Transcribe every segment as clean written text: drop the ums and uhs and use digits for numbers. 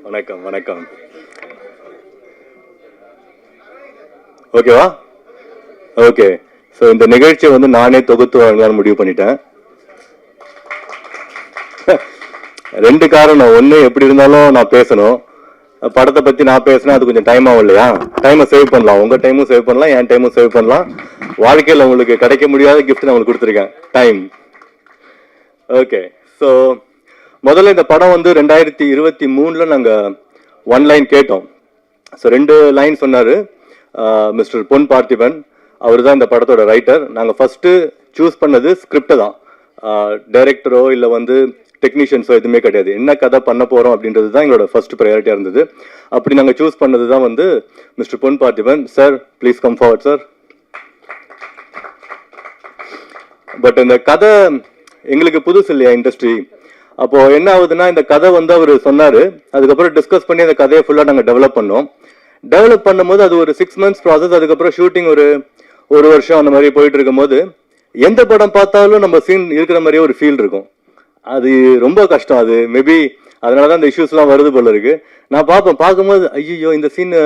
வணக்கம் வணக்கம். ஓகேவா? ஓகே. ஸோ இந்த நிகழ்ச்சியை வந்து நானே தொகுத்து வழங்கலாம்னு முடிவு பண்ணிட்டேன். ரெண்டு காரணம். ஒன்று, எப்படி இருந்தாலும் நான் பேசணும். படத்தை பற்றி நான் பேசினா அது கொஞ்சம் டைம் ஆகும் இல்லையா? டைமை சேவ் பண்ணலாம். உங்கள் டைமும் சேவ் பண்ணலாம், என் டைமும் சேவ் பண்ணலாம். வாழ்க்கையில் உங்களுக்கு கிடைக்க முடியாத கிஃப்ட் நான் உங்களுக்கு கொடுத்துருக்கேன், டைம். ஓகே. ஸோ முதல்ல இந்த படம் வந்து 2023 நாங்கள் ஒன் லைன் கேட்டோம். ஸோ 2 லைன் சொன்னார் மிஸ்டர் பொன் பார்த்திபன். அவர் தான் இந்த படத்தோட ரைட்டர். நாங்கள் ஃபஸ்ட்டு சூஸ் பண்ணது ஸ்கிரிப்டை தான். டைரக்டரோ இல்லை வந்து டெக்னீஷியன்ஸோ எதுவுமே கிடையாது. என்ன கதை பண்ண போகிறோம் அப்படின்றது தான் எங்களோட ஃபர்ஸ்ட் ப்ரையாரிட்டியாக இருந்தது. அப்படி நாங்கள் சூஸ் பண்ணது தான் வந்து mister Pon Parthiban. Sir please come forward sir. But இந்த கதை எங்களுக்கு புதுசு இல்லையா இண்டஸ்ட்ரி. அப்போது என்ன ஆகுதுன்னா, இந்த கதை வந்து அவர் சொன்னார். அதுக்கப்புறம் டிஸ்கஸ் பண்ணி அந்த கதையை ஃபுல்லாக நாங்கள் டெவலப் பண்ணோம். டெவலப் பண்ணும்போது அது ஒரு 6 months ப்ராசஸ். அதுக்கப்புறம் ஷூட்டிங் ஒரு வருஷம் அந்த மாதிரி போயிட்டு இருக்கும்போது எந்த படம் பார்த்தாலும் நம்ம சீன் இருக்கிற மாதிரியே ஒரு ஃபீல் இருக்கும். அது ரொம்ப கஷ்டம். அது மேபி அதனால தான் இந்த இஷ்யூஸ்லாம் வருது போல இருக்கு. நான் பார்க்கும்போது ஐயோ இந்த சீன்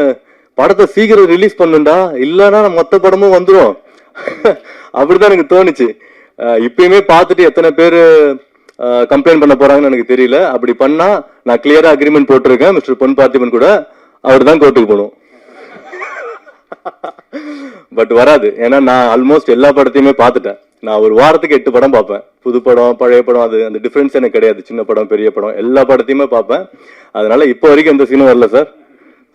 படத்தை சீக்கிரம் ரிலீஸ் பண்ணுண்டா, இல்லைன்னா மொத்த படமும் வந்துடும் அப்படிதான் எனக்கு தோணுச்சு. இப்பயுமே பார்த்துட்டு எத்தனை பேர் கம்ப்ளைண்ட் பண்ண போறாங்கன்னு எனக்கு தெரியல. அப்படி பண்ணா நான் கிளியரா அக்ரிமெண்ட் போட்டிருக்கேன் மிஸ்டர் பொன் பார்த்திபன் கூட. அவர் தான் கோர்ட்டுக்கு போகணும். பட் வராது. ஏன்னா நான் ஆல்மோஸ்ட் எல்லா படத்தையுமே பார்த்துட்டேன். நான் ஒரு வாரத்துக்கு 8 படம் பார்ப்பேன். புது படம் பழைய படம் அது அந்த டிஃப்ரென்ஸ் எனக்கு கிடையாது. சின்ன படம் பெரிய படம் எல்லா படத்தையுமே பார்ப்பேன். அதனால இப்போ வரைக்கும் எந்த சீனும் வரல சார்.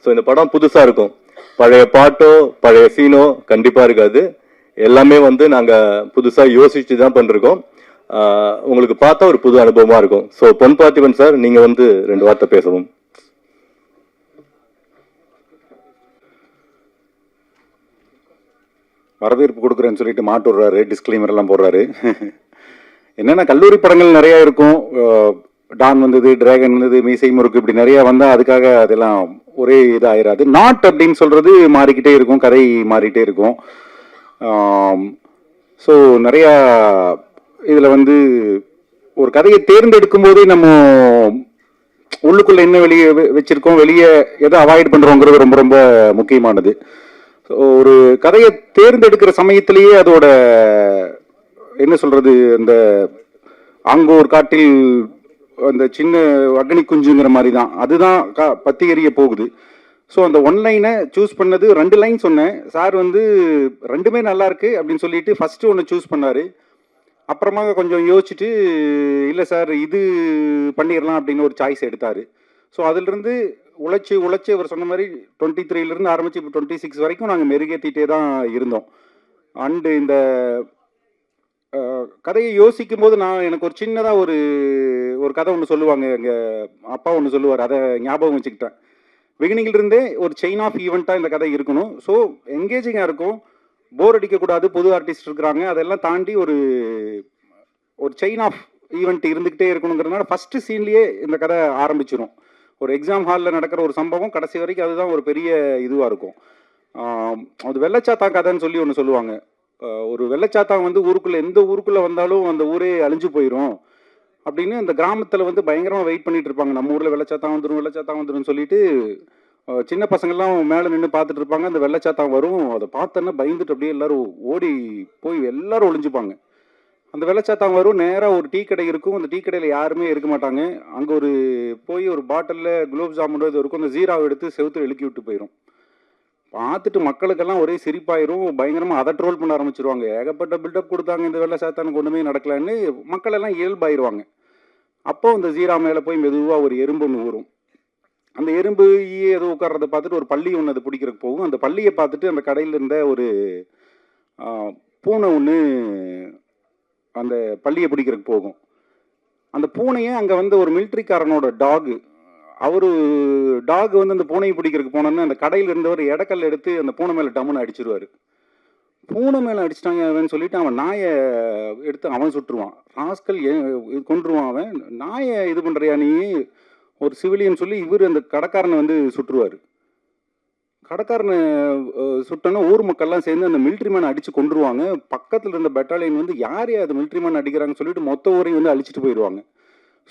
ஸோ இந்த படம் புதுசா இருக்கும். பழைய பாட்டோ பழைய சீனோ கண்டிப்பா இருக்காது. எல்லாமே வந்து நாங்க புதுசா யோசிச்சு தான் பண்ணிருக்கோம். உங்களுக்கு பார்த்தா ஒரு புது அனுபவமா இருக்கும். ஸோ பொன் பார்த்திபன் சார், நீங்க வந்து 2 வார்த்தை பேசவும். வரவேற்பு கொடுக்குறேன்னு சொல்லிட்டு மாட்டு விடுறாரு, டிஸ்க்ளைமர் எல்லாம் போடுறாரு. என்னென்னா கல்லூரி படங்கள் நிறையா இருக்கும். டான் வந்தது, டிராகன் வந்தது, மீசை முறுக்கு, இப்படி நிறையா வந்தால் அதுக்காக அதெல்லாம் ஒரே இதாகிடாது. நாட் அப்படின்னு சொல்கிறது மாறிக்கிட்டே இருக்கும், கதை மாறிக்கிட்டே இருக்கும். ஸோ நிறையா இதில் வந்து ஒரு கதையை தேர்ந்தெடுக்கும் போதே நம்ம உள்ளுக்குள்ளே என்ன வெளியே வச்சுருக்கோம், வெளியே எதை அவாய்ட் பண்ணுறோங்கிறது ரொம்ப ரொம்ப முக்கியமானது. ஒரு கதையை தேர்ந்தெடுக்கிற சமயத்திலேயே அதோட என்ன சொல்றது, அந்த ஆங்கோர் காட்டில் அந்த சின்ன அக்னி குஞ்சுங்கிற மாதிரி தான் அதுதான் பத்தி எறிய போகுது. ஸோ அந்த ஒன்லைனை சூஸ் பண்ணது 2 லைன் சொன்னேன். சார் வந்து 2மே நல்லா இருக்கு அப்படின்னு சொல்லிட்டு ஃபர்ஸ்ட் ஒன்று சூஸ் பண்ணாரு. அப்புறமா கொஞ்சம் யோசிச்சுட்டு இல்லை சார் இது பண்ணிடலாம் அப்படின்னு ஒரு சாய்ஸ் எடுத்தாரு. ஸோ அதிலிருந்து உழைச்சி அவர் சொன்ன மாதிரி 23 ஆரம்பிச்சு இப்போ 26 வரைக்கும் நாங்கள் மெருகேற்றிட்டே தான் இருந்தோம். அண்டு இந்த கதையை யோசிக்கும் போது எனக்கு ஒரு சின்னதாக ஒரு கதை ஒன்று சொல்லுவாங்க, எங்கள் அப்பா ஒன்று சொல்லுவார், அதை ஞாபகம் வச்சுக்கிட்டேன். பிகினிங்கிலிருந்தே ஒரு செயின் ஆஃப் ஈவெண்ட்டாக இந்த கதை இருக்கணும். ஸோ என்கேஜிங்காக இருக்கும், போர் அடிக்கக்கூடாது, புது ஆர்டிஸ்ட் இருக்கிறாங்க, அதெல்லாம் தாண்டி ஒரு செயின் ஆஃப் ஈவெண்ட் இருந்துக்கிட்டே இருக்கணுங்கிறதுனால ஃபஸ்ட்டு சீன்லேயே இந்த கதை ஆரம்பிச்சிடும். ஒரு எக்ஸாம் ஹாலில் நடக்கிற ஒரு சம்பவம் கடைசி வரைக்கும் அதுதான் ஒரு பெரிய இதுவாக இருக்கும். அது வெள்ளச்சாத்தான் கதைன்னு சொல்லி ஒன்று சொல்லுவாங்க. ஒரு வெள்ளச்சாத்தான் வந்து ஊருக்குள்ளே எந்த ஊருக்குள்ளே வந்தாலும் அந்த ஊரே அழிஞ்சு போயிடும் அப்படின்னு அந்த கிராமத்தில் வந்து பயங்கரமாக வெயிட் பண்ணிட்டு இருப்பாங்க. நம்ம ஊரில் வெள்ளச்சாத்தான் வந்துடும் சொல்லிட்டு சின்ன பசங்கள்லாம் மேலே நின்று பார்த்துட்டு இருப்பாங்க. அந்த வெள்ளச்சாத்தான் வரும், அதை பார்த்தோன்னா பயந்துட்டு அப்படியே எல்லாரும் ஓடி போய் எல்லாரும் ஒளிஞ்சுப்பாங்க. அந்த வெள்ளச்சாத்தான் வரும், நேராக ஒரு டீ கடை இருக்கும். அந்த டீ கடையில் யாருமே இருக்க மாட்டாங்க. அங்கே போய் ஒரு பாட்டிலில் குலோப் ஜாமுன் இது இருக்கும், அந்த ஜீராவை எடுத்து செவுத்துல இழுக்கி விட்டு போயிடும். பார்த்துட்டு மக்களுக்கெல்லாம் ஒரே சிரிப்பாயிரும், பயங்கரமாக அதை ட்ரோல் பண்ண ஆரம்பிச்சிருவாங்க. ஏகப்பட்ட பில்டப் கொடுத்தாங்க, இந்த வெள்ளச்சாத்தானுக்கு ஒன்றுமே நடக்கலான்னு மக்கள் எல்லாம் இயல்பாயிருவாங்க. அப்போ அந்த ஜீரா மேலே போய் மெதுவாக ஒரு எறும்பு ஒன்று ஊறும். அந்த எறும்பு ஏதோ உட்கார்றதை பார்த்துட்டு ஒரு பள்ளி ஒன்று அதை பிடிக்கிறதுக்கு போகும். அந்த பள்ளியை பார்த்துட்டு அந்த கடையில் இருந்த ஒரு பூனை ஒன்று அந்த பள்ளியை பிடிக்கிறதுக்கு போகும். அந்த பூனையை அங்கே வந்து ஒரு மிலிட்ரிக்காரனோட டாகு வந்து அந்த பூனையை பிடிக்கிறதுக்கு போனோன்னு அந்த கடையில் இருந்தவர் இடக்கல் எடுத்து அந்த பூனை மேலே டம்முன்னு அடிச்சிருவார். பூனை மேலே அடிச்சிட்டாங்க அவன் சொல்லிட்டு அவன் நாயை எடுத்து அவன் சுட்டுருவான். ராஸ்கல் கொண்டுருவான். அவன் நாயை இது பண்ணுறியா நீ, ஒரு சிவிலியன் சொல்லி இவர் அந்த கடைக்காரனை வந்து சுட்டுருவார். கடைக்காரனை சுட்டோன்னா ஊர் மக்கள்லாம் சேர்ந்து அந்த மிலிட்ரி மேனை அடித்து கொண்டுருவாங்க. பக்கத்தில் இருந்த பெட்டாலியன் வந்து யார் அது மிலிட்ரி மேன் அடிக்கிறாங்கன்னு சொல்லிட்டு மொத்த ஊரையும் வந்து அழிச்சிட்டு போயிடுவாங்க.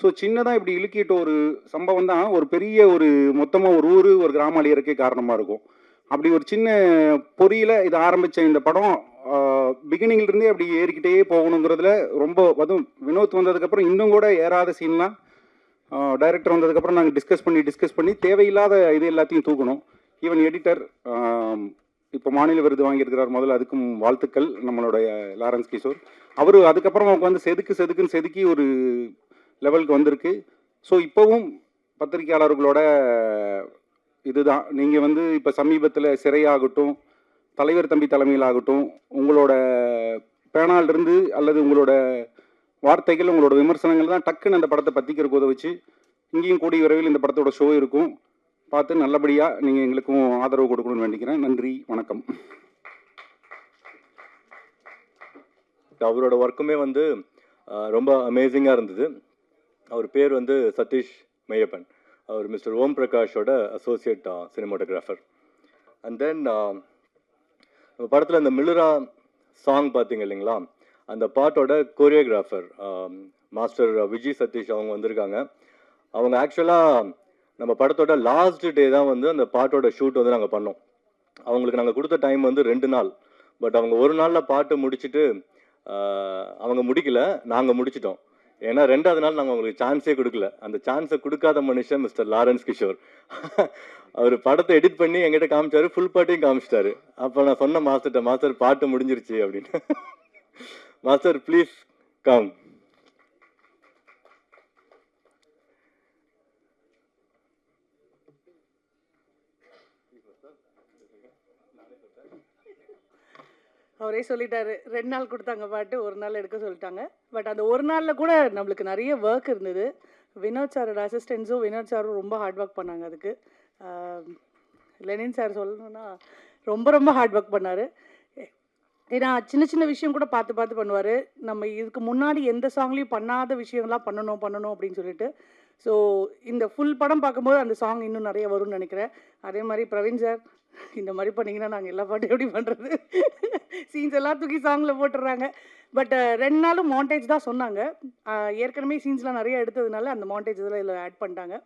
ஸோ சின்னதாக இப்படி இழுக்கிட்ட ஒரு சம்பவம் தான் ஒரு பெரிய ஒரு மொத்தமாக ஒரு ஊர் ஒரு கிராமம் அழியறக்கே காரணமாக இருக்கும். அப்படி ஒரு சின்ன பொறியில இது ஆரம்பித்த இந்த படம் பிகினிங்லேருந்தே அப்படி ஏறிக்கிட்டே போகணுங்கிறதுல ரொம்ப அதுவும் வினோத் வந்ததுக்கப்புறம் இன்னும் கூட ஏறாத சீன்லாம் டைரக்டர் வந்ததுக்கப்புறம் நாங்கள் டிஸ்கஸ் பண்ணி தேவையில்லாத இது எல்லாத்தையும் தூக்கணும். ஈவன் எடிட்டர் இப்போ மாநில விருது வாங்கியிருக்கிறார், முதல்ல அதுக்கும் வாழ்த்துக்கள். நம்மளுடைய லாரன்ஸ் கிஷோர் அவர் அதுக்கப்புறம் அவங்க வந்து செதுக்குன்னு செதுக்கி ஒரு லெவலுக்கு வந்திருக்கு. ஸோ இப்போவும் பத்திரிகையாளர்களோட இதுதான், நீங்கள் வந்து இப்போ சமீபத்தில் சிறையாகட்டும், தலைவர் தம்பி தலைமையிலாகட்டும், உங்களோட பேனாலிருந்து அல்லது உங்களோட வார்த்தைகள், உங்களோட விமர்சனங்கள் தான் டக்குன்னு அந்த படத்தை பற்றிக்கிறக்கு உதவிச்சு. இங்கேயும் கூடிய விரைவில் இந்த படத்தோட ஷோ இருக்கும், பார்த்து நல்லபடியாக நீங்கள் எங்களுக்கும் ஆதரவு கொடுக்கணும்னு வேண்டிக்கிறேன். நன்றி, வணக்கம். அவரோட ஒர்க்குமே வந்து ரொம்ப அமேசிங்காக இருந்தது. அவர் பேர் வந்து சதீஷ் மெய்யப்பன். அவர் மிஸ்டர் ஓம் பிரகாஷோட அசோசியேட் சினிமாட்டோகிராஃபர். அண்ட் தென் நம்ம படத்தில் இந்த மில்லுரா சாங் பார்த்தீங்க இல்லைங்களா, அந்த பாட்டோட கோரியோகிராஃபர் மாஸ்டர் விஜய் சதீஷ் அவங்க வந்திருக்காங்க. அவங்க ஆக்சுவலாக நம்ம படத்தோட லாஸ்ட் டே தான் வந்து அந்த பாட்டோட ஷூட் வந்து நாங்கள் பண்ணோம். அவங்களுக்கு நாங்கள் கொடுத்த டைம் வந்து 2 நாள். பட் அவங்க ஒரு நாளில் பாட்டு முடிச்சுட்டு அவங்க முடிக்கல, நாங்கள் முடிச்சிட்டோம். ஏன்னா 2வது நாள் நாங்கள் அவங்களுக்கு சான்ஸே கொடுக்கல. அந்த சான்ஸை கொடுக்காத மனுஷன் மிஸ்டர் லாரன்ஸ் கிஷோர். அவர் படத்தை எடிட் பண்ணி எங்கிட்ட காமிச்சாரு, ஃபுல் பாட்டையும் காமிச்சிட்டாரு. அப்போ நான் சொன்ன மாஸ்டர்கிட்ட, மாஸ்டர் பாட்டு முடிஞ்சிருச்சு அப்படின்னு. Master please come. அவரே சொல்லிட்டாரு, 2 நாள் கொடுத்தாங்க பாட்டு, 1 நாள் எடுக்க சொல்லிட்டாங்க. பட் அந்த 1 நாளில் கூட நம்மளுக்கு நிறைய ஒர்க் இருந்தது. வினோத் சாரோட அசிஸ்டன்ஸும் வினோத் சாரும் ரொம்ப ஹார்ட் ஒர்க் பண்ணாங்க. அதுக்கு லெனின் சார் சொல்லணும்னா ரொம்ப ஹார்ட் ஒர்க் பண்ணார். ஏன்னா சின்ன சின்ன விஷயம் கூட பார்த்து பண்ணுவார். நம்ம இதுக்கு முன்னாடி எந்த சாங்லேயும் பண்ணாத விஷயங்கள்லாம் பண்ணணும் அப்படின்னு சொல்லிட்டு. ஸோ இந்த ஃபுல் படம் பார்க்கும்போது அந்த சாங் இன்னும் நிறைய வரும்னு நினைக்கிறேன். அதே மாதிரி பிரவீன் சார், இந்த மாதிரி பண்ணிங்கன்னா நாங்கள் எல்லா பாட்டும் எப்படி பண்ணுறது, சீன்ஸ் எல்லாம் தூக்கி சாங்கில் போட்டுடுறாங்க. பட் 2 நாளும் மாண்டேஜ் தான் சொன்னாங்க. ஏற்கனவே சீன்ஸ்லாம் நிறைய எடுத்ததுனால அந்த மாண்டேஜ் இதெல்லாம் இதில் ஆட் பண்ணிட்டாங்க.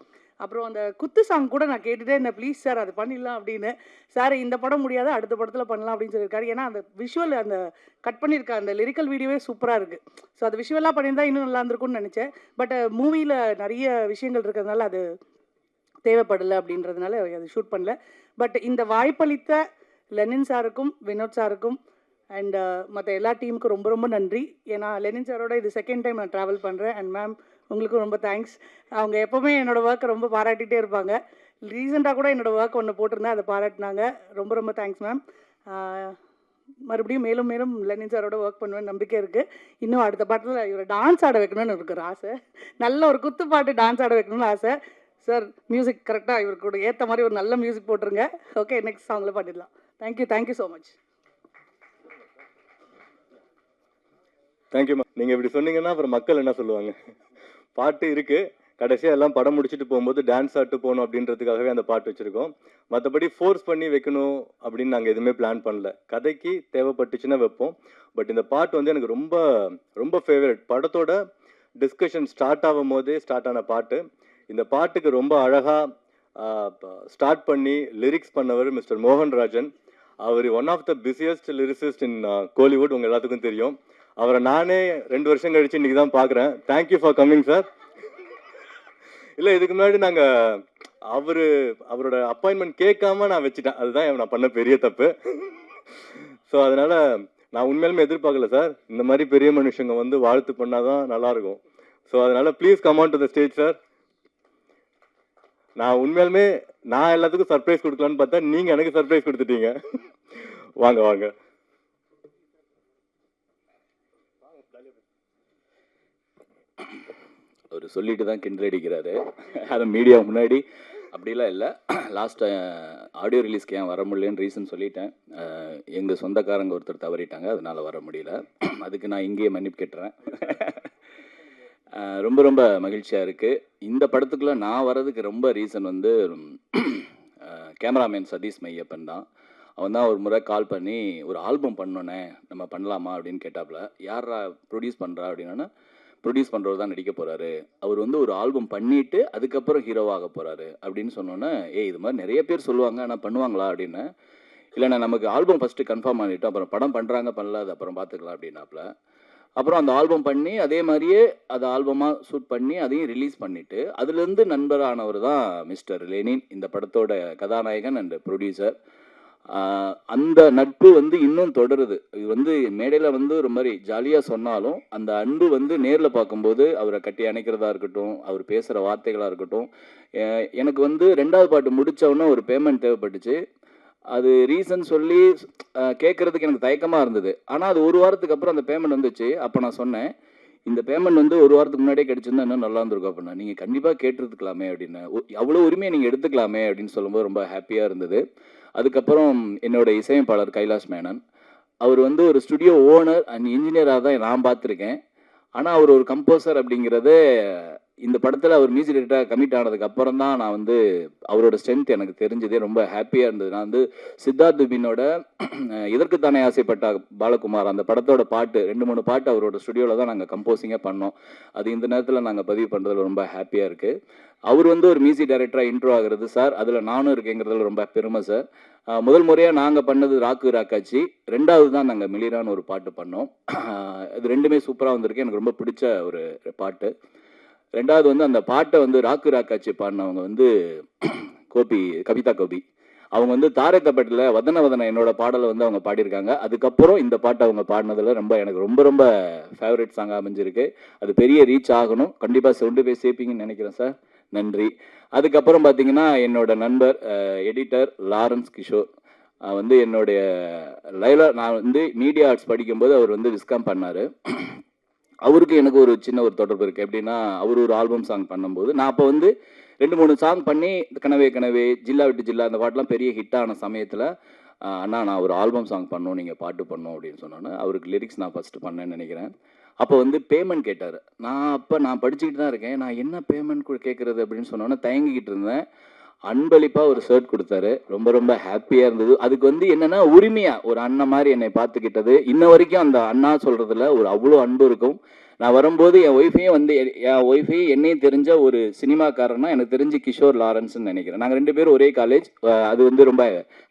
அப்புறம் அந்த குத்து சாங் கூட நான் கேட்டுகிட்டே இருந்தேன், ப்ளீஸ் சார் அது பண்ணிடலாம் அப்படின்னு. சார் இந்த படம் முடியாது, அடுத்த படத்தில் பண்ணலாம் அப்படின்னு சொல்லியிருக்காரு. ஏன்னா அந்த விஷுவல், அந்த கட் பண்ணியிருக்க அந்த லிரிக்கல் வீடியோவே சூப்பராக இருக்குது. ஸோ அது விஷுவலாக பண்ணியிருந்தா இன்னும் நல்லா இருந்திருக்கும்னு நினச்சேன். பட் மூவியில் நிறைய விஷயங்கள் இருக்கிறதுனால அது தேவைப்படலை அப்படின்றதுனால அது ஷூட் பண்ணல. பட் இந்த வாய்ப்பளித்த லெனின் சாருக்கும் வினோத் சாருக்கும் அண்ட் மற்ற எல்லா டீமுக்கும் ரொம்ப நன்றி. ஏன்னா லெனின் சாரோட இது 2nd டைம் நான் ட்ராவல் பண்ணுறேன். அண்ட் மேம் உங்களுக்கும் ரொம்ப தேங்க்ஸ். அவங்க எப்போவுமே என்னோடய ஒர்க்கை ரொம்ப பாராட்டிகிட்டே இருப்பாங்க. ரீசெண்டாக கூட என்னோடய ஒர்க் ஒன்று போட்டிருந்தேன், அதை பாராட்டினாங்க. ரொம்ப தேங்க்ஸ் மேம். மறுபடியும் மேலும் லெனின் சாரோட ஒர்க் பண்ணுவேன் நம்பிக்கை இருக்குது. இன்னும் அடுத்த பாட்டில் இவரை டான்ஸ் ஆட வைக்கணும்னு இருக்கிற ஆசை. நல்ல ஒரு குத்து பாட்டு டான்ஸ் ஆட வைக்கணும்னு ஆசை. சார் மியூசிக் கரெக்டாக இவருக்கு கூட ஏற்ற மாதிரி ஒரு நல்ல மியூசிக் போட்டுருங்க. ஓகே, நெக்ஸ்ட் சாங்கில் பாடிடலாம். Thank you so much. தேங்க்யூம்மா. நீங்கள் இப்படி சொன்னீங்கன்னா அப்புறம் மக்கள் என்ன சொல்லுவாங்க? பாட்டு இருக்குது, கடைசியாக எல்லாம் படம் முடிச்சுட்டு போகும்போது டான்ஸ் ஆட்டு போகணும் அப்படின்றதுக்காகவே அந்த பாட்டு வச்சுருக்கோம். மற்றபடி ஃபோர்ஸ் பண்ணி வைக்கணும் அப்படின்னு நாங்கள் எதுவுமே பிளான் பண்ணல. கதைக்கு தேவைப்பட்டுச்சுன்னா வைப்போம். பட் இந்த பாட்டு வந்து எனக்கு ரொம்ப ஃபேவரட். படத்தோட டிஸ்கஷன் ஸ்டார்ட் ஆகும் போதே ஸ்டார்ட் ஆன பாட்டு. இந்த பாட்டுக்கு ரொம்ப அழகாக ஸ்டார்ட் பண்ணி லிரிக்ஸ் பண்ணவர் மிஸ்டர் மோகன்ராஜன். அவர் one of the busiest lyricist in Kollywood, உங்கள் எல்லாத்துக்கும் தெரியும். அவரை நானே 2 வருஷம் கழிச்சு இன்றைக்கி தான் பார்க்குறேன். Thank you for coming sir. இல்லை, இதுக்கு முன்னாடி நாங்கள் அவரோட அப்பாயின்மெண்ட் கேட்காம நான் வச்சுட்டேன். அதுதான் நான் பண்ண பெரிய தப்பு. ஸோ அதனால் நான் உண்மையிலுமே எதிர்பார்க்கல சார். இந்த மாதிரி பெரிய மனுஷங்க வந்து வாழ்த்து பண்ணாதான் நல்லாயிருக்கும். ஸோ அதனால் please come on to the stage sir. நான் உண்மையிலுமே எல்லாத்துக்கும் சர்ப்ரைஸ் கொடுக்கலான்னு பார்த்தா நீங்கள் எனக்கு சர்ப்ரைஸ் கொடுத்துட்டீங்க. வாங்க. அவர் சொல்லிட்டு தான் கிண்டல் அடிக்கிறாரு. அதை மீடியா முன்னாடி அப்படிலாம் இல்லை. லாஸ்ட் ஆடியோ ரிலீஸ்க்கு ஏன் வர முடியலன்னு ரீசன் சொல்லிட்டேன். எங்கள் சொந்தக்காரங்க ஒருத்தர் தவறிட்டாங்க, அதனால் வர முடியல. அதுக்கு நான் இங்கேயே மன்னிப்பு கேட்டுறேன். ரொம்ப மகிழ்ச்சியாக இருக்குது. இந்த படத்துக்குள்ளே நான் வர்றதுக்கு ரொம்ப ரீசன் வந்து கேமராமேன் சதீஷ் மெய்யப்பன் தான். அவன் தான் ஒரு முறை கால் பண்ணி ஒரு ஆல்பம் பண்ணோன்னே நம்ம பண்ணலாமா அப்படின்னு கேட்டாப்புல. யாரா ப்ரொடியூஸ் பண்ணுறா அப்படின்னா, ப்ரொடியூஸ் பண்ணுறவர் தான் நடிக்க போகிறாரு, அவர் வந்து ஒரு ஆல்பம் பண்ணிவிட்டு அதுக்கப்புறம் ஹீரோவாக போகிறாரு அப்படின்னு சொன்னோன்னே, இது மாதிரி நிறைய பேர் சொல்லுவாங்க, ஆனால் பண்ணுவாங்களா அப்படின்னு. இல்லைண்ணா, நமக்கு ஆல்பம் ஃபஸ்ட்டு கன்ஃபார்ம் பண்ணிவிட்டோம், அப்புறம் படம் பண்ணுறாங்க பண்ணல அது அப்புறம் பார்த்துக்கலாம் அப்படின்னாப்புல. அப்புறம் அந்த ஆல்பம் பண்ணி அதே மாதிரியே அதை ஆல்பமாக ஷூட் பண்ணி அதையும் ரிலீஸ் பண்ணிவிட்டு அதுலேருந்து நண்பரானவர் தான் மிஸ்டர் லெனின், இந்த படத்தோட கதாநாயகன் அண்ட் ப்ரொடியூசர். அந்த நட்பு வந்து இன்னும் தொடருது. இது வந்து மேடையில் வந்து ஒரு மாதிரி ஜாலியாக சொன்னாலும் அந்த அன்பு வந்து நேரில் பார்க்கும்போது அவரை கட்டி அணைக்கிறதா இருக்கட்டும், அவர் பேசுகிற வார்த்தைகளாக இருக்கட்டும். எனக்கு வந்து 2வது பாட்டு முடித்தவொன்னே ஒரு பேமெண்ட் தேவைப்பட்டுச்சு. அது ரீசன் சொல்லி கேட்குறதுக்கு எனக்கு தயக்கமாக இருந்தது. ஆனால் அது 1 வாரத்துக்கு அப்புறம் அந்த பேமெண்ட் வந்துச்சு. அப்போ நான் சொன்னேன், இந்த பேமெண்ட் வந்து 1 வாரத்துக்கு முன்னாடியே கிடைச்சிருந்தா இன்னும் நல்லா இருந்திருக்கும் அப்படின்னா. நீங்கள் கண்டிப்பாக கேட்டிருக்கலாமே அப்படின்னு, அவ்வளோ உரிமையை நீங்கள் எடுத்துக்கலாமே அப்படின்னு சொல்லும்போது ரொம்ப ஹாப்பியாக இருந்தது. அதுக்கப்புறம் என்னோட இசையமைப்பாளர் கைலாஷ் மேனன், அவர் வந்து ஒரு ஸ்டுடியோ ஓனர் அண்ட் இன்ஜினியராக தான் நான் பார்த்துருக்கேன். ஆனால் அவர் ஒரு கம்போசர் அப்படிங்கிறதே இந்த படத்தில் அவர் மியூசிக் டைரக்டராக கமிட் ஆனதுக்கு அப்புறம் தான் நான் வந்து அவரோட ஸ்ட்ரென்த் எனக்கு தெரிஞ்சதே. ரொம்ப ஹாப்பியாக இருந்தது. நான் வந்து சித்தார்த் துபினோட இதற்குத்தானே ஆசைப்பட்ட பாலகுமார் அந்த படத்தோட பாட்டு 2-3 பாட்டு அவரோட ஸ்டுடியோவில் தான் நாங்கள் கம்போசிங்காக பண்ணோம். அது இந்த நேரத்தில் நாங்கள் பதிவு பண்ணுறதுல ரொம்ப ஹாப்பியாக இருக்குது. அவர் வந்து ஒரு மியூசிக் டைரக்டராக இன்ட்ரோ ஆகிறது சார், அதில் நானும் இருக்கேங்கிறதுல ரொம்ப பெருமை சார். முதல் முறையாக நாங்கள் பண்ணது ராக்கு ராக்காச்சி, 2வது தான் நாங்கள் மிளிரான்னு ஒரு பாட்டு பண்ணோம். இது 2மே சூப்பராக வந்திருக்கு, எனக்கு ரொம்ப பிடிச்ச ஒரு பாட்டு. 2வது வந்து அந்த பாட்டை வந்து ராக்கு ராக்காச்சி பாடினவங்க வந்து கோபி, கவிதா கோபி. அவங்க வந்து தாரை தப்பட்டில் வதன வதன என்னோட பாடலை வந்து அவங்க பாடியிருக்காங்க. அதுக்கப்புறம் இந்த பாட்டை அவங்க பாடினதில் எனக்கு ரொம்ப ரொம்ப ஃபேவரட் சாங்காக அமைஞ்சிருக்கு. அது பெரிய ரீச் ஆகணும், கண்டிப்பாக கொண்டு போய் சேர்ப்பீங்கன்னு நினைக்கிறேன் சார். நன்றி. அதுக்கப்புறம் பார்த்தீங்கன்னா என்னோட நண்பர் எடிட்டர் லாரன்ஸ் கிஷோர் வந்து என்னுடைய நான் வந்து மீடியா ஆர்ட்ஸ் படிக்கும்போது அவர் வந்து விஸ்காம் பண்ணார். அவருக்கு எனக்கு ஒரு சின்ன ஒரு தொடர்பு இருக்குது. எப்படின்னா, அவர் ஒரு ஆல்பம் சாங் பண்ணும்போது நான் அப்போ வந்து 2-3 சாங் பண்ணி கனவே கனவே, ஜில்லா விட்டு ஜில்லா அந்த பாட்டெலாம் பெரிய ஹிட் ஆன சமயத்தில், அண்ணா நான் ஒரு ஆல்பம் சாங் பண்ணணும், நீங்கள் பாட்டு பண்ணணும் அப்படின்னு சொன்னோன்னே அவருக்கு லிரிக்ஸ் நான் ஃபஸ்ட்டு பண்ணேன்னு நினைக்கிறேன். அப்போ வந்து பேமெண்ட் கேட்டார். நான் படிச்சுக்கிட்டு தான் இருக்கேன், நான் என்ன பேமெண்ட் கேட்குறது அப்படின்னு சொன்னோன்னே தயங்கிக்கிட்டு இருந்தேன். அன்பளிப்பாக ஒரு ஷர்ட் கொடுத்தாரு, ரொம்ப ரொம்ப ஹாப்பியாக இருந்தது. அதுக்கு வந்து என்னென்னா உரிமையாக ஒரு அண்ணன் மாதிரி என்னை பார்த்துக்கிட்டது. இன்ன வரைக்கும் அந்த அண்ணா சொல்கிறதுல ஒரு அவ்வளோ அன்பு இருக்கும். நான் வரும்போது என் ஒய்ஃபையும் வந்து என்னையும் தெரிஞ்ச ஒரு சினிமாக்காரன்னா எனக்கு தெரிஞ்சு கிஷோர் லாரன்ஸ்ன்னு நினைக்கிறேன். நாங்கள் 2 பேரும் ஒரே காலேஜ். அது வந்து ரொம்ப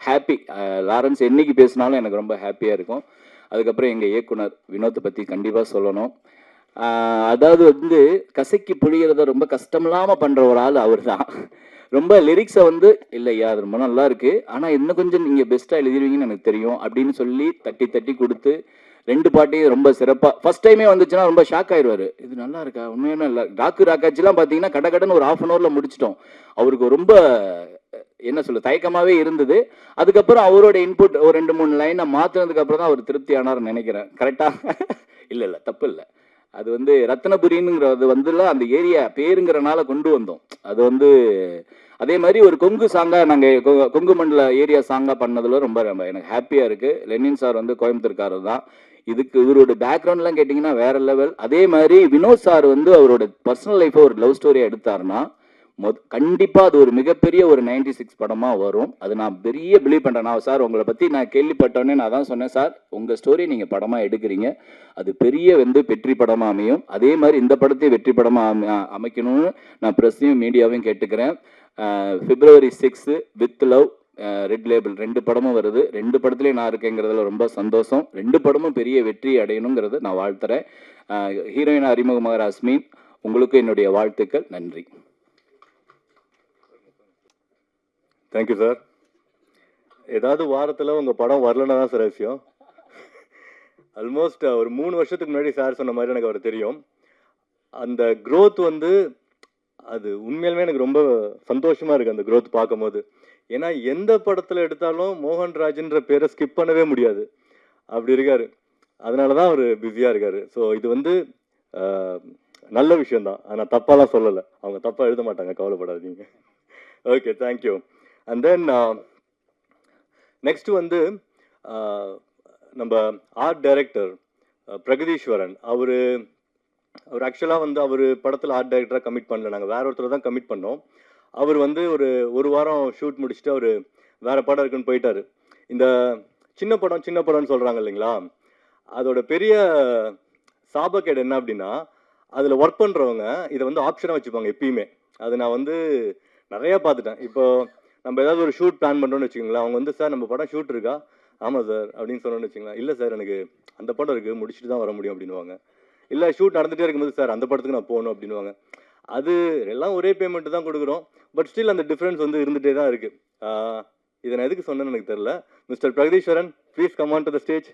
ஹாப்பி. லாரன்ஸ் என்னைக்கு பேசினாலும் எனக்கு ரொம்ப ஹாப்பியாக இருக்கும். அதுக்கப்புறம் எங்கள் இயக்குனர் வினோத்தை பற்றி கண்டிப்பாக சொல்லணும். அதாவது வந்து கசக்கி புழிகிறத ரொம்ப கஷ்டமில்லாமல் பண்ணுற ஒரு ஆள் அவர் தான். ரொம்ப லிரிக்ஸை வந்து இல்லையா அது ரொம்ப நல்லா இருக்குது, ஆனால் இன்னும் கொஞ்சம் நீங்கள் பெஸ்ட்டாக எழுதிடுவீங்கன்னு எனக்கு தெரியும் அப்படின்னு சொல்லி தட்டி தட்டி கொடுத்து 2 பாட்டையும் ரொம்ப சிறப்பாக ஃபஸ்ட் டைமே வந்துச்சுன்னா ரொம்ப ஷாக் ஆயிடுவார். இது நல்லா இருக்கா, உண்மையான இல்லை. ராக்கு ராக்காச்சிலாம் பார்த்தீங்கன்னா கடன்னு ஒரு 1/2 hourல முடிச்சிட்டோம். அவருக்கு ரொம்ப என்ன சொல்ல தயக்கமாகவே இருந்தது. அதுக்கப்புறம் அவரோட இன்புட் ஒரு 2-3 லைனை மாற்றினதுக்கு அப்புறம் தான் அவர் திருப்தி ஆனார்னு நினைக்கிறேன். கரெக்டாக? இல்லை தப்பு இல்லை. அது வந்து ரத்னபுரிங்கிறது வந்துல அந்த ஏரியா பேருங்கிறனால கொண்டு வந்தோம். அது வந்து அதே மாதிரி ஒரு கொங்கு சாங்காக நாங்கள் கொங்கு மண்டல ஏரியா சாங்காக பண்ணதில் ரொம்ப ரொம்ப எனக்கு ஹாப்பியாக இருக்குது. லெனின் சார் வந்து கோயம்புத்தூர்காரர் தான். இதுக்கு இவரோட பேக்ரவுண்ட்லாம் கேட்டிங்கன்னா வேறு லெவல். அதே மாதிரி வினோத் சார் வந்து அவரோட பர்சனல் லைஃப்பை ஒரு லவ் ஸ்டோரியாக எடுத்தாருன்னா கண்டிப்பாக அது ஒரு மிகப்பெரிய ஒரு 96 படமாக வரும். அது நான் பெரிய பிலீவ் பண்ணுறேன். நான் சார் உங்களை பற்றி நான் கேள்விப்பட்டோன்னே நான் தான் சொன்னேன், சார் உங்கள் ஸ்டோரி நீங்கள் படமாக எடுக்கிறீங்க, அது பெரிய வந்து வெற்றி படமாக அமையும். அதே மாதிரி இந்த படத்தையும் வெற்றி படமாக அமைக்கணும்னு நான் ப்ரெஸ்ஸையும் மீடியாவையும் கேட்டுக்கிறேன். February 6 with love red label 2 படமும் வருது. 2 படத்துலேயும் நான் இருக்கேங்கிறதுல ரொம்ப சந்தோஷம். 2 படமும் பெரிய வெற்றி அடையணுங்கிறத நான் வாழ்த்துறேன். ஹீரோயின் அறிமுகமாக அஸ்மின், உங்களுக்கு என்னுடைய வாழ்த்துக்கள். நன்றி. Thank you sir. ஏதாவது வாரத்தில் உங்கள் படம் வரலன்னா தான் சார் விஷயம். ஆல்மோஸ்ட் ஒரு 3 வருஷத்துக்கு முன்னாடி சார் சொன்ன மாதிரி எனக்கு அவர் தெரியும். அந்த க்ரோத் வந்து அது உண்மையிலுமே எனக்கு ரொம்ப சந்தோஷமாக இருக்குது அந்த க்ரோத் பார்க்கும்போது. ஏன்னா எந்த படத்தில் எடுத்தாலும் மோகன்ராஜ்ன்ற பேரை ஸ்கிப் பண்ணவே முடியாது, அப்படி இருக்கார். அதனால தான் அவர் பிஸியாக இருக்கார். ஸோ இது வந்து நல்ல விஷயந்தான். ஆனால் தப்பாலாம் சொல்லலை, அவங்க தப்பாக எழுத மாட்டாங்க, கவலைப்படாதீங்க. Okay, thank you. And then next வந்து நம்ம ஆர்ட் டைரக்டர் பிரகதீஸ்வரன். அவர் ஆக்சுவலாக வந்து அவர் படத்தில் ஆர்ட் டைரக்டராக கமிட் பண்ணல, நாங்கள் வேற ஒருத்தர் தான் கமிட் பண்ணோம். அவர் வந்து ஒரு வாரம் ஷூட் முடிச்சுட்டு அவர் வேறு படம் இருக்குன்னு போயிட்டார். இந்த சின்ன படம்னு சொல்கிறாங்க இல்லைங்களா, அதோட பெரிய சாபக்கேடு என்ன அப்படின்னா, அதில் ஒர்க் பண்ணுறவங்க இதை வந்து ஆப்ஷனாக வச்சுப்பாங்க எப்பயுமே. அது நான் வந்து நிறையா பார்த்துட்டேன். இப்போ நம்ம ஏதாவது ஒரு ஷூட் பிளான் பண்ணுறோன்னு வச்சுக்கோங்களேன், அவங்க வந்து சார் நம்ம படம் ஷூட் இருக்கா, ஆமாம் சார் அப்படின்னு சொன்னோன்னு வச்சுங்களேன், இல்லை சார் எனக்கு அந்த படம் இருக்குது முடிச்சுட்டு தான் வர முடியும் அப்படின்னுவாங்க. இல்லை ஷூட் நடந்துகிட்டே இருக்கும்போது சார் அந்த படத்துக்கு நான் போகணும் அப்படின்னுவாங்க. அது எல்லாம் ஒரே பேமெண்ட்டு தான் கொடுக்குறோம், பட் ஸ்டில் அந்த டிஃப்ரென்ஸ் வந்து இருந்துகிட்டே தான் இருக்குது. இதை நான் எதுக்கு சொன்னேன்னு எனக்கு தெரில. Mister Pragatheeswaran please come on to the stage.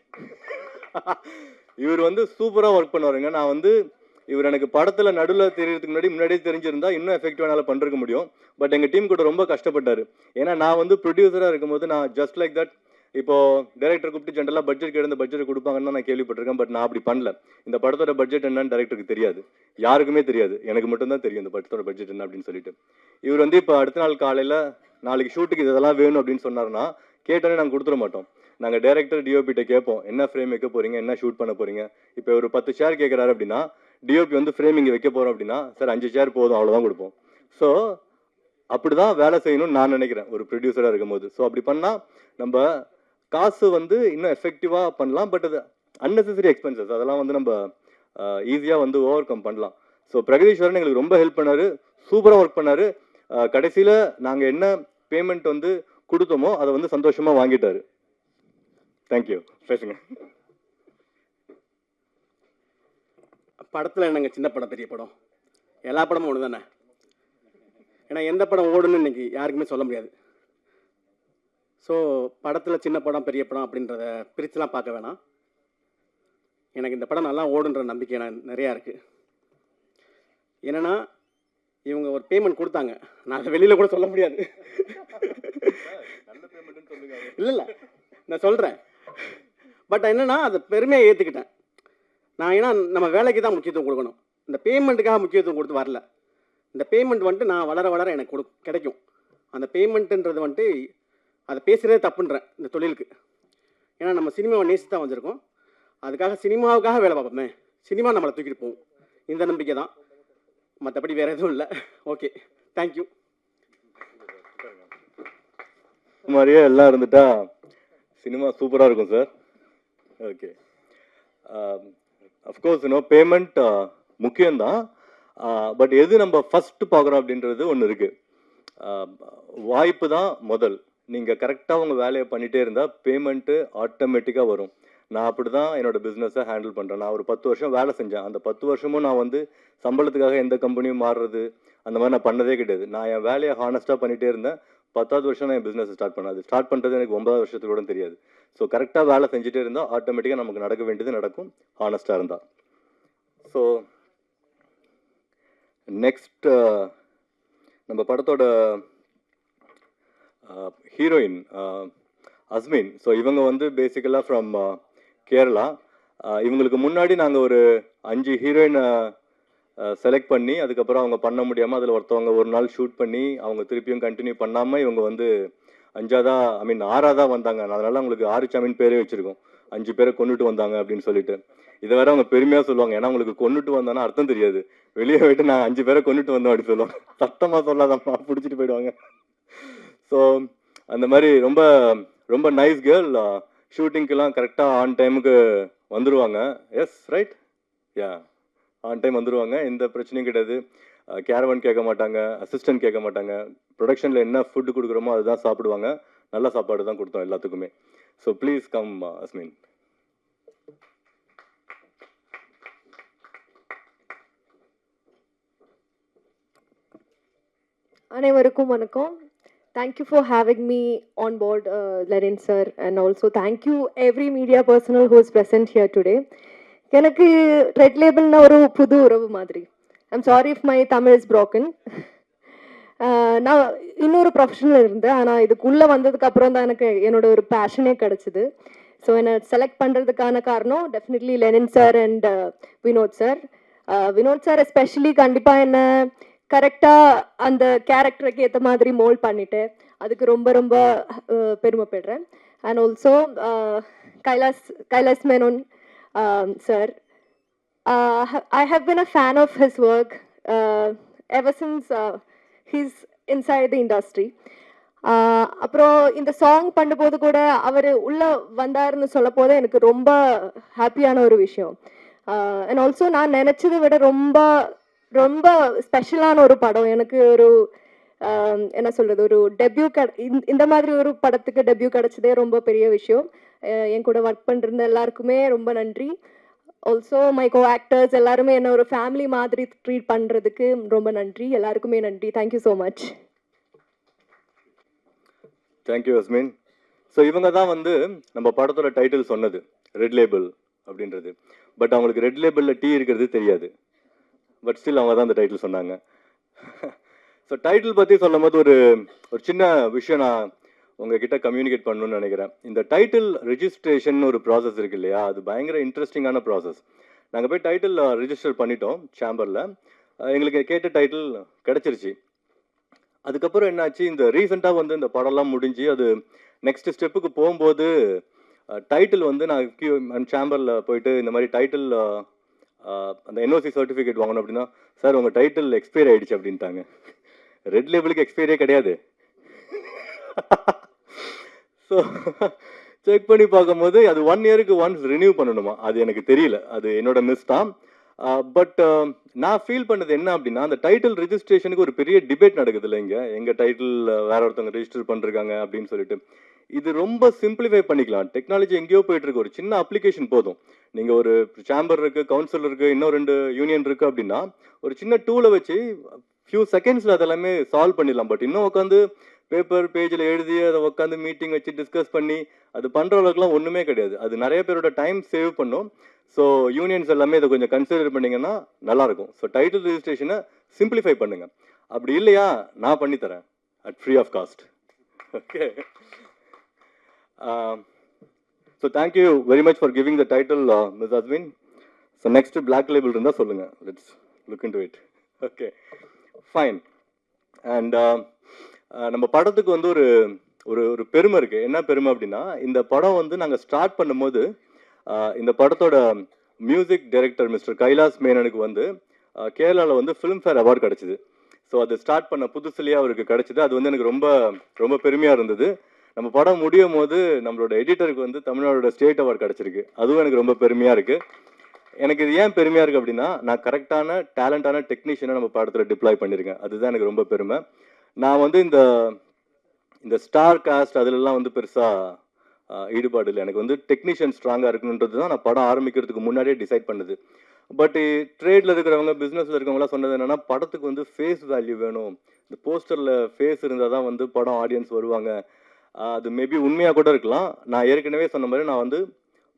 இவர் வந்து சூப்பராக ஒர்க் பண்ணுவாருங்க. நான் வந்து இவர் எனக்கு படத்தில் நடுவில் தெரியறதுக்கு முன்னாடியே தெரிஞ்சிருந்தா இன்னும் எஃபெக்டிவாக என்னால் பண்ணிருக்க முடியும். பட் எங்கள் டீம் கூட ரொம்ப கஷ்டப்பட்டார். ஏன்னா நான் வந்து ப்ரொடியூசராக இருக்கும்போது நான் ஜஸ்ட் லைக் தட், இப்போ டைரக்டர் கூப்பிட்டு ஜென்ரலாக பட்ஜெட் கேட்டு பட்ஜெட் கொடுப்பாங்கன்னு நான் கேள்விப்பட்டிருக்கேன். பட் நான் அப்படி பண்ணல. இந்த படத்தோட பட்ஜெட் என்னன்னு டைரக்டருக்கு தெரியாது, யாருக்குமே தெரியாது, எனக்கு மட்டும்தான் தெரியும் இந்த படத்தோட பட்ஜெட் என்ன அப்படின்னு சொல்லிட்டு. இவர் வந்து இப்போ அடுத்த நாள் காலையில் நாளைக்கு ஷூட்டுக்கு இதெல்லாம் வேணும் அப்படின்னு சொன்னார்னா கேட்டோன்னே நாங்கள் கொடுத்துட மாட்டோம். நாங்கள் டைரக்டர் டிஓபிட்ட கேட்போம், என்ன ஃப்ரேம் வைக்க போறீங்க, என்ன ஷூட் பண்ண போறீங்க. இப்போ ஒரு 10 சேர் கேட்குறாரு அப்படின்னா டிஓபி வந்து ஃப்ரேம் இங்கே வைக்க போகிறோம் அப்படின்னா சார் 5 சேர் போதும் அவ்வளோதான் கொடுப்போம். ஸோ அப்படிதான் வேலை செய்யணும்னு நான் நினைக்கிறேன் ஒரு ப்ரொடியூசராக இருக்கும்போது. ஸோ அப்படி பண்ணால் நம்ம காசு வந்து இன்னும் எஃபெக்டிவாக பண்ணலாம். பட் அது அன்னெசரி எக்ஸ்பென்சஸ் அதெல்லாம் வந்து நம்ம ஈஸியாக வந்து ஓவர் கம் பண்ணலாம். ஸோ பிரகதீஸ்வரன் எங்களுக்கு ரொம்ப ஹெல்ப் பண்ணார், சூப்பராக ஒர்க் பண்ணார். கடைசியில் நாங்கள் என்ன பேமெண்ட் வந்து கொடுத்தோமோ அதை வந்து சந்தோஷமாக வாங்கிட்டாரு. தேங்க்யூ. பேசுங்க. படத்தில் என்னங்க சின்ன படம் பெரிய படம், எல்லா படமும் ஒன்று தானே. ஏன்னா எந்த படம் ஓடுன்னு இன்னைக்கு யாருக்குமே சொல்ல முடியாது. ஸோ படத்தில் சின்ன படம் பெரிய படம் அப்படின்றத பிரிச்சுலாம் பார்க்க வேணாம். எனக்கு இந்த படம் நல்லா ஓடுன்ற நம்பிக்கை நிறையா இருக்குது. என்னென்னா இவங்க ஒரு பேமெண்ட் கொடுத்தாங்க, நான் அதை வெளியில் கூட சொல்ல முடியாது. இல்லை நான் சொல்கிறேன். பட் என்னென்னா அதை பெருமையாக ஏற்றுக்கிட்டேன் நான். ஏன்னா நம்ம வேலைக்கு தான் முக்கியத்துவம் கொடுக்கணும், இந்த பேமெண்ட்டுக்காக முக்கியத்துவம் கொடுத்து வரல. இந்த பேமெண்ட் வந்துட்டு நான் வளர வளர எனக்கு கிடைக்கும். அந்த பேமெண்ட்டுன்றது வந்துட்டு அதை பேசுகிறதே தப்புன்றேன் இந்த தொழிலுக்கு. ஏன்னா நம்ம சினிமாவை நேசித்து தான் வந்திருக்கோம், அதுக்காக சினிமாவுக்காக வேலை பார்ப்போமே, சினிமா நம்மளை தூக்கிட்டு போவோம், இந்த நம்பிக்கை தான், மற்றபடி வேறு எதுவும் இல்லை. Okay, thank you. மாதிரியே எல்லாம் இருந்துட்டா சினிமா சூப்பராக இருக்கும் சார். ஓகே, அஃப்கோர்ஸ் பேமெண்ட் முக்கியம்தான். பட் எது நம்ம ஃபஸ்ட்டு பார்க்குறோம் அப்படின்றது ஒன்று இருக்குது. வாய்ப்பு தான் முதல். நீங்கள் கரெக்டாக உங்கள் வேலையை பண்ணிகிட்டே இருந்தால் பேமெண்ட்டு ஆட்டோமேட்டிக்காக வரும். நான் அப்படி தான் என்னோடய பிஸ்னஸை ஹேண்டில் பண்ணுறேன். நான் ஒரு 10 வருஷம் வேலை செஞ்சேன். அந்த 10 வருஷமும் நான் வந்து சம்பளத்துக்காக எந்த கம்பெனியும் மாறுறது அந்த மாதிரி நான் பண்ணதே கிடையாது. நான் என் வேலையை ஹானஸ்ட்டாக பண்ணிகிட்டே இருந்தேன். 10வது வருஷம் நான் என் பிஸ்னஸ் ஸ்டார்ட் பண்ணேன். அது ஸ்டார்ட் பண்ணுறது எனக்கு 9வது வருஷத்துக்கு கூட தெரியாது. ஸோ கரெக்டாக வேலை செஞ்சுட்டே இருந்தால் ஆட்டோமேட்டிக்காக நமக்கு நடக்க வேண்டியது நடக்கும், ஹானஸ்ட்டாக இருந்தால். ஸோ நெக்ஸ்ட் நம்ம படத்தோட ஹீரோயின் அஸ்மின். ஸோ இவங்க வந்து பேசிக்கலாக ஃப்ரம் கேரளா. இவங்களுக்கு முன்னாடி நாங்கள் ஒரு 5 ஹீரோயினை செலக்ட் பண்ணி அதுக்கப்புறம் அவங்க பண்ண முடியாமல் அதில் ஒருத்தவங்க ஒரு நாள் ஷூட் பண்ணி அவங்க திருப்பியும் கண்டினியூ பண்ணாமல் இவங்க வந்து 6ஆக வந்தாங்க. அதனால அவங்களுக்கு 6 சாமின் பேரே வச்சுருக்கோம். 5 பேரை கொண்டுட்டு வந்தாங்க அப்படின்னு சொல்லிட்டு. இதை வேற அவங்க பெருமையாக சொல்லுவாங்க. ஏன்னா அவங்களுக்கு கொண்டுட்டு வந்தானா அர்த்தம் தெரியாது. வெளியே போயிட்டு நான் 5 பேரை கொண்டுட்டு வந்தோம் அப்படின்னு சொல்லுவாங்க. சத்தமாக சொல்லாதம்மா பிடிச்சிட்டு போயிடுவாங்க. ஸோ அந்த மாதிரி ரொம்ப ரொம்ப நைஸ் கேர்ள். ஷூட்டிங்க்கெல்லாம் கரெக்டாக ஆன் டைமுக்கு வந்துடுவாங்க. S right, yeah on time வந்துடுவாங்க. எந்த பிரச்சனையும் கிடையாது. கேரவன் கேட்க மாட்டாங்க, அசிஸ்டன்ட் கேட்க மாட்டாங்க. ப்ரொடக்ஷனில் என்ன ஃபுட்டு கொடுக்குறோமோ அதுதான் சாப்பிடுவாங்க. நல்ல சாப்பாடு தான் கொடுத்தோம் எல்லாத்துக்குமே. ஸோ ப்ளீஸ் கம் அஸ்மின். அனைவருக்கும் வணக்கம். Thank you for having me on board, Lenin sir, and also thank you every media personnel who is present here today. எனக்கு ரெட் லேபிள்னா ஒரு புது உறவு மாதிரி. I'm sorry if my Tamil is broken. நான் இன்னொரு ப்ரொஃபஷனில் இருந்தேன், ஆனால் இதுக்குள்ளே வந்ததுக்கு அப்புறம் தான் எனக்கு என்னோட ஒரு பேஷனே கிடச்சிது. ஸோ என்னை செலக்ட் பண்ணுறதுக்கான காரணம் definitely Lenin sir and Vinoth sir. Vinoth sir especially கண்டிப்பாக என்ன கரெக்டாக அந்த கேரக்டருக்கு ஏற்ற மாதிரி மோல்ட் பண்ணிட்டு அதுக்கு ரொம்ப ரொம்ப பெருமைப்படுறேன். And also Kailas Menon sir. I have been a fan of his work ever since he's inside the industry. அப்புறம் இந்த சாங் பண்ணும்போது கூட அவர் உள்ளே வந்தாருன்னு சொல்ல போது எனக்கு ரொம்ப ஹாப்பியான ஒரு விஷயம். அண்ட் ஆல்சோ நான் நினச்சதை விட ரொம்ப ரொம்ப ஸ்பெஷலான ஒரு படம். எனக்கு ஒரு என்ன சொல்கிறது, ஒரு டெபியூ இந்த மாதிரி ஒரு படத்துக்கு டெபியூ கிடச்சதே ரொம்ப பெரிய விஷயம். என் கூட ஒர்க் பண்ணிருந்த எல்லாருக்குமே ரொம்ப நன்றி. ஆல்சோ மை கோ ஆக்டர்ஸ் எல்லாருமே என்ன ஒரு ஃபேமிலி மாதிரி ட்ரீட் பண்ணுறதுக்கு ரொம்ப நன்றி. எல்லாருக்குமே நன்றி. Thank you so much. தேங்க்யூ அஸ்மின். ஸோ இவங்க தான் வந்து நம்ம படத்தோட டைட்டில் சொன்னது, ரெட் லேபிள் அப்படின்றது. பட் அவங்களுக்கு ரெட் லேபிளில் டீ இருக்கிறது தெரியாது. பட் ஸ்டில் அவங்க தான் அந்த டைட்டில் சொன்னாங்க. ஸோ டைட்டில் பற்றி சொல்லும் போது ஒரு சின்ன விஷயம் நான் உங்ககிட்ட கம்யூனிகேட் பண்ணணும்னு நினைக்கிறேன். இந்த டைட்டில் ரிஜிஸ்ட்ரேஷன் ஒரு ப்ராசஸ் இருக்கு இல்லையா, அது பயங்கர இன்ட்ரெஸ்டிங்கான ப்ராசஸ். நாங்கள் போய் டைட்டில் ரிஜிஸ்டர் பண்ணிட்டோம் சேம்பரில். எங்களுக்கு கேட்ட டைட்டில் கிடச்சிருச்சு. அதுக்கப்புறம் என்னாச்சு, இந்த ரீசெண்டாக வந்து இந்த படம்லாம் முடிஞ்சு அது நெக்ஸ்ட் ஸ்டெப்புக்கு போகும்போது டைட்டில் வந்து நான் சேம்பரில் போயிட்டு இந்த மாதிரி டைட்டில் அந்த என்ஓசி சர்டிஃபிகேட் வாங்கணும் அப்படின்னா, சார் உங்கள் டைட்டில் எக்ஸ்பைரி ஆகிடுச்சு அப்படின்ட்டாங்க. ரெட் லேபிளுக்கு எக்ஸ்பைரியே கிடையாது. ஸோ செக் பண்ணி பார்க்கும்போது அது 1 இயருக்கு ஒன்ஸ் ரினியூ பண்ணணுமா, அது எனக்கு தெரியல, அது என்னோட மிஸ் தான். பட் நான் ஃபீல் பண்ணது என்ன அப்படின்னா, அந்த டைட்டில் ரிஜிஸ்ட்ரேஷனுக்கு ஒரு பெரிய டிபேட் நடக்குது இல்லை இங்கே, எங்கள் டைட்டில் வேற ஒருத்தவங்க ரிஜிஸ்டர் பண்ணிருக்காங்க அப்படின்னு சொல்லிட்டு. இது ரொம்ப சிம்பிளிஃபை பண்ணிக்கலாம். டெக்னாலஜி எங்கேயோ போயிட்டு இருக்கு. ஒரு சின்ன அப்ளிகேஷன் போதும். நீங்கள் ஒரு சேம்பர் இருக்கு, கவுன்சில் இருக்கு, இன்னும் 2 யூனியன் இருக்கு அப்படின்னா ஒரு சின்ன டூலை வச்சு ஃபியூ செகண்ட்ஸில் அதெல்லாமே சால்வ் பண்ணிடலாம். பட் இன்னும் உட்காந்து பேப்பர் பேஜில் எழுதி அதை உட்காந்து மீட்டிங் வச்சு டிஸ்கஸ் பண்ணி அது பண்ணுற அளவுக்குலாம் ஒன்றுமே கிடையாது. அது நிறைய பேரோட டைம் சேவ் பண்ணும். ஸோ யூனியன்ஸ் எல்லாமே இதை கொஞ்சம் கன்சிடர் பண்ணிங்கன்னா நல்லாயிருக்கும். ஸோ டைட்டில் ரிஜிஸ்ட்ரேஷனை சிம்பிளிஃபை பண்ணுங்கள். அப்படி இல்லையா நான் பண்ணித்தரேன் at free of cost. Okay. So thank you very much for giving the title miss Ashwin. So next black label இருந்தால் சொல்லுங்கள், let's look into it. Okay fine. And நம்ம படத்துக்கு வந்து ஒரு ஒரு பெருமை இருக்குது. என்ன பெருமை அப்படின்னா, இந்த படம் வந்து நாங்கள் ஸ்டார்ட் பண்ணும்போது இந்த படத்தோட மியூசிக் டைரக்டர் மிஸ்டர் கைலாஸ் மேனனுக்கு வந்து கேரளாவில் வந்து ஃபிலிம்ஃபேர் அவார்டு கிடச்சிது. ஸோ அது ஸ்டார்ட் பண்ண புதுசுலேயே அவருக்கு கிடச்சிது. அது வந்து எனக்கு ரொம்ப ரொம்ப பெருமையாக இருந்தது. நம்ம படம் முடியும் போது நம்மளோட எடிட்டருக்கு வந்து தமிழ்நாடோட ஸ்டேட் அவார்டு கிடச்சிருக்கு. அதுவும் எனக்கு ரொம்ப பெருமையாக இருக்குது. எனக்கு இது ஏன் பெருமையாக இருக்குது அப்படின்னா, நான் கரெக்டான டேலண்டான டெக்னீஷியனை நம்ம படத்தில் டிப்ளாய் பண்ணியிருக்கேன். அதுதான் எனக்கு ரொம்ப பெருமை. நான் வந்து இந்த ஸ்டார் காஸ்ட் அதிலெல்லாம் வந்து பெருசாக ஈடுபாடு இல்லை. எனக்கு வந்து டெக்னீஷியன் ஸ்ட்ராங்காக இருக்கணுன்றது தான் நான் படம் ஆரம்பிக்கிறதுக்கு முன்னாடியே டிசைட் பண்ணுது. பட் ட்ரேடில் இருக்கிறவங்க, பிஸ்னஸில் இருக்கிறவங்களாம் சொன்னது என்னென்னா, படத்துக்கு வந்து ஃபேஸ் வேல்யூ வேணும், இந்த போஸ்டரில் ஃபேஸ் இருந்தால் தான் வந்து படம் ஆடியன்ஸ் வருவாங்க. அது மேபி உண்மையாக கூட இருக்கலாம். நான் ஏற்கனவே சொன்ன மாதிரி நான் வந்து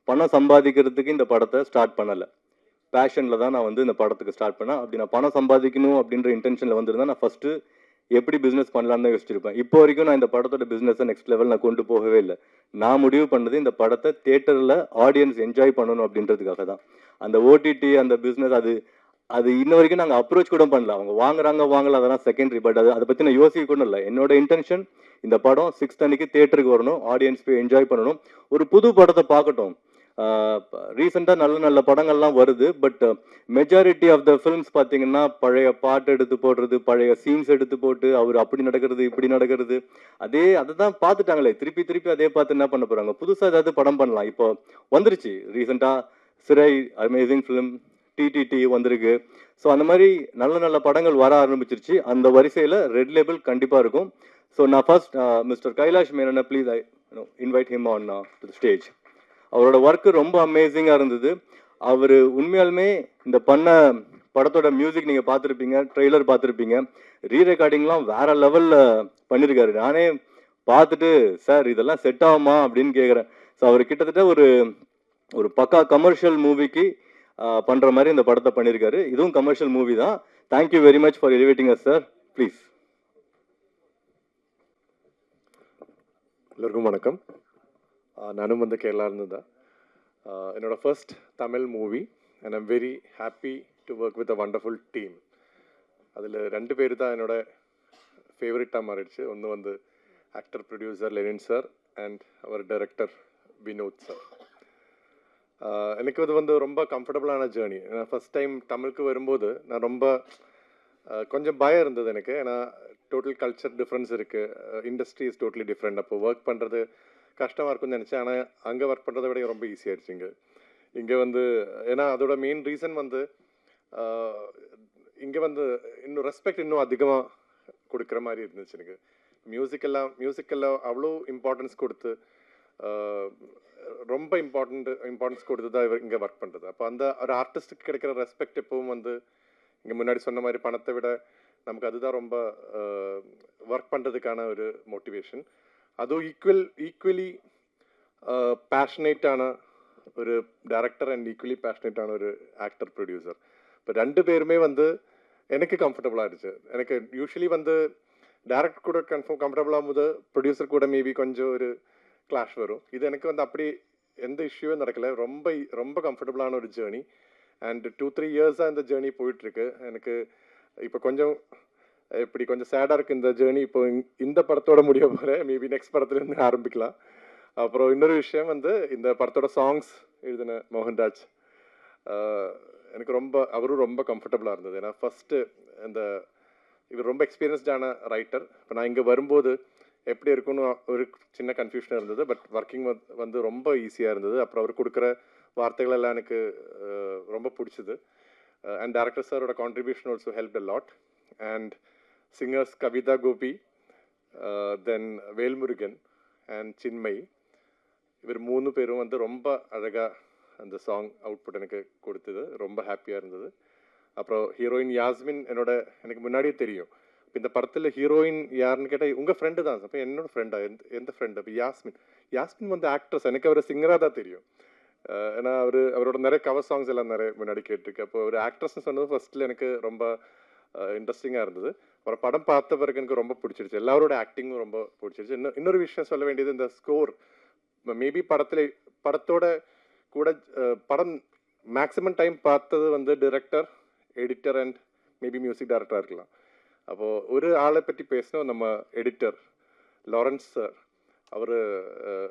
பணம் சம்பாதிக்கிறதுக்கு இந்த படத்தை ஸ்டார்ட் பண்ணலை. பேஷனில் தான் நான் வந்து இந்த படத்துக்கு ஸ்டார்ட் பண்ணேன். அப்படி நான் பணம் சம்பாதிக்கணும் அப்படின்ற இன்டென்ஷனில் வந்திருந்தேன். நான் ஃபஸ்ட்டு எப்படி பிஸ்னஸ் பண்ணலான்னு தான் யோசிச்சிருப்பேன். இப்போ வரைக்கும் நான் இந்த படத்தோட பிஸ்னஸை நெக்ஸ்ட் லெவல் நான் கொண்டு போகவே இல்லை. நான் முடிவு பண்ணது இந்த படத்தை தியேட்டரில் ஆடியன்ஸ் என்ஜாய் பண்ணணும் அப்படின்றதுக்காக தான். அந்த ஓடிடி அந்த பிஸ்னஸ் அது இன்ன வரைக்கும் நாங்கள் அப்ரோச் கூட பண்ணல. அவங்க வாங்கல அதெல்லாம் செகண்டரி. பட் அதை பற்றி நான் யோசிக்க கூட இல்லை. என்னோட இன்டென்ஷன் இந்த படம் 6th அன்னைக்கு தியேட்டருக்கு வரணும், ஆடியன்ஸ் போய் என்ஜாய் பண்ணணும், ஒரு புது படத்தை பார்க்கட்டும். ரீசெண்டாக நல்ல நல்ல படங்கள்லாம் வருது. But majority of the films பார்த்தீங்கன்னா பழைய பாட்டு எடுத்து போடுறது, பழைய சீன்ஸ் எடுத்து போட்டு அவர் அப்படி நடக்கிறது இப்படி நடக்கிறது, அதை தான் பார்த்துட்டாங்களே. திருப்பி அதே பார்த்து என்ன பண்ண போகிறாங்க? புதுசாக ஏதாவது படம் பண்ணலாம். இப்போ வந்துருச்சு ரீசெண்டாக சிறை, அமேசிங் ஃபிலிம், டிடிடி வந்திருக்கு. ஸோ அந்த மாதிரி நல்ல நல்ல படங்கள் வர ஆரம்பிச்சிருச்சு. அந்த வரிசையில் ரெட் லேபிள் கண்டிப்பாக இருக்கும். ஸோ நான் ஃபர்ஸ்ட் மிஸ்டர் கைலாஷ் மேனனை please I invite him on to the stage. அவரோட ஒர்க்கு ரொம்ப அமேசிங்காக இருந்தது. அவர் உண்மையாலுமே இந்த பண்ண படத்தோட மியூசிக் நீங்கள் பார்த்துருப்பீங்க, ட்ரெய்லர் பார்த்துருப்பீங்க, ரீரெக்கார்டிங்லாம் வேற லெவலில் பண்ணியிருக்காரு. நானே பார்த்துட்டு சார் இதெல்லாம் செட் ஆகுமா அப்படின்னு கேட்குறேன். ஸோ அவர் கிட்டத்தட்ட ஒரு பக்கா கமர்ஷியல் மூவிக்கு பண்ணுற மாதிரி இந்த படத்தை பண்ணியிருக்காரு. இதுவும் கமர்ஷியல் மூவி தான். Thank you very much for elevating us sir. Please. எல்லாருக்கும் வணக்கம். நானும் வந்து கேரளாவிலேருந்து தான். என்னோட first Tamil movie and I'm very happy to work with a wonderful team. அதில் 2 பேர் தான் என்னோட ஃபேவரட்டாக மாறிடுச்சு. ஒன்று வந்து actor producer Lenin sir and அவர் டைரக்டர் வினோத் சார். எனக்கு இது வந்து ரொம்ப கம்ஃபர்டபுளான ஜேர்னி. நான் ஃபஸ்ட் டைம் தமிழுக்கு வரும்போது நான் ரொம்ப கொஞ்சம் பயம் இருந்தது எனக்கு. ஏன்னா டோட்டல் கல்ச்சர் டிஃப்ரென்ஸ் இருக்குது, இண்டஸ்ட்ரி இஸ் டோட்டலி டிஃப்ரெண்ட். அப்போ ஒர்க் பண்ணுறது கஷ்டமாக இருக்கும்னு நினச்சேன். ஆனால் அங்கே ஒர்க் பண்ணுறதை விட ரொம்ப ஈஸியாகிடுச்சிங்க. இங்கே வந்து ஏன்னா அதோட மெயின் ரீசன் வந்து இங்கே வந்து இன்னும் ரெஸ்பெக்ட் இன்னும் அதிகமாக கொடுக்குற மாதிரி இருந்துச்சு எனக்கு. மியூசிக்கெல்லாம் அவ்வளோ இம்பார்ட்டன்ஸ் கொடுத்து ரொம்ப இம்பார்ட்டன்ஸ் கொடுத்து தான் இங்கே ஒர்க் பண்ணுறது. அப்போ அந்த ஒரு ஆர்டிஸ்ட்டுக்கு கிடைக்கிற ரெஸ்பெக்ட் எப்பவும் வந்து இங்கே முன்னாடி சொன்ன மாதிரி பணத்தை விட நமக்கு அதுதான் ரொம்ப ஒர்க் பண்ணுறதுக்கான ஒரு மோட்டிவேஷன். அதுவும் ஈக்குவலி பேஷனேட்டான ஒரு டைரக்டர் அண்ட் ஈக்குவலி பேஷனேட்டான ஒரு ஆக்டர் ப்ரொடியூசர். இப்போ ரெண்டு பேருமே வந்து எனக்கு கம்ஃபர்டபுளாக இருந்துச்சு. எனக்கு யூஸ்வலி வந்து டைரக்டர் கூட கம்ஃபர்டபுள் ஆகும்போது ப்ரொடியூசர் கூட மேபி கொஞ்சம் ஒரு கிளாஷ் வரும். இது எனக்கு வந்து அப்படி எந்த இஷ்யூவும் நடக்கலை. ரொம்ப கம்ஃபர்டபுளான ஒரு ஜேர்னி. அண்ட் 2-3 இயர்ஸாக இந்த ஜேர்னி போயிட்டுருக்கு. எனக்கு இப்போ கொஞ்சம் சேடாக இருக்குது இந்த ஜேர்னி. இப்போ இந்த படத்தோட முடிய போகிற மேபி நெக்ஸ்ட் படத்துலேருந்து ஆரம்பிக்கலாம். அப்புறம் இன்னொரு விஷயம் வந்து இந்த படத்தோட சாங்ஸ் எழுதின மோகன்ராஜ் எனக்கு அவரும் ரொம்ப கம்ஃபர்டபுளாக இருந்தது. ஏன்னா ஃபஸ்ட்டு இவர் ரொம்ப எக்ஸ்பீரியன்ஸ்டான ரைட்டர். இப்போ நான் இங்கே வரும்போது எப்படி இருக்குன்னு ஒரு சின்ன கன்ஃபியூஷனாக இருந்தது. பட் ஒர்க்கிங் வந்து ரொம்ப ஈஸியாக இருந்தது. அப்புறம் அவர் கொடுக்குற வார்த்தைகள் எல்லாம் எனக்கு ரொம்ப பிடிச்சது. அண்ட் டைரக்டர் சாரோட contribution also help a lot. And singers Kavitha Gopi, then Velmurugan and Chinmayi, இவர் 3 பேரும் வந்து ரொம்ப அழகாக அந்த சாங் அவுட்புட் எனக்கு கொடுத்தது. ரொம்ப ஹாப்பியாக இருந்தது. அப்புறம் ஹீரோயின் யாஸ்மின் எனக்கு முன்னாடியே தெரியும். இப்போ இந்த படத்தில் ஹீரோயின் யாருன்னு கேட்டால் உங்கள் ஃப்ரெண்டு தான். அப்போ என்னோட ஃப்ரெண்டா? எந்த ஃப்ரெண்டு? அப்போ யாஸ்மின் வந்து ஆக்ட்ரஸ். எனக்கு அவர் சிங்கராக தான் தெரியும். ஏன்னா அவரோட நிறைய கவர் சாங்ஸ் எல்லாம் நிறைய முன்னாடி கேட்டிருக்கு. அப்போ ஒரு ஆக்ட்ரஸ்ன்னு சொன்னது ஃபர்ஸ்ட்டில் எனக்கு ரொம்ப இன்ட்ரெஸ்டிங்காக இருந்தது. அப்புறம் படம் பார்த்த பிறகு எனக்கு ரொம்ப பிடிச்சிருச்சு. எல்லாரோட ஆக்டிங்கும் ரொம்ப பிடிச்சிருச்சு. இன்னொரு விஷயம் சொல்ல வேண்டியது, இந்த ஸ்கோர் மேபி படத்தோட கூட படம் மேக்ஸிமம் டைம் பார்த்தது வந்து director, editor and maybe music டைரக்டராக இருக்கலாம். அப்போது ஒரு ஆளை பற்றி பேசணும், நம்ம எடிட்டர் லாரன்ஸ் சார். அவர்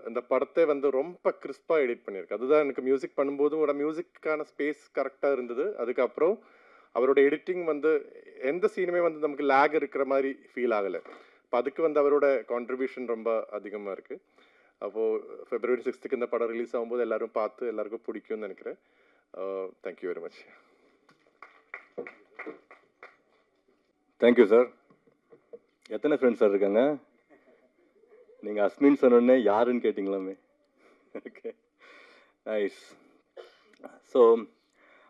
இந்த படத்தை வந்து ரொம்ப கிறிஸ்பாக எடிட் பண்ணியிருக்கு. அதுதான் எனக்கு மியூசிக் பண்ணும்போதும் ஒரு மியூசிக்கான ஸ்பேஸ் கரெக்டாக இருந்தது. அதுக்கப்புறம் அவரோட எடிட்டிங் வந்து எந்த சீனுமே வந்து நமக்கு லேக் இருக்கிற மாதிரி ஃபீல் ஆகலை. இப்போ அதுக்கு வந்து அவரோட கான்ட்ரிபியூஷன் ரொம்ப அதிகமாக இருக்குது. அப்போது February 6th இந்த படம் ரிலீஸ் ஆகும்போது எல்லாரும் பார்த்து எல்லாருக்கும் பிடிக்கும்னு நினைக்கிறேன். Thank you very much. Thank you sir. எத்தனை ஃப்ரெண்ட்ஸ் சார் இருக்காங்க? நீங்கள் அஸ்மின் சொன்னோடனே யாருன்னு கேட்டிங்களாமே. Okay, nice. ஸோ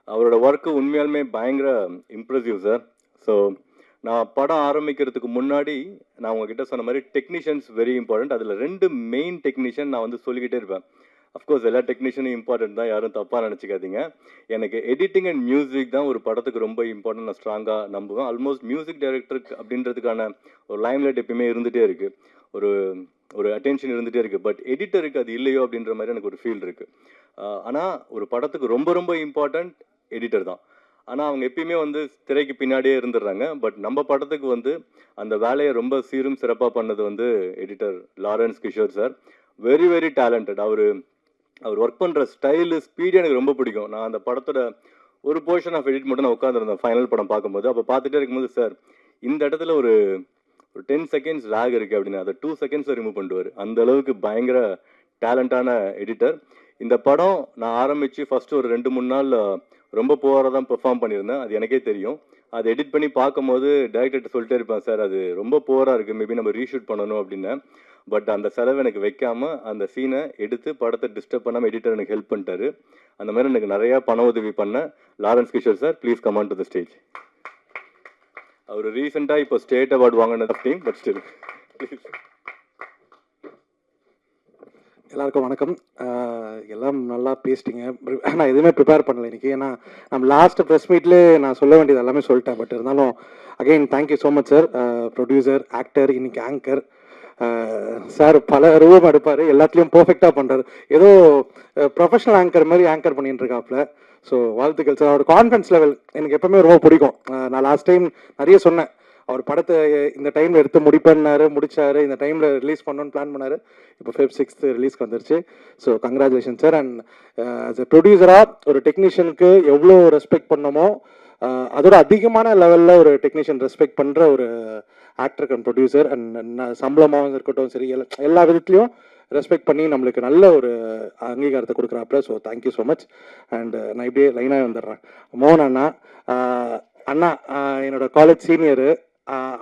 அவரோட ஒர்க்கு உண்மையாலுமே பயங்கர இம்ப்ரெசிவ் சார். ஸோ நான் படம் ஆரம்பிக்கிறதுக்கு முன்னாடி நான் உங்ககிட்ட சொன்ன மாதிரி டெக்னீஷியன்ஸ் வெரி இம்பார்ட்டன்ட். அதில் 2 மெயின் டெக்னீஷியன் நான் வந்து சொல்லிக்கிட்டே இருப்பேன். அஃப்கோர்ஸ் எல்லா டெக்னீஷியனும் இம்பார்ட்டன்ட் தான், யாரும் தப்பாக நினச்சிக்காதீங்க. எனக்கு எடிட்டிங் அண்ட் மியூசிக் தான் ஒரு படத்துக்கு ரொம்ப இம்பார்ட்டன்ட், நான் ஸ்ட்ராங்காக நம்புவேன். ஆல்மோஸ்ட் மியூசிக் டைரக்டருக்கு அப்படின்றதுக்கான ஒரு லைம்லைட் எப்பயுமே இருந்துகிட்டே இருக்குது, ஒரு அட்டென்ஷன் இருந்துகிட்டே இருக்குது. பட் எடிட்டருக்கு அது இல்லையோ அப்படின்ற மாதிரி எனக்கு ஒரு ஃபீல் இருக்குது. ஆனால் ஒரு படத்துக்கு ரொம்ப ரொம்ப இம்பார்ட்டன்ட் எடிட்டர் தான். ஆனால் அவங்க எப்பயுமே வந்து திரைக்கு பின்னாடியே இருந்துடுறாங்க. பட் நம்ம படத்துக்கு வந்து அந்த வேலையை ரொம்ப சீரும் சிறப்பாக பண்ணது வந்து editor Lawrence Kishore sir. Very very talented. அவர் ஒர்க் பண்ணுற ஸ்டைலு, ஸ்பீடு எனக்கு ரொம்ப பிடிக்கும். நான் அந்த படத்தோட ஒரு போர்ஷன் ஆஃப் எடிட் மட்டும் நான் உட்காந்துருந்தேன் ஃபைனல் படம் பார்க்கும்போது. அப்போ பார்த்துட்டே இருக்கும்போது, சார் இந்த இடத்துல ஒரு 10 seconds லேக் இருக்குது அப்படின்னு அதை 2 seconds ரிமூவ் பண்ணுவார். அந்த அளவுக்கு பயங்கர டேலண்டான எடிட்டர். இந்த படம் நான் ஆரம்பித்து ஃபஸ்ட்டு ஒரு 2-3 நாள் ரொம்ப புவராக தான் பெர்ஃபார்ம் பண்ணியிருந்தேன். அது எனக்கே தெரியும். அதை எடிட் பண்ணி பார்க்கும்போது டைரக்டர்கிட்ட சொல்லிட்டே இருப்பேன், சார் அது ரொம்ப புவராக இருக்குது, மேபி நம்ம ரீஷூட் பண்ணணும் அப்படின்னு. பட் அந்த செலவு எனக்கு வைக்காமல் அந்த சீனை எடுத்து படத்தை டிஸ்டர்ப் பண்ணாமல் எடிட்டர் எனக்கு ஹெல்ப் பண்ணிட்டாரு. அந்த மாதிரி எனக்கு நிறையா பண உதவி பண்ண Lawrence Kishore sir, please come on to the stage. அவர் ரீசெண்டாக இப்போ ஸ்டேட் அவார்டு வாங்கினது டீம், பட் ஸ்டில் ப்ளீஸ். எல்லாருக்கும் வணக்கம். எல்லாம் நல்லா பேசிட்டீங்க. நான் எதுவுமே ப்ரிப்பேர் பண்ணல இன்னைக்கு. ஏன்னா நம்ம லாஸ்ட் ப்ரெஸ் மீட்லேயே நான் சொல்ல வேண்டியது எல்லாமே சொல்லிட்டேன். பட் இருந்தாலும் again thank you so much sir. Producer, actor, இன்னைக்கு ஆங்கர். சார் பல ரூபம் எடுப்பார், எல்லாத்துலேயும் பர்ஃபெக்டாக பண்ணுறாரு. ஏதோ ப்ரொஃபஷனல் ஆங்கர் மாதிரி ஆங்கர் பண்ணிட்டு இருக்காப்புல. ஸோ வாழ்த்துக்கள் சார். அவரோட கான்ஃபிடன்ஸ் லெவல் எனக்கு எப்பவுமே ரொம்ப பிடிக்கும். நான் லாஸ்ட் டைம் நிறைய சொன்னேன், அவர் படத்தை இந்த டைமில் எடுத்து முடிச்சாரு, இந்த டைமில் ரிலீஸ் பண்ணணும்னு பிளான் பண்ணார். இப்போ Feb 6th ரிலீஸ்க்கு வந்துருச்சு. So congratulation sir. And as a ப்ரொடியூசராக ஒரு டெக்னீஷியனுக்கு எவ்வளோ ரெஸ்பெக்ட் பண்ணமோ அதோட அதிகமான லெவலில் ஒரு டெக்னீஷியன் ரெஸ்பெக்ட் பண்ணுற ஒரு ஆக்டர் அண்ட் ப்ரொடியூசர் அண்ட் சம்பளமாகவும் இருக்கட்டும் சரி, எல்லா விதத்துலையும் ரெஸ்பெக்ட் பண்ணி நம்மளுக்கு நல்ல ஒரு அங்கீகாரத்தை கொடுக்குறாப்புல. So thank you so much. And நான் இப்படியே லைனாக வந்துடுறேன். மோகன் அண்ணா, அண்ணா என்னோட காலேஜ் சீனியரு,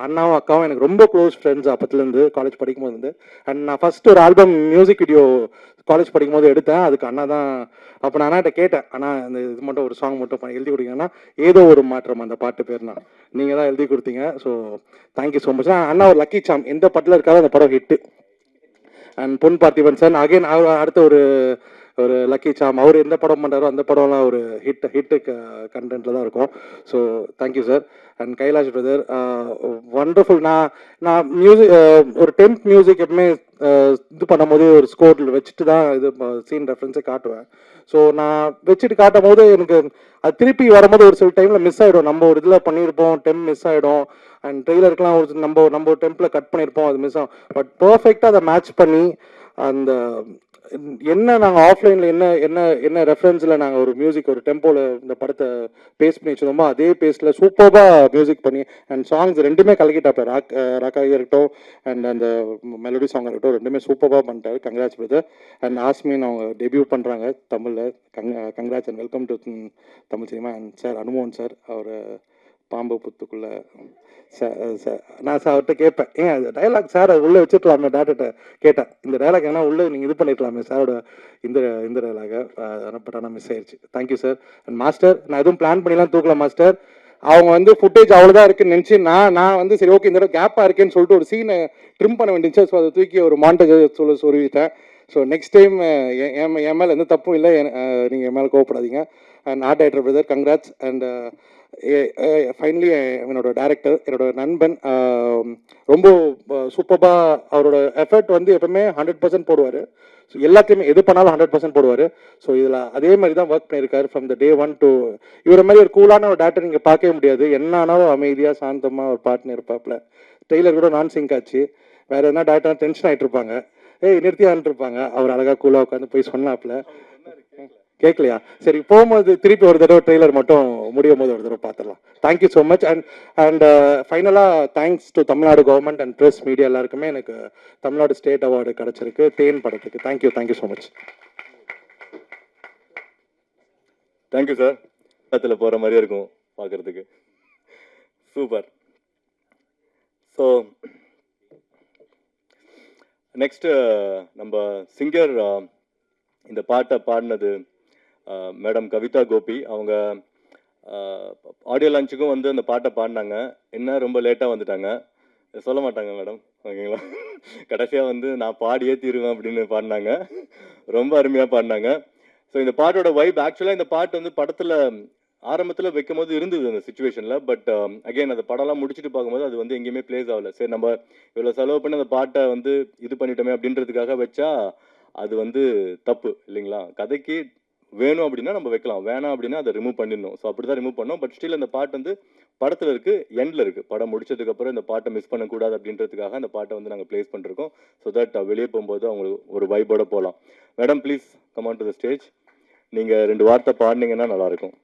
அண்ணாவும் அக்காவும் எனக்கு ரொம்ப க்ளோஸ் ஃப்ரெண்ட்ஸ் அப்பத்துலேருந்து, காலேஜ் படிக்கும் போது. அண்ட் நான் ஃபஸ்ட்டு ஒரு ஆல்பம் மியூசிக் வீடியோ காலேஜ் படிக்கும் போது எடுத்தேன். அதுக்கு அண்ணா தான். அப்போ நான் அண்ணாட்ட கேட்டேன், அண்ணா இந்த இது மட்டும் ஒரு சாங் மட்டும் எழுதி கொடுத்தீங்கன்னா, ஏதோ ஒரு மாற்றம் அந்த பாட்டு பேர்னா நீங்கள் தான் எழுதி கொடுத்தீங்க. So thank you so much. அண்ணா ஒரு லக்கி சாம், எந்த படத்தில் இருக்காதோ அந்த படம் hit. And Pon Parthiban sir again அவர் அடுத்த ஒரு லக்கி சாம், அவர் எந்த படம் பண்ணுறாரோ அந்த படம்லாம் ஒரு ஹிட்டு கண்டென்ட்டில் தான் இருக்கும். So thank you sir. And Kailash brother, wonderful. நான் மியூசிக் ஒரு 10th மியூசிக் எப்பவுமே இது பண்ணும்போது ஒரு ஸ்கோர் வச்சுட்டு தான் இது சீன் ரெஃபரன்ஸே காட்டுவேன். ஸோ நான் வச்சுட்டு காட்டும் போது எனக்கு அது திருப்பி வரும்போது ஒரு சில டைமில் மிஸ் ஆகிடும். நம்ம ஒரு இதில் பண்ணியிருப்போம், டெம் மிஸ் ஆகிடும். அண்ட் ட்ரெய்லருக்குலாம் ஒரு நம்ம ஒரு டெம்பில் கட் பண்ணியிருப்போம், அது மிஸ் ஆகும். பட் பர்ஃபெக்டாக அதை மேட்ச் பண்ணி அந்த என்ன நாங்கள் ஆஃப்லைனில் என்ன ரெஃபரன்ஸில் நாங்கள் ஒரு மியூசிக் ஒரு டெம்போவில் இந்த படத்தை பேஸ்ட் பண்ணி வச்சுருந்தோமோ அதே பேஸ்டில் சூப்பராக மியூசிக் பண்ணி அண்ட் சாங்ஸ் ரெண்டுமே கலக்கிட்டாப்ல. ராக்காக இருக்கட்டும் அண்ட் அந்த மெலடி சாங் இருக்கட்டும், ரெண்டுமே சூப்பராக பண்ணிட்டாரு. Congrats brother. அண்ட் ஆஸ்மின் அவங்க டெபியூ பண்ணுறாங்க தமிழில். Congrats and welcome to Tamil cinema. And sir அனுமோகன் சார், அவர் பாம்பு புத்துக்குள்ளே நான் சார் அவர்கிட்ட கேட்பேன், ஏன் அது டைலாக் சார் அது உள்ளே வச்சுருக்கலாமே, டேரக்டர்கிட்ட கேட்டேன், இந்த டைலாக் ஏன்னா உள்ளே நீங்கள் இது பண்ணிருக்கலாமே சாரோட இந்த டைலாக. பட் ஆனால் மிஸ் ஆயிடுச்சு. Thank you sir. அண்ட் மாஸ்டர், நான் எதுவும் பிளான் பண்ணிலாம் தூக்கலாம் மாஸ்டர். அவங்க ஃபுட்டேஜ் அவ்வளோதான் இருக்குன்னு நினச்சி நான் சரி ஓகே இந்த தடவை கேப்பாக இருக்கேன்னு சொல்லிட்டு ஒரு சீனை ட்ரிம் பண்ண வேண்டியது. ஸோ அதை தூக்கி ஒரு மாண்டேஜ் சொல்லிவிட்டேன். ஸோ நெக்ஸ்ட் டைம் என் மேலே எந்த தப்பும் இல்லை, நீங்கள் என் மேலே கோவப்படாதீங்க. And art director brother congrats. And finally என்னோட டேரக்டர், என்னோட நண்பன், ரொம்ப சூப்பராக அவரோட எஃபர்ட் எப்பவுமே 100% போடுவார். ஸோ எல்லாத்தையுமே எது பண்ணாலும் 100% போடுவார். ஸோ இதில் அதே மாதிரி தான் ஒர்க் பண்ணியிருக்காரு ஃப்ரம் த டே 1 to இவரை மாதிரி ஒரு கூலான ஒரு டேரக்டர் நீங்கள் பார்க்கவே முடியாது. என்ன ஆனாலும் அமைதியாக சாந்தமாக ஒரு பாட்டுன்னு இருப்பாப்புல. ட்ரெய்லர் கூட நான் சிங்க் ஆச்சு. வேறு எதனா டேரக்டர் டென்ஷன் ஆகிட்டு இருப்பாங்க, நிறுத்தியான்ட்டு இருப்பாங்க. அவர் அழகாக கூலாக உட்காந்து போய் சொன்னாப்புல. கேட்கலையா? சரி, போகும்போது திருப்பி ஒரு தடவை ட்ரெய்லர் மட்டும் முடியும் போது ஒரு தடவை பார்த்துடலாம். Thank you so much. அண்ட் ஃபைனலாக thanks to Tamil Nadu government and press media எல்லாருக்குமே எனக்கு தமிழ்நாடு ஸ்டேட் அவார்டு கிடச்சிருக்கு தேன் படத்துக்கு. Thank you so much. Thank you sir. படத்தில் போகிற மாதிரியே இருக்கும் பார்க்குறதுக்கு. சூப்பர். ஸோ நெக்ஸ்ட்டு நம்ம சிங்கர் இந்த பாட்டை பாடினது மேடம் கவிதா கோபி. அவங்க ஆடியோ லான்ச்சுக்கும் அந்த பாட்டை பாடினாங்க. என்ன ரொம்ப லேட்டாக வந்துட்டாங்க, சொல்ல மாட்டாங்க மேடம், ஓகேங்களா? கடைசியாக நான் பாடியே தீருவேன் அப்படின்னு பாடினாங்க. ரொம்ப அருமையாக பாடினாங்க. ஸோ இந்த பாட்டோட வைப் ஆக்சுவலாக இந்த பாட்டு படத்தில் ஆரம்பத்தில் வைக்கும் போது இருந்தது அந்த சுச்சுவேஷனில். பட் அகெயின் அந்த படம்லாம் முடிச்சுட்டு பார்க்கும்போது அது எங்கேயுமே பிளேஸ் ஆகலை. சரி, நம்ம இவ்வளோ செலவு பண்ணி அந்த பாட்டை இது பண்ணிட்டோமே அப்படின்றதுக்காக வச்சா அது தப்பு இல்லைங்களா? கதைக்கு வேணும் அப்படின்னா நம்ம வைக்கலாம், வேணாம் அப்படின்னா அதை ரிமூவ் பண்ணிடணும். ஸோ அப்படி தான் ரிமூவ் பண்ணோம். பட் ஸ்டில் அந்த பாட்டு படத்தில் இருக்குது, எண்டில் இருக்குது. படம் முடிச்சதுக்கப்புறம் இந்த பாட்டை மிஸ் பண்ணக்கூடாது அப்படின்றதுக்காக அந்த பாட்டை நாங்கள் ப்ளேஸ் பண்ணிருக்கோம். ஸோ தட் வெளியே போகும்போது அவங்களுக்கு ஒரு வைப்போட போகலாம். Madam please come on to the stage. நீங்கள் 2 வார்த்தை பாடினீங்கன்னா நல்லாயிருக்கும்.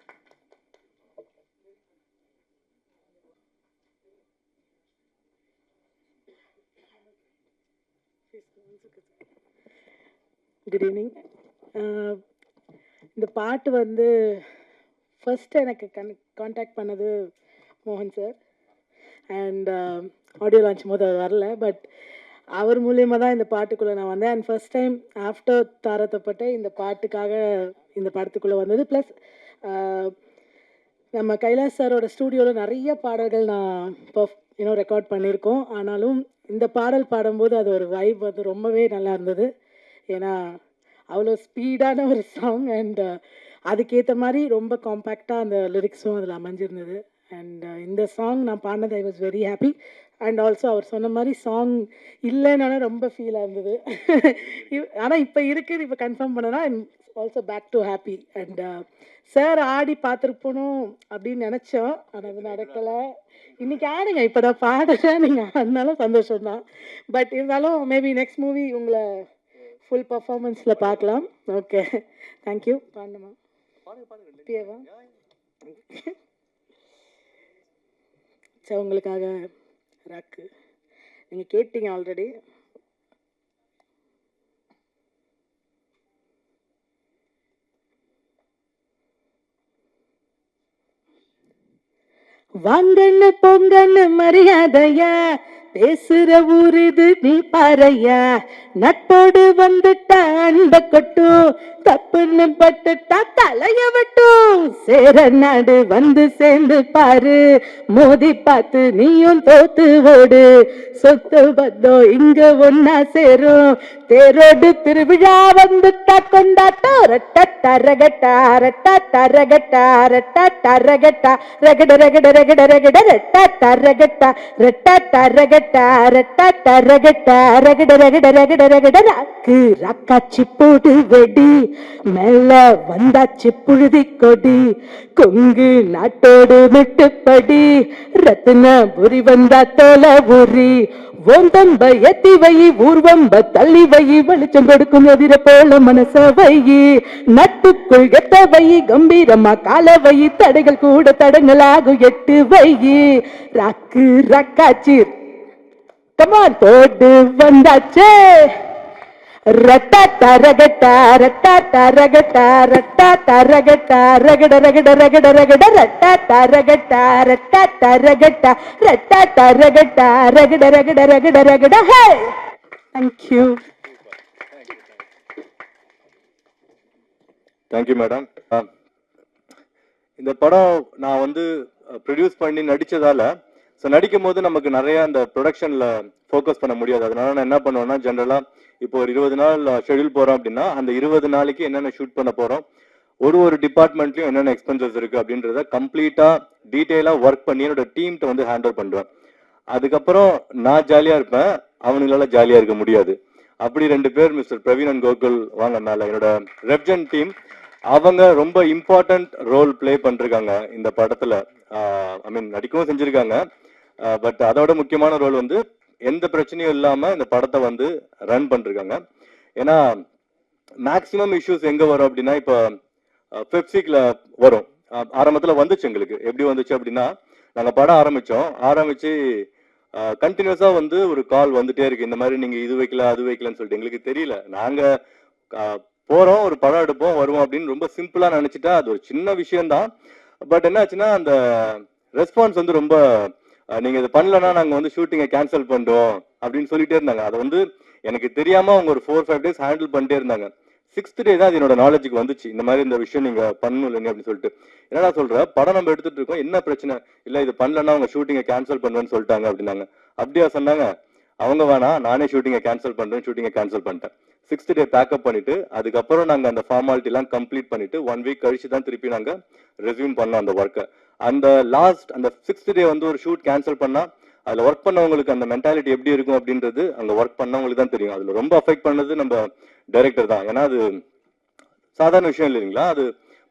Good evening. இந்த பாட்டு ஃபர்ஸ்ட் எனக்கு காண்டாக்ட் பண்ணது மோகன் சார். அண்ட் ஆடியோ லான்ச் போது அது வரல, பட் அவர் மூலியமாக தான் இந்த பாட்டுக்குள்ளே நான் வந்தேன். அண்ட் ஃபர்ஸ்ட் டைம் ஆஃப்டர் தாரத்தப்பட்ட இந்த பாட்டுக்காக இந்த படத்துக்குள்ளே வந்தது. ப்ளஸ் நம்ம கைலாஷ் சாரோட ஸ்டூடியோவில் நிறைய பாடல்கள் நான் ரெக்கார்ட் பண்ணியிருக்கோம். ஆனாலும் இந்த பாடல் பாடும்போது அது ஒரு வைப் ரொம்பவே நல்லா இருந்தது. ஏன்னா அவ்வளோ ஸ்பீடான ஒரு சாங் அண்ட் அதுக்கேற்ற மாதிரி ரொம்ப காம்பேக்டாக அந்த லிரிக்ஸும் அதில் அமைஞ்சிருந்தது. அண்ட் இந்த சாங் நான் பாடினது I was very happy. And also அவர் சொன்ன மாதிரி சாங் இல்லைன்னா ரொம்ப ஃபீலாக இருந்தது. ஆனால் இப்போ இருக்குது, இப்போ கன்ஃபார்ம் பண்ணனா also back to happy. And sir ஆடி பார்த்துருப்போனும் அப்படின்னு நினச்சோம், ஆனால் அது நடக்கலை. இன்றைக்கி ஆடுங்க, இப்போ நான் பாடுறேன், நீங்கள் ஆடினாலும் சந்தோஷம்தான். பட் இருந்தாலும் மேபி நெக்ஸ்ட் மூவி உங்களை ஃபுல் பர்ஃபார்மன்ஸில் பார்க்கலாம். Okay, thank you. பாடணுமா? பியவா? சரி, உங்களுக்காக ராக்கு. நீங்கள் கேட்டீங்க ஆல்ரெடி. வாங்கன்னு பொங்கன்னு மரியாதையா பேசுற ஊர் இது நீ பாறையா, நட்போடு வந்துட்டா அன்ப கொட்டும், தப்புன்னு பட்டுட்டா தலைய விட்டும். சேர நாடு வந்து சேர்ந்து பாரு, மோதி பார்த்து நீயும் தோத்து ஓடு. சொத்து பத்தம் இங்க ஒன்னா சேரும், தேரோடு திருவிழா வந்துட்டா கொண்டாட்டம். ரட்ட தரகட்டா ரட்ட தரகட்டா ரட்ட தரகட்டா ரகட ரகட ரகட ரகட ரட்ட தரகட்டா ரட்ட தரகட்டா ரட்ட தரகட்டா ரகட ரகட ரகட ரகட. ராக்கு ராக்காச்சி போடு வெடி, மேல வந்தாச்சு புழுதி கொடி, கொங்கு நாட்டோடு மெட்டுப்படி, ரத்ன புரி வந்தா தோல உரி. ஓந்தம்ப எத்தி வை ஊர்வம்ப தள்ளி வை, வெளிச்சம் கொடுக்கும் எதிர போல மனச வை, நட்டுக்குள் எத்த வை கம்பீரமா கால வை, தடைகள் கூட தடங்களாகும் எட்டு வை. ராக்கு ராக்காச்சி கமான் போட்டு வந்தாச்சே. ரட்ட தரகட்டா ரட்ட தரகட்டா ரட்ட தரகட்டா ரகட ரகட ரகட ரகட ரட்ட தரகட்டா ரட்ட தரகட்டா ரட்ட தரகட்டா ரகட ரகட ரகட ரகட. ஹே, தேங்க்யூ. Thank you madam. இந்த படம் நான் வந்து ப்ரொடியூஸ் பண்ணி நடிச்சதால, ஸோ நடிக்கும் போது நமக்கு நிறைய அந்த ப்ரொடக்ஷன்ல ஃபோக்கஸ் பண்ண முடியாது. அதனால நான் என்ன பண்ணுவேன்னா, ஜென்ரலா இப்போ ஒரு 20 நாள் ஷெட்யூல் போறோம் அப்படின்னா, அந்த 20 நாளைக்கு என்னென்ன ஷூட் பண்ண போறோம், ஒரு டிபார்ட்மெண்ட்லயும் என்னென்ன எக்ஸ்பென்சஸ் இருக்கு அப்படின்றத கம்ப்ளீட்டா டீட்டெயிலா ஒர்க் பண்ணி என்னோட டீம்கிட்ட வந்து ஹேண்டில் பண்ணுவேன். அதுக்கப்புறம் நான் ஜாலியா இருப்பேன், அவனுங்களால ஜாலியா இருக்க முடியாது. அப்படி 2 பேர் மிஸ்டர் பிரவீன் அண்ட் கோகுல் வாங்கனால என்னோட ரெப்ஜன் டீம், அவங்க ரொம்ப இம்பார்ட்டன்ட் ரோல் பிளே பண்ணிருக்காங்க இந்த படத்துல. ஐ மீன் நடிக்கவும் செஞ்சிருக்காங்க, பட் அதோட முக்கியமான ரோல் வந்து எந்த பிரச்சனையும் இல்லாம இந்த படத்தை வந்து ரன் பண்ணிருக்காங்க. ஏன்னா மேக்சிமம் இஷ்யூஸ் எங்க வரும் அப்படின்னா, இப்போ பெப்சிக்ல வரும். ஆரம்பத்துல வந்துச்சு எங்களுக்கு. எப்படி வந்துச்சு அப்படின்னா, நாங்க படம் ஆரம்பிச்சு கண்டினியூஸா வந்து ஒரு கால் வந்துட்டே இருக்கு, இந்த மாதிரி நீங்க இது வைக்கல அது வைக்கலன்னு சொல்லிட்டு. எங்களுக்கு தெரியல, நாங்க போறோம் ஒரு படம் எடுப்போம் வருவோம் அப்படின்னு ரொம்ப சிம்பிளா நினைச்சிட்டா அது ஒரு சின்ன விஷயம்தான். பட் என்ன ஆச்சுன்னா, அந்த ரெஸ்பான்ஸ் வந்து ரொம்ப நீங்க இது பண்ணலன்னா நாங்க வந்து ஷூட்டிங்கை கேன்சல் பண்றோம் அப்படின்னு சொல்லிட்டே இருந்தாங்க. அதை வந்து எனக்கு தெரியாம அவங்க ஒரு 4-5 days ஹேண்டில் பண்ணிட்டே இருந்தாங்க. 6th day தான் அது என்னோட நாலேஜுக்கு வந்துச்சு, இந்த மாதிரி இந்த விஷயம் நீங்க பண்ணணும் இல்லைங்க அப்படின்னு சொல்லிட்டு. என்னடா சொல்ற, படம் நம்ம எடுத்துட்டு இருக்கோம், என்ன பிரச்சனை இல்ல, இது பண்ணலன்னா அவங்க ஷூட்டிங்கை கேன்சல் பண்ணுவேன்னு சொல்லிட்டாங்க அப்படின்னாங்க. அப்படியா சொன்னாங்க, அவங்க வேணா நானே ஷூட்டிங்கை கேன்சல் பண்றேன், ஷூட்டிங்கை கேன்சல் பண்ணிட்டேன். 6th day பேக்கப் பண்ணிட்டு அதுக்கப்புறம் நாங்க அந்த ஃபார்மாலிட்டி எல்லாம் கம்ப்ளீட் பண்ணிட்டு 1 week கழிச்சு தான் திருப்பி நாங்க ரெஸ்யூம் பண்ணோம் அந்த ஒர்க்கை. அந்த 6th day வந்து ஒரு ஷூட் கேன்சல் பண்ணா அதுல ஒர்க் பண்ணவங்களுக்கு அந்த மென்டாலிட்டி எப்படி இருக்கும் அப்படின்றது அங்க ஒர்க் பண்ணவங்களுக்கு தான் தெரியும். அதுல ரொம்ப அஃபெக்ட் பண்ணது நம்ம டைரக்டர் தான். ஏன்னா அது சாதாரண விஷயம் இல்லைங்களா, அது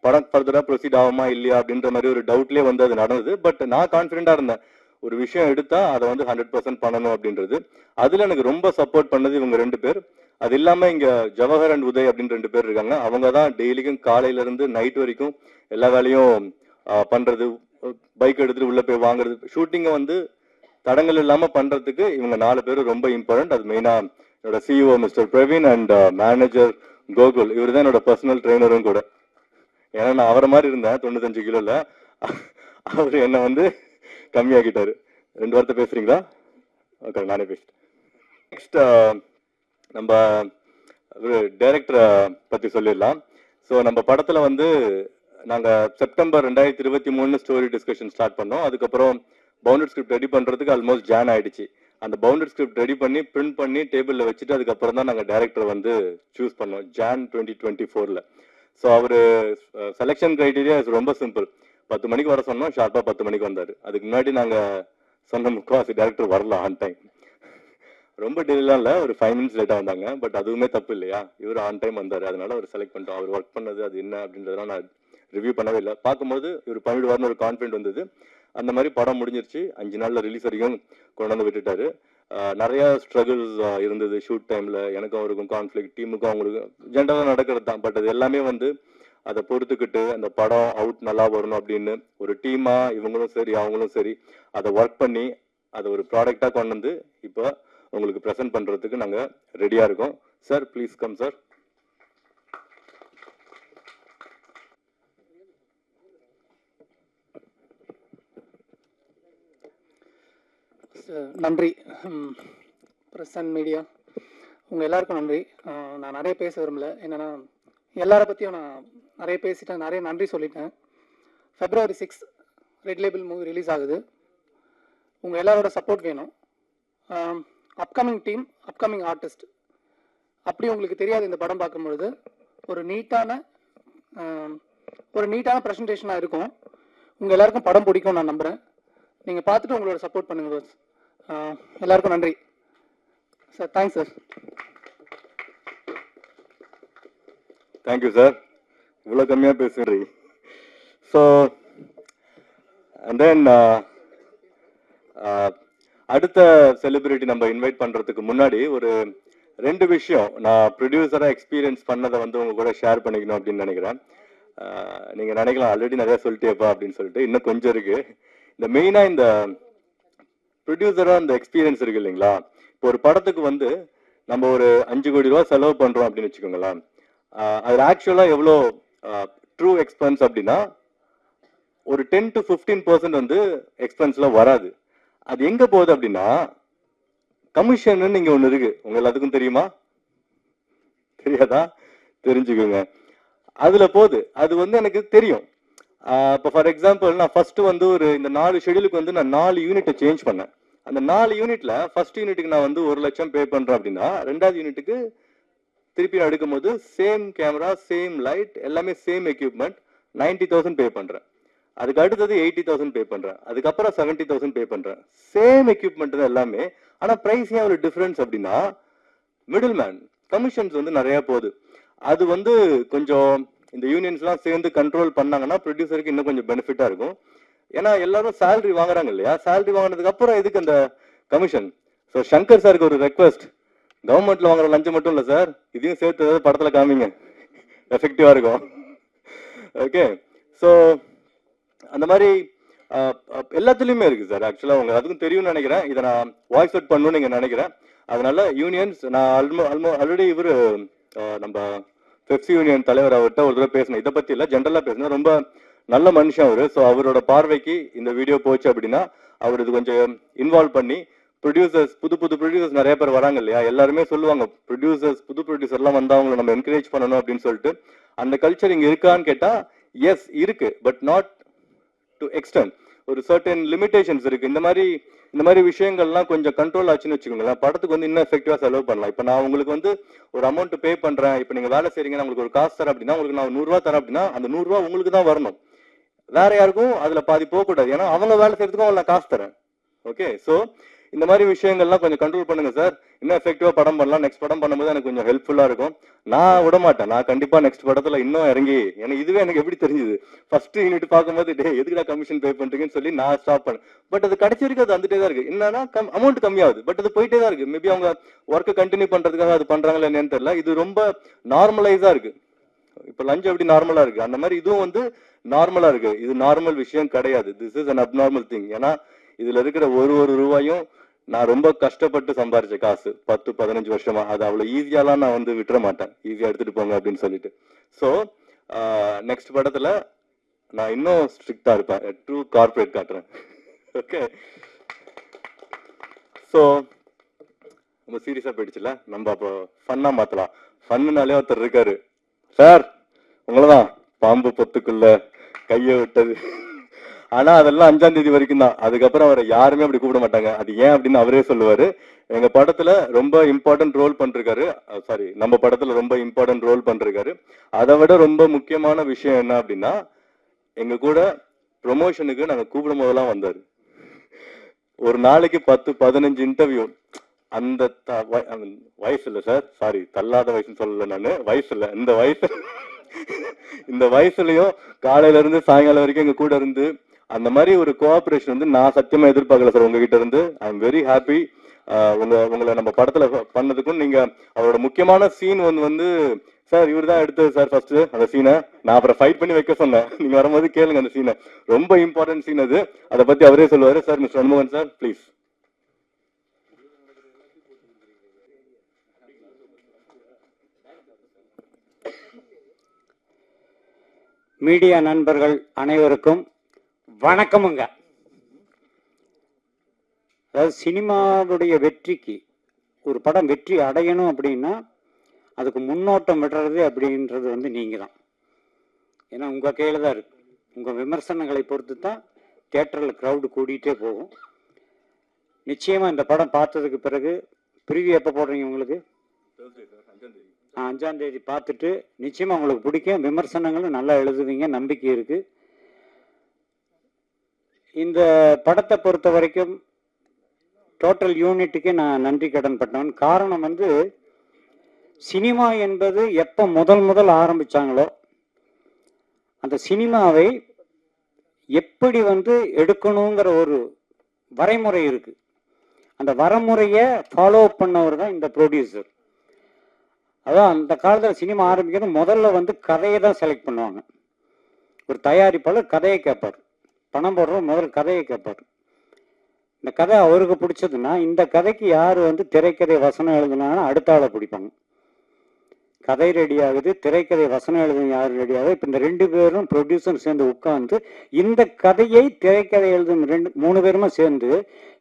படம் ஃபர்தரா ப்ரொசீட் ஆகுமா இல்லையா அப்படின்ற மாதிரி ஒரு டவுட்லேயே வந்து அது நடந்தது. பட் நான் கான்ஃபிடென்ட்டா இருந்தேன், ஒரு விஷயம் எடுத்தா அதை வந்து 100% பண்ணணும் அப்படின்றது. அதுல எனக்கு ரொம்ப சப்போர்ட் பண்ணது இவங்க 2 பேர். அது இல்லாம இங்க ஜவஹர் அண்ட் உதய் அப்படின்னு 2 பேர் இருக்காங்க. அவங்க தான் டெய்லிக்கும் காலையில இருந்து நைட் வரைக்கும் எல்லா வேலையும் பண்றது, பைக் எடுத்துட்டு உள்ள போய் வாங்குறது, ஷூட்டிங்கை வந்து தடங்கள் இல்லாம பண்றதுக்கு இவங்க 4 பேரும் ரொம்ப இம்பார்ட்டன்ட். அது மெயினா என்னோட CEO mister Praveen and manager Gokul, இவர் தான் என்னோட பர்சனல் ட்ரெயினரும் கூட. ஏன்னா நான் அவரை மாதிரி இருந்தேன் 95 கிலோல, அவரு என்ன வந்து கம்மியாக்கிட்டாரு. 2 வார்த்தை பேசுறீங்களா? ஓகே, நானே பேசிட்டேன். நெக்ஸ்ட் நம்ம டைரக்டரை பத்தி சொல்லிடலாம். ஸோ நம்ம படத்துல வந்து நாங்க செப்டம்பர் 2023 ஸ்டோரி டிஸ்கஷன் ஸ்டார்ட் பண்ணோம். அதுக்கப்புறம் பவுண்டட் ஸ்கிரிப்ட் ரெடி பண்றதுக்கு ஆல்மோஸ்ட் ஜான் ஆயிடுச்சு. அந்த பவுண்டட் ஸ்கிரிப்ட் ரெடி பண்ணி பிரிண்ட் பண்ணி டேபிள்ல வச்சுட்டு அதுக்கப்புறம் தான் நாங்க டைரக்டரை வந்து சூஸ் பண்ணோம் ஜான் 2024. ஸோ அவரு செலெக்ஷன் கிரைட்டீரியா ரொம்ப சிம்பிள். 10 மணிக்கு வர சொன்னோம், ஷார்ப்பா 10 மணிக்கு வந்தாரு. அதுக்கு முன்னாடி நாங்க சொன்ன முக்காவாசி டைரக்டர் வரல ஆன் டைம். ரொம்ப டெய்லாம் இல்லை, ஒரு 5 minutes லேட்டா வந்தாங்க. பட் அதுவுமே தப்பு இல்லையா, இவர் ஆன் டைம் வந்தாரு, அதனால அவர் செலக்ட் பண்ணிட்டோம். அவர் ஒர்க் பண்ணது அது என்ன அப்படின்றதெல்லாம் நான் ரிவ்யூ பண்ணவே இல்லை. பார்க்கும்போது இவர் பண்ணிடுவார்னு ஒரு கான்ஃபிடென்ட் வந்தது. அந்த மாதிரி படம் முடிஞ்சிருச்சு. 5 நாள்ல ரிலீஸ் வரைக்கும் கொண்டு வந்து விட்டுட்டாரு. நிறைய ஸ்ட்ரகிள்ஸ் இருந்தது ஷூட் டைம்ல. எனக்கும் அவருக்கும் கான்ஃபிளிக், டீமுக்கும் அவங்களுக்கும் ஜென்ரலாக நடக்கிறது தான். பட் அது எல்லாமே வந்து அதை பொறுத்துக்கிட்டு அந்த படம் அவுட் நல்லா வரணும் அப்படின்னு ஒரு டீமா இவங்களும் சரி அவங்களும் சரி அதை ஒர்க் பண்ணி அதை ஒரு ப்ராடக்டா கொண்டு வந்து இப்போ உங்களுக்கு ப்ரெசென்ட் பண்ணுறதுக்கு நாங்கள் ரெடியாக இருக்கோம். Sir please come sir. நன்றி ப்ரெஸ் அண்ட் மீடியா, உங்கள் எல்லாருக்கும் நன்றி. நான் நிறைய பேச விரும்பல, என்னென்னா எல்லாரை பற்றியும் நான் நிறைய பேசிட்டேன், நிறைய நன்றி சொல்லிட்டேன். February 6 red label movie release ஆகுது. உங்கள் எல்லாரோட சப்போர்ட் வேணும். அப்கமிங் டீம், அப்கமிங் ஆர்டிஸ்ட், அப்படி உங்களுக்கு தெரியாது இந்த படம் பார்க்கும்பொழுது ஒரு நீட்டான ப்ரெசன்டேஷனாக இருக்கும். உங்கள் எல்லாருக்கும் படம் பிடிக்கும் நான் நம்புகிறேன். நீங்கள் பார்த்துட்டு உங்களோட சப்போர்ட் பண்ணுங்க. எல்லாருக்கும் நன்றி sir. Thanks sir. Thank you sir, இவ்வளோ கம்மியாக பேசுகிறீங்க. ஸோ அண்ட் தென் அடுத்த செலிபிரிட்டி நம்ம இன்வைட் பண்ணுறதுக்கு முன்னாடி ஒரு 2 விஷயம் நான் ப்ரொடியூசராக எக்ஸ்பீரியன்ஸ் பண்ணதை வந்து உங்க கூட ஷேர் பண்ணிக்கணும் அப்படின்னு நினைக்கிறேன். நீங்கள் நினைக்கலாம் ஆல்ரெடி நிறையா சொல்லிட்டேப்பா அப்படின்னு சொல்லிட்டு, இன்னும் கொஞ்சம் இருக்குது. இந்த மெயினாக இந்த ப்ரொடியூசராக இந்த எக்ஸ்பீரியன்ஸ் இருக்கு இல்லைங்களா. இப்போ ஒரு படத்துக்கு வந்து நம்ம ஒரு 5 கோடி ரூபா செலவு பண்ணுறோம் அப்படின்னு வச்சுக்கோங்களேன். அதில் ஆக்சுவலாக எவ்வளோ ட்ரூ எக்ஸ்பென்ஸ் அப்படின்னா ஒரு 10 to 15% வந்து எக்ஸ்பென்ஸில் வராது. அது எங்கே போகுது அப்படின்னா கமிஷன் இங்கே ஒன்று இருக்கு. உங்க எல்லாத்துக்கும் தெரியுமா? தெரியாதா? தெரிஞ்சுக்கோங்க. அதில் போகுது. அது வந்து எனக்கு தெரியும். இப்போ ஃபார் எக்ஸாம்பிள் நான் ஃபர்ஸ்ட் வந்து இந்த 4 ஷெடியூலுக்கு வந்து நான் 4 யூனிட்டை சேஞ்ச் பண்ணேன். அந்த 4 யூனிட்ல ஃபர்ஸ்ட் யூனிட்டுக்கு நான் வந்து 1 லட்சம் பே பண்றேன் அப்படின்னா, 2வது யூனிட்டுக்கு திருப்பி நான் எடுக்கும்போது சேம் கேமரா, சேம் லைட், எல்லாமே சேம் எக்யூப்மெண்ட் 90,000 பே பண்றேன். அதுக்கு அடுத்தது 80,000 பே பண்றேன். அதுக்கப்புறம் 70,000 பே பண்றேன். சேம் எக்யூப்மெண்ட் தான் எல்லாமே. ஆனா பிரைஸ் ஏன் ஒரு டிஃபரன்ஸ் அப்படின்னா மிடில் மேன் கமிஷன்ஸ் வந்து நிறைய போகுது. அது வந்து கொஞ்சம் இந்த யூனியன்ஸ்லாம் சேர்ந்து கண்ட்ரோல் பண்ணாங்கன்னா ப்ரொடியூசருக்கு இன்னும் கொஞ்சம் பெனிஃபிட்டா இருக்கும். ஏன்னா எல்லாரும் சேலரி வாங்குறாங்க இல்லையா. சேலரி வாங்கினதுக்கு அப்புறம் எதுக்கு அந்த கமிஷன்? ஸோ சங்கர் சாருக்கு ஒரு ரெக்வஸ்ட், கவர்மெண்ட்ல வாங்குற லஞ்சம் மட்டும் இல்லை சார், இதையும் சேர்த்து ஏதாவது படத்துல காமிங்க, எஃபெக்டிவா இருக்கும். ஓகே, ஸோ அந்த மாதிரி எல்லாத்துலயுமே இருக்கு சார். ஆக்சுவலா உங்க அதுக்கும் தெரியும்னு நினைக்கிறேன். இதை நான் வாய்ஸ் அவுட் பண்ணணும்னு நீங்க நினைக்கிறேன். அதனால யூனியன்ஸ் நான் ஆல்ரெடி இவர் நம்ம பெப்சி யூனியன் தலைவர் அவர்கிட்ட ஒரு தடவை பேசினேன். இதை பத்தி இல்லை, ஜென்ரலா பேசினேன். ரொம்ப நல்ல மனுஷன் அவரு. ஸோ அவரோட பார்வைக்கு இந்த வீடியோ போச்சு அப்படின்னா அவர் இது கொஞ்சம் இன்வால்வ் பண்ணி ப்ரொடியூசர்ஸ், புது ப்ரொடியூசர்ஸ் நிறைய பேர் வராங்க இல்லையா. எல்லாருமே சொல்லுவாங்க ப்ரொடியூசர்ஸ், புது ப்ரொடியூசர்லாம் வந்தா அவங்களை நம்ம என்கரேஜ் பண்ணணும் அப்படின்னு சொல்லிட்டு. அந்த கல்ச்சர் இங்க இருக்கான்னு கேட்டா எஸ் இருக்கு, பட் நாட் டு எக்ஸ்டென்ட். ஒரு சர்டன் லிமிடேஷன்ஸ் இருக்கு. இந்த மாதிரி விஷயங்கள்லாம் கொஞ்சம் கண்ட்ரோல் ஆச்சுன்னு வச்சுக்கோங்களேன், படத்துக்கு வந்து இன்னும் எஃபெக்டிவா செலவு பண்ணலாம். இப்போ நான் உங்களுக்கு வந்து ஒரு அமௌண்ட் பே பண்றேன், இப்போ நீங்க வேலை செய்றீங்கன்னா உங்களுக்கு ஒரு காசு தரேன் அப்படின்னா, உங்களுக்கு நான் 100 ரூபா தரேன் அப்படின்னா அந்த 100 ரூபா உங்களுக்கு தான் வரணும், வேற யாருக்கும் அதுல பாதி போகக்கூடாது. ஏன்னா அவங்க வேலை செய்யறதுக்கும் அவங்க காசு தரேன். ஓகே, ஸோ இந்த மாதிரி விஷயங்கள்லாம் கொஞ்சம் கண்ட்ரோல் பண்ணுங்க சார். இன்னும் எஃபெக்டிவா படம் பண்ணலாம். நெக்ஸ்ட் படம் பண்ணும்போது எனக்கு கொஞ்சம் ஹெல்ப்ஃபுல்லா இருக்கும். நான் விட மாட்டேன். நான் கண்டிப்பா நெக்ஸ்ட் படத்துல இன்னும் இறங்கி, எனக்கு இதுவே எனக்கு எப்படி தெரிஞ்சது, ஃபர்ஸ்ட் யூனிட் பார்க்கும்போது டே எதுக்குடா கமிஷன் பே பண்றீங்கன்னு சொல்லி நான் ஸ்டாப் பண்ணேன். பட் அது கடைசி வரைக்கும் அது வந்துட்டே தான் இருக்கு. என்னன்னா அமௌண்ட் கம்மியாகுது, பட் அது போயிட்டே தான் இருக்கு. மேபி அவங்க ஒர்க்கை கண்டினியூ பண்றதுக்காக அது பண்றாங்களா என்னன்னு தெரியல. இது ரொம்ப நார்மலைஸா இருக்கு. இப்ப லஞ்ச் எப்படி நார்மலா இருக்கு, அந்த மாதிரி இதுவும் வந்து நார்மலா இருக்கு. இது நார்மல் விஷயம் கிடையாது. This is an abnormal thing. ஏன்னா இதுல இருக்கிற ஒரு ரூபாயும் நான் ரொம்ப கஷ்டப்பட்டு சம்பாரிச்ச காசு 10-15 வருஷமா. அது அவ்வளவு ஈஸியாலாம் நான் வந்து விட்டுற மாட்டேன். ஈஸியா எடுத்துட்டு போங்க அப்படின்னு சொல்லிட்டு. ஸோ நெக்ஸ்ட் படத்துல நான் இன்னும் ஸ்ட்ரிக்டா இருப்பேன். ட்ரூ கார்பரேட் காட்டுறேன். ஓகே, ஸோ ரொம்ப சீரியஸா போயிடுச்சுல, நம்ம அப்போ ஃபன்னா மாத்தலாம். ஃபன்னுனாலே ஒருத்தர் இருக்காரு சார், உங்களதான் பாம்பு பொத்துக்குள்ள கையை விட்டது. ஆனா அதெல்லாம் 5ஆம் தேதி வரைக்கும் தான். அதுக்கப்புறம் அவரை யாருமே அப்படி கூப்பிட மாட்டாங்க. அது ஏன் அப்படின்னு அவரே சொல்லுவாரு. எங்க படத்துல ரொம்ப இம்பார்ட்டன்ட் ரோல் பண்றாரு. சாரி, நம்ம படத்துல ரொம்ப இம்பார்ட்டன்ட் ரோல் பண்றாரு. அதை விட ரொம்ப முக்கியமான விஷயம் என்ன அப்படின்னா, எங்க கூட ப்ரொமோஷனுக்கு நாங்க கூப்பிடும் போதெல்லாம் வந்தாரு. ஒரு நாளைக்கு 10-15 இன்டர்வியூ. அந்த வயசு இல்லை சார், சாரி தள்ளாத வயசுன்னு சொல்லல, நானு வயசு இல்லை, இந்த வயசுலயும் காலையில இருந்து சாயங்காலம் வரைக்கும் எங்க கூட இருந்து அந்த மாதிரி ஒரு கோஆபரேஷன் வந்து நான் சத்தியமா எதிர்பார்க்கல சார் உங்ககிட்ட இருந்து. I am very happy. உங்களை நம்ம படத்துல பண்ணதுக்கும், நீங்க அவரோட முக்கியமான சீன் வந்து சார் இவர் தான் எடுத்தது சார் ஃபர்ஸ்ட் அந்த சீனை. நான் அப்புறம் ஃபைட் பண்ணி வைக்க சொன்னேன். நீங்க வரும்போது கேளுங்க அந்த சீனை, ரொம்ப இம்பார்ட்டன்ட் சீன் அது. அதை பத்தி அவரே சொல்லுவாரு. சார் மிஸ்டர் அனுமோகன் சார் ப்ளீஸ். மீடியா நண்பர்கள் அனைவருக்கும் வணக்கமுங்க. அதாவது சினிமாவுடைய வெற்றிக்கு ஒரு படம் வெற்றி அடையணும் அப்படின்னா அதுக்கு முன்னோட்டம் விடுறது அப்படின்றது வந்து நீங்கள் தான். ஏன்னா உங்கள் கையில் தான் இருக்குது. உங்கள் விமர்சனங்களை பொறுத்து தான் தியேட்டரில் க்ரௌடு கூடிகிட்டே போகும். நிச்சயமாக இந்த படம் பார்த்ததுக்கு பிறகு ப்ரிவியூ எப்போ போடுறீங்க? உங்களுக்கு 5ஆம் தேதி பார்த்துட்டு நிச்சயமாக உங்களுக்கு பிடிக்கும். விமர்சனங்களும் நல்லா எழுதுவீங்க, நம்பிக்கை இருக்குது. இந்த படத்தை பொறுத்த வரைக்கும் டோட்டல் யூனிட்டுக்கே நான் நன்றி கடன் பட்டவன். காரணம் வந்து சினிமா என்பது எப்போ முதல் ஆரம்பித்தாங்களோ அந்த சினிமாவை எப்படி வந்து எடுக்கணுங்கிற ஒரு வரைமுறை இருக்குது. அந்த வரைமுறையை ஃபாலோ பண்ணவர் தான் இந்த ப்ரொடியூசர். அதான் அந்த காலத்தில் சினிமா ஆரம்பிக்கிறது முதல்ல வந்து கதையை தான் செலக்ட் பண்ணுவாங்க. ஒரு தயாரிப்பாளர் கதையை கேட்பார், பணம் போடுற முதல் கதையை கேட்பார். இந்த கதை அவருக்கு பிடிச்சதுன்னா இந்த கதைக்கு யார் வந்து திரைக்கதை வசனம் எழுதுனாலும் அடுத்த ஆளை பிடிப்பாங்க. கதை ரெடி ஆகுது, திரைக்கதை வசனம் எழுதுன யார் ரெடி ஆகுது. இப்போ இந்த 2 பேரும் ப்ரொடியூசர் சேர்ந்து உட்காந்து இந்த கதையை திரைக்கதை எழுதும் 3 பேருமே சேர்ந்து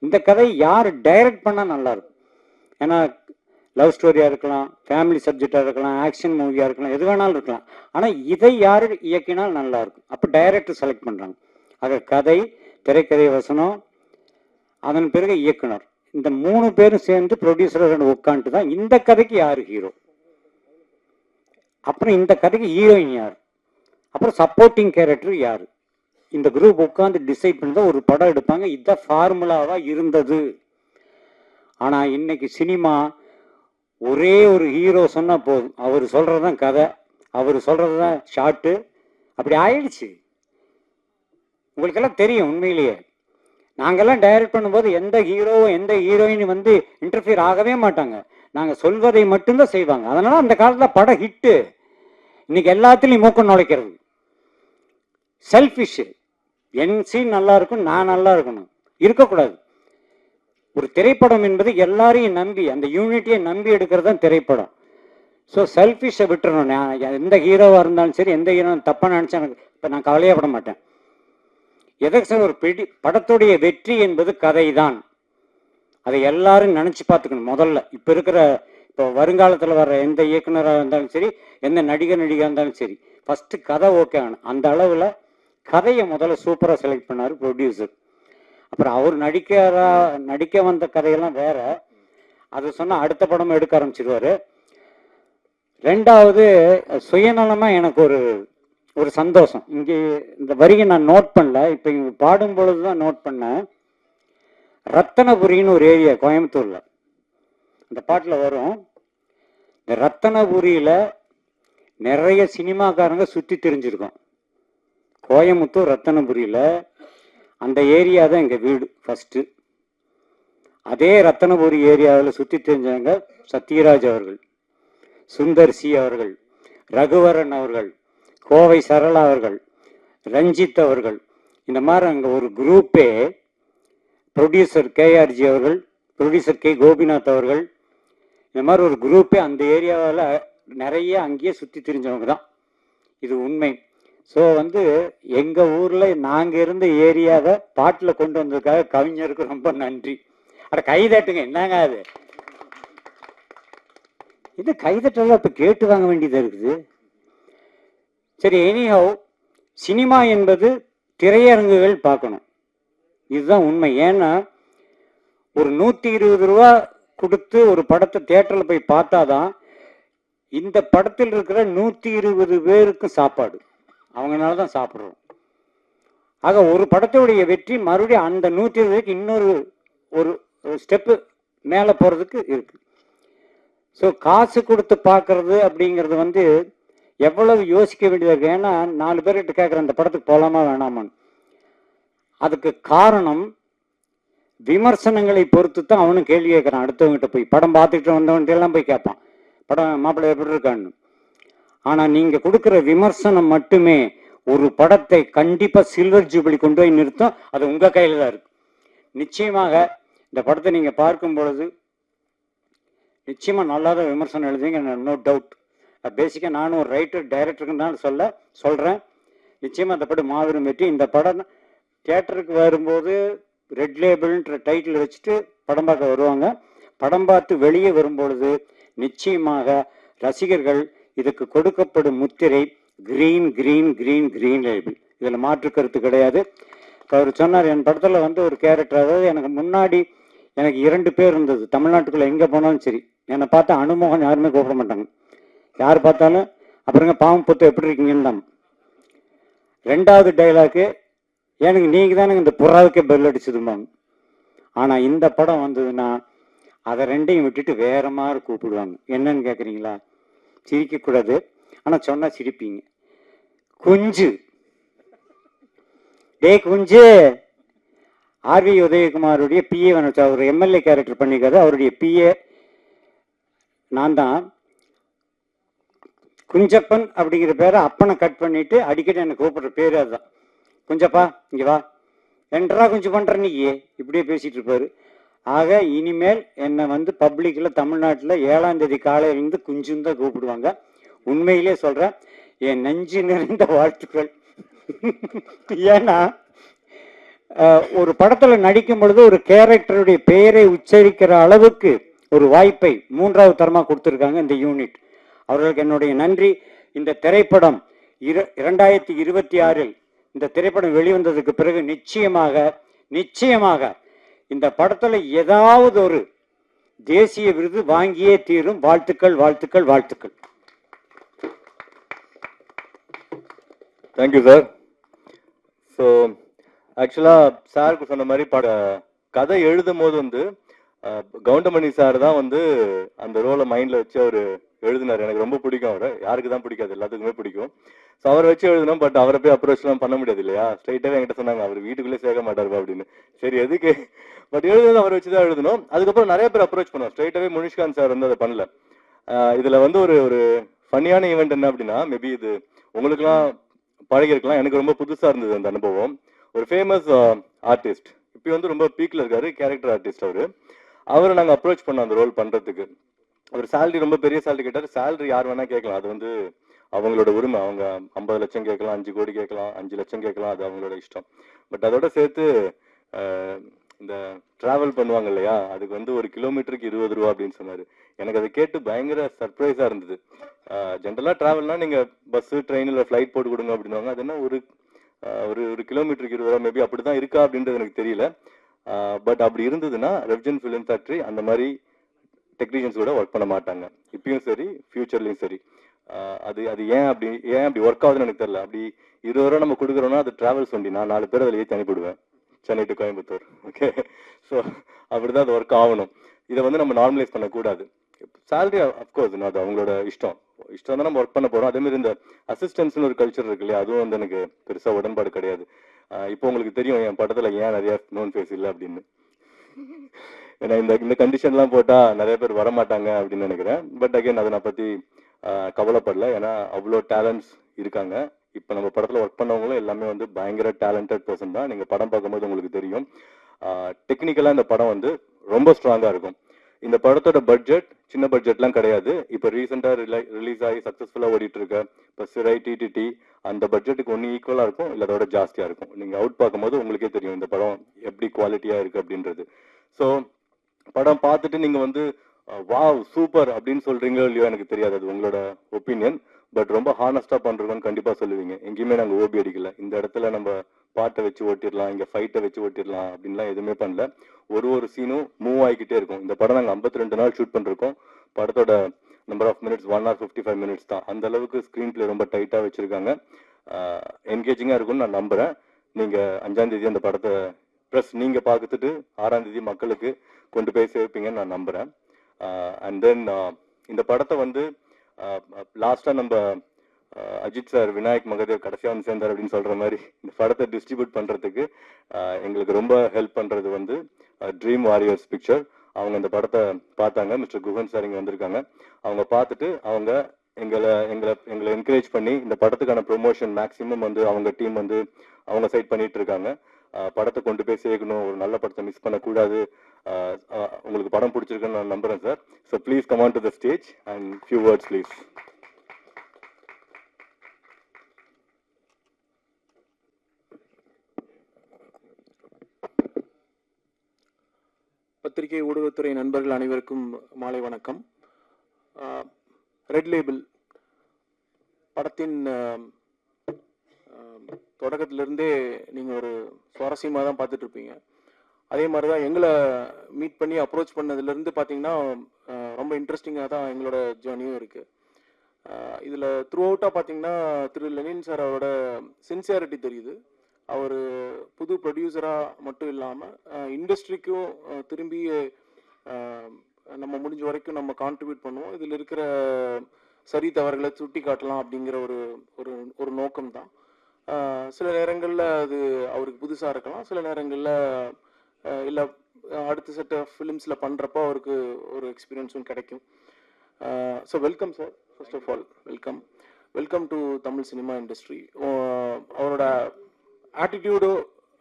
இந்த கதையை யார் டைரக்ட் பண்ணால் நல்லாயிருக்கும். ஏன்னா லவ் ஸ்டோரியாக இருக்கலாம், ஃபேமிலி சப்ஜெக்டாக இருக்கலாம், ஆக்ஷன் மூவியாக இருக்கலாம், எது வேணாலும் இருக்கலாம். ஆனால் இதை யார் இயக்கினால் நல்லாயிருக்கும். அப்போ டைரக்டர் செலக்ட் பண்ணுறாங்க. ஆக கதை, திரைக்கதை வசனம், அதன் பிறகு இயக்குனர், இந்த 3 பேரும் சேர்ந்து ப்ரொடியூசர் உட்காந்துட்டு தான் இந்த கதைக்கு யார் ஹீரோ, அப்புறம் இந்த கதைக்கு ஹீரோயின் யார், அப்புறம் சப்போர்ட்டிங் கேரக்டர் யார், இந்த குரூப் உட்காந்து டிசைட் பண்ணி தான் ஒரு படம் எடுப்பாங்க. இதுதான் ஃபார்முலாவாக இருந்தது. ஆனால் இன்னைக்கு சினிமா ஒரே ஒரு ஹீரோ சொன்னால் போதும், அவர் சொல்கிறது தான் கதை, அவர் சொல்கிறது தான் ஷார்ட்டு, அப்படி ஆயிடுச்சு. உங்களுக்கெல்லாம் தெரியும். உண்மையிலேயே நாங்கள்லாம் டைரக்ட் பண்ணும்போது எந்த ஹீரோவோ எந்த ஹீரோயின் வந்து இன்டர்ஃபியர் ஆகவே மாட்டாங்க. நாங்கள் சொல்வதை மட்டும்தான் செய்வாங்க. அதனால அந்த காலத்தில் படம் ஹிட்டு. இன்னைக்கு எல்லாத்துலேயும் மூக்கம் நுழைக்கிறது செல்ஃபிஷ். என் சீன் நல்லா இருக்கும், நான் நல்லா இருக்கணும், இருக்கக்கூடாது. ஒரு திரைப்படம் என்பது எல்லாரையும் நம்பி, அந்த யூனிட்டியை நம்பி எடுக்கிறது தான் திரைப்படம். ஸோ செல்ஃபிஷை விட்டுறணும். எந்த ஹீரோவாக இருந்தாலும் சரி, எந்த ஹீரோ தப்பாக நினச்சா எனக்கு இப்போ நான் கவலையப்பட மாட்டேன். எதற்கு ஒரு படத்துடைய வெற்றி என்பது கதை தான். அதை எல்லாரும் நினச்சி பார்த்துக்கணும் முதல்ல. இப்போ வருங்காலத்தில் வர்ற எந்த இயக்குனராக இருந்தாலும் சரி, எந்த நடிகராக இருந்தாலும் சரி, ஃபஸ்ட்டு கதை ஓகே ஆகணும். அந்த அளவில் கதையை முதல்ல சூப்பராக செலக்ட் பண்ணார் ப்ரொடியூசர். அப்புறம் அவர் நடிக்க வந்த கதையெல்லாம் வேற, அது சொன்னால் அடுத்த படமும் எடுக்க ஆரம்பிச்சிருவார். 2வது சுயநலமாக எனக்கு ஒரு சந்தோஷம். இங்கே இந்த வரியை நான் நோட் பண்ணல, இப்போ இங்கே பாடும் பொழுது தான் நோட் பண்ணேன். ரத்தனபுரின்னு ஒரு ஏரியா கோயம்புத்தூரில், அந்த பாட்டில் வரும். இந்த ரத்தனபுரியில் நிறைய சினிமாக்காரங்க சுற்றி தெரிஞ்சிருக்கோம். கோயம்புத்தூர் ரத்தனபுரியில் அந்த ஏரியா தான் எங்கள் வீடு ஃபஸ்ட்டு. அதே ரத்தனபுரி ஏரியாவில் சுற்றி தெரிஞ்சவங்க சத்யராஜ் அவர்கள், சுந்தர் சி அவர்கள், ரகுவரன் அவர்கள், கோவை சரளா அவர்கள், ரஞ்சித் அவர்கள், இந்த மாதிரி அங்கே ஒரு குரூப்பே, ப்ரொடியூசர் கேஆர்ஜி அவர்கள், ப்ரொடியூசர் கே கோபிநாத் அவர்கள், இந்த மாதிரி ஒரு குரூப்பே அந்த ஏரியாவில் நிறைய அங்கேயே சுற்றி தெரிஞ்சவங்க தான். இது உண்மை. ஸோ வந்து எங்கள் ஊரில் நாங்கள் இருந்த ஏரியாவை பாட்டில் கொண்டு வந்ததுக்காக கவிஞருக்கு ரொம்ப நன்றி. அட கைதட்டுங்க, என்னங்க அது? இது கைதட்டெல்லாம் இப்போ கேட்டு வாங்க வேண்டியதாக இருக்குது. சரி, எனிஹவ், சினிமா என்பது திரையரங்குகள் பார்க்கணும், இதுதான் உண்மை. ஏன்னா ஒரு 120 ரூபா கொடுத்து ஒரு படத்தை தியேட்டரில் போய் பார்த்தாதான் இந்த படத்தில் இருக்கிற 120 பேருக்கும் சாப்பாடு, அவங்களால தான் சாப்பிட்றோம். ஆக ஒரு படத்துடைய வெற்றி மறுபடியும் அந்த 120 பேருக்கு இன்னொரு ஒரு ஸ்டெப்பு மேலே போகிறதுக்கு இருக்கு. ஸோ காசு கொடுத்து பார்க்கறது அப்படிங்கிறது வந்து எவ்வளவு யோசிக்க வேண்டியதாக இருக்குது. ஏன்னா 4 பேர்கிட்ட கேட்குற அந்த படத்துக்கு போகலாமா வேணாமான்னு. அதுக்கு காரணம் விமர்சனங்களை பொறுத்து தான் அவனும் கேள்வி கேட்குறான். அடுத்தவங்ககிட்ட போய் படம் பார்த்துக்கிட்டு வந்தவன்ட்டு எல்லாம் போய் கேட்பான், படம் மாப்பிள்ளை எப்படி இருக்கான்னு. ஆனால் நீங்கள் கொடுக்குற விமர்சனம் மட்டுமே ஒரு படத்தை கண்டிப்பாக சில்வர் ஜூபிலி கொண்டு போய் நிறுத்தும். அது உங்கள் கையில் தான் இருக்கு. நிச்சயமாக இந்த படத்தை நீங்கள் பார்க்கும் பொழுது நிச்சயமாக நல்லா தான் விமர்சனம் எழுதுங்க, நோ டவுட். பேசிக்காக நானும் ஒரு ரைட்டர் டைரக்டருக்கு தான் சொல்கிறேன். நிச்சயமாக அந்த படம் மாபெரும் வெற்றி. இந்த படம் தியேட்டருக்கு வரும்போது ரெட் லேபிள்ன்ற டைட்டில் வச்சுட்டு படம் பார்க்க வருவாங்க. படம் பார்த்து வெளியே வரும்பொழுது நிச்சயமாக ரசிகர்கள் இதுக்கு கொடுக்கப்படும் முத்திரை green green green green label. இதில் மாற்று கருத்து கிடையாது. அவர் சொன்னார், என் படத்தில் வந்து ஒரு கேரக்டர், அதாவது எனக்கு முன்னாடி எனக்கு 2 பேர் இருந்தது. தமிழ்நாட்டுக்குள்ளே எங்கே போனாலும் சரி என்னை பார்த்தா அனுமோகன் யாருமே கூப்பிட மாட்டாங்க. யார் பார்த்தாலும் அப்புறங்க பாவம் பொத்து எப்படி இருக்கீங்கன்னு தான். 2வது டைலாக்கு, எனக்கு நீங்கள் தானே இந்த புறாவுக்கே பெல் அடிச்சதும்பாங்க. ஆனால் இந்த படம் வந்ததுன்னா அதை 2ஐயும் விட்டுட்டு வேற மாதிரி கூப்பிடுவாங்க. என்னன்னு கேட்குறீங்களா? சிரிக்கக்கூடாது, ஆனால் சொன்னால் சிரிப்பீங்க. குஞ்சு, டே குஞ்சு. ஆர்வி உதயகுமாருடைய பிஏ வேணும், அவர் எம்எல்ஏ கேரக்டர் பண்ணிக்காது. அவருடைய பிஏ நான் தான். குஞ்சப்பன் அப்படிங்கிற பேரை அப்பனை கட் பண்ணிட்டு அடிக்கடி என்னை கூப்பிடுற பேர் அதுதான். குஞ்சப்பா இங்கே வா, என்றா குஞ்சு பண்ற நீ, இப்படியே பேசிட்டு இருப்பாரு. ஆக இனிமேல் என்னை வந்து பப்ளிக்கில் தமிழ்நாட்டில் 7ஆம் தேதி காலையிலேருந்து குஞ்சுன்னு தான் கூப்பிடுவாங்க. உண்மையிலே சொல்கிறேன், என் நெஞ்சு நிறைந்த வாழ்த்துக்கள். ஏன்னா ஒரு படத்தில் நடிக்கும் பொழுது ஒரு கேரக்டருடைய பெயரை உச்சரிக்கிற அளவுக்கு ஒரு வாய்ப்பை 3வது தரமாக கொடுத்துருக்காங்க இந்த யூனிட். அவர்களுக்கு என்னுடைய நன்றி. இந்த திரைப்படம் 2026 இந்த திரைப்படம் வெளிவந்ததுக்கு பிறகு நிச்சயமாக இந்த படத்தில் ஏதாவது ஒரு தேசிய விருது வாங்கியே தீரும். வாழ்த்துக்கள் வாழ்த்துக்கள் வாழ்த்துக்கள். Thank you sir. ஸோ ஆக்சுவலாக சாருக்கு சொன்ன மாதிரி கதை எழுதும் போது வந்து கவுண்டமணி சார் தான் வந்து அந்த ரோலை மைண்டில் வச்சு அவர் எழுதினார். எனக்கு ரொம்ப பிடிக்கும் அவரை. யாருக்கு தான் பிடிக்காது, எல்லாத்துக்குமே பிடிக்கும். ஸோ அவரை வச்சு எழுதணும். பட் அவரை போய் அப்ரோச்லாம் பண்ண முடியாது இல்லையா? ஸ்ட்ரைட்டாகவே என்கிட்ட சொன்னாங்க, அவர் வீட்டுக்குள்ளே சேர்க்க மாட்டாருப்பா அப்படின்னு. சரி எதுக்கு, பட் எழுதுனது அவரை வச்சு தான் எழுதணும். அதுக்கப்புறம் நிறைய பேர் அப்ரோச் பண்ணுவோம். ஸ்ட்ரைட்டாகவே முனிஷ்காந்த் சார் வந்து அதை பண்ணல. இதில் வந்து ஒரு ஃபன்னியான ஈவெண்ட் என்ன அப்படின்னா, மேபி இது உங்களுக்குலாம் பழகிருக்கலாம், எனக்கு ரொம்ப புதுசாக இருந்தது அந்த அனுபவம். ஒரு ஃபேமஸ் ஆர்டிஸ்ட், இப்போ வந்து ரொம்ப பீக்கில் இருக்காரு, கேரக்டர் ஆர்டிஸ்ட். அவரை நாங்கள் அப்ரோச் பண்ணோம் அந்த ரோல் பண்ணுறதுக்கு. அவர் சேலரி ரொம்ப பெரிய சேலரி கேட்டார். சேலரி யார் வேணால் கேட்கலாம், அது வந்து அவங்களோட உரிமை. அவங்க 50 லட்சம் கேட்கலாம், 5 கோடி கேட்கலாம், 5 லட்சம் கேட்கலாம், அது அவங்களோட இஷ்டம். பட் அதோட சேர்த்து இந்த டிராவல் பண்ணுவாங்க இல்லையா, அதுக்கு வந்து ஒரு கிலோமீட்டருக்கு 20 ரூபா அப்படின்னு சொன்னார். எனக்கு அதை கேட்டு பயங்கர சர்ப்ரைஸாக இருந்தது. ஜென்ரலாக ட்ராவல்னா நீங்கள் பஸ்ஸு ட்ரெயினில் ஃப்ளைட் போட்டு கொடுங்க அப்படின்வாங்க. அது என்ன ஒரு கிலோமீட்டருக்கு 20 ரூபா, மேபி அப்படி தான் இருக்கா அப்படின்றது எனக்கு தெரியல. பட் அப்படி இருந்ததுன்னா ரெவ்ஜன் ஃபிலிம் ஃபேக்ட்ரி அந்த மாதிரி டெக்னீஷியன்ஸ் கூட ஒர்க் பண்ண மாட்டாங்க, இப்பயும் சரி ஃபியூச்சர்லையும் சரி. அது ஏன் அப்படி ஒர்க் ஆகுதுன்னு எனக்கு தெரியல. அப்படி 20 ரூபா நம்ம கொடுக்குறோன்னா அது டிராவல்ஸ் வண்டி, நான் 4 பேர் அதில் ஏற்றி அனுப்பிவிடுவேன், Chennai to Coimbatore. Okay, so அப்படிதான் அது ஒர்க் ஆகணும். இதை வந்து நம்ம நார்மலைஸ் பண்ணக்கூடாது. சேலரி அஃப்கோர்ஸ் அது அவங்களோட இஷ்டம் தான் நம்ம ஒர்க் பண்ண போகிறோம். அதேமாதிரி இந்த அசிஸ்டன்ஸ்னு ஒரு கல்ச்சர் இருக்கு இல்லையா, அதுவும் வந்து எனக்கு பெருசாக உடன்பாடு கிடையாது. இப்போ உங்களுக்கு தெரியும் என் படத்தில் ஏன் நிறைய நோன் ஃபேஸ் இல்லை அப்படின்னு. ஏன்னா இந்த கண்டிஷன்லாம் போட்டால் நிறைய பேர் வரமாட்டாங்க அப்படின்னு நினைக்கிறேன். பட் அகைன் அதை நான் பற்றி கவலைப்படல. ஏன்னா அவ்வளோ டேலண்ட்ஸ் இருக்காங்க. இப்போ நம்ம படத்தில் ஒர்க் பண்ணவங்களும் எல்லாமே வந்து பயங்கர டேலண்டட் பர்சன் தான். நீங்கள் படம் பார்க்கும்போது உங்களுக்கு தெரியும். டெக்னிக்கலாக இந்த படம் வந்து ரொம்ப ஸ்ட்ராங்காக இருக்கும். இந்த படத்தோட பட்ஜெட் சின்ன பட்ஜெட்லாம் கிடையாது. இப்போ ரீசெண்டாக ரிலீஸ் ஆகி சக்ஸஸ்ஃபுல்லாக ஓடிட்டு இருக்க இப்போ சிறை டிடிடி அந்த பட்ஜெட்டுக்கு ஒன்று ஈக்குவலாக இருக்கும், இல்லை அதோட ஜாஸ்தியாக இருக்கும். நீங்கள் அவுட் பார்க்கும்போது உங்களுக்கே தெரியும் இந்த படம் எப்படி குவாலிட்டியாக இருக்குது அப்படின்றது. ஸோ படம் பார்த்துட்டு நீங்கள் வந்து வாவ் சூப்பர் அப்படின்னு சொல்கிறீங்களோ இல்லையோ எனக்கு தெரியாது, அது உங்களோட ஒப்பீனியன். பட் ரொம்ப ஹானஸ்டாக பண்ணுறோன்னு கண்டிப்பாக சொல்லுவீங்க. எங்கேயுமே நாங்கள் ஓபி அடிக்கல, இந்த இடத்துல நம்ம பாட்டை வச்சு ஓட்டிடலாம், இங்கே ஃபைட்டை வச்சு ஓட்டிடலாம் அப்படின்லாம் எதுவுமே பண்ணல. ஒரு சீனும் மூவ் ஆகிக்கிட்டே இருக்கும். இந்த படம் நாங்கள் 52 நாள் ஷூட் பண்ணிருக்கோம். படத்தோட number of minutes 1 hour 55 minutes தான். அந்த அளவுக்கு ஸ்க்ரீன் பிளே ரொம்ப டைட்டாக வச்சுருக்காங்க. என்கேஜிங்காக இருக்கும்னு நான் நம்புகிறேன். நீங்கள் 5ஆம் தேதி அந்த படத்தை ப்ளஸ் நீங்கள் பார்த்துட்டு 6ஆம் தேதி மக்களுக்கு கொண்டு போய் சேர்ப்பீங்கன்னு நான் நம்புகிறேன். அண்ட் தென் இந்த படத்தை வந்து லாஸ்ட்டாக நம்ம அஜித் சார் விநாயக் மகதேவ் கடைசியாக வந்து சேர்ந்தார் அப்படின்னு சொல்கிற மாதிரி இந்த படத்தை டிஸ்ட்ரிபியூட் பண்ணுறதுக்கு எங்களுக்கு ரொம்ப ஹெல்ப் பண்ணுறது வந்து ட்ரீம் வாரியர்ஸ் பிக்சர். அவங்க இந்த படத்தை பார்த்தாங்க. மிஸ்டர் குஹன் சார் இங்கே வந்திருக்காங்க. அவங்க பார்த்துட்டு அவங்க எங்களை என்கரேஜ் பண்ணி இந்த படத்துக்கான ப்ரொமோஷன் மேக்ஸிமம் வந்து அவங்க டீம் வந்து அவங்க சைட் பண்ணிட்டு இருக்காங்க. படத்தை கொண்டு போய் சேர்க்கணும், ஒரு நல்ல படத்தை மிஸ் பண்ணக்கூடாது. உங்களுக்கு படம் பிடிச்சிருக்குன்னு நான் நம்புகிறேன் sir. So please come on to the stage and few words please. பத்திரிகை ஊடகத்துறை நண்பர்கள் அனைவருக்கும் மாலை வணக்கம். ரெட் லேபிள் படத்தின் தொடக்கத்திலிருந்தே நீங்கள் ஒரு சுவாரஸ்யமாக தான் பார்த்துட்டு இருப்பீங்க. அதே மாதிரி தான் எங்களை மீட் பண்ணி அப்ரோச் பண்ணதுலேருந்து பார்த்தீங்கன்னா ரொம்ப இன்ட்ரெஸ்டிங்காக தான் எங்களோட ஜேர்னியும் இருக்குது. இதில் த்ரூ அவுட்டாக பார்த்தீங்கன்னா திரு லெனின் சார் அவரோட சின்சியாரிட்டி தெரியுது. அவர் புது ப்ரொடியூசராக மட்டும் இல்லாமல் இண்டஸ்ட்ரிக்கும் திரும்பி நம்ம முடிஞ்ச வரைக்கும் நம்ம கான்ட்ரிபியூட் பண்ணுவோம், இதில் இருக்கிற சரி தவறுகளை சுட்டி காட்டலாம் அப்படிங்கிற ஒரு ஒரு ஒரு நோக்கம் தான். சில நேரங்களில் அது அவருக்கு புதுசாக இருக்கலாம், சில நேரங்களில் இல்லை அடுத்த செட் ஆஃப் ஃபிலிம்ஸில் பண்ணுறப்போ அவருக்கு ஒரு எக்ஸ்பீரியன்ஸும் கிடைக்கும். So welcome sir, first of all welcome to Tamil cinema industry. அவரோட ஆட்டிடியூடோ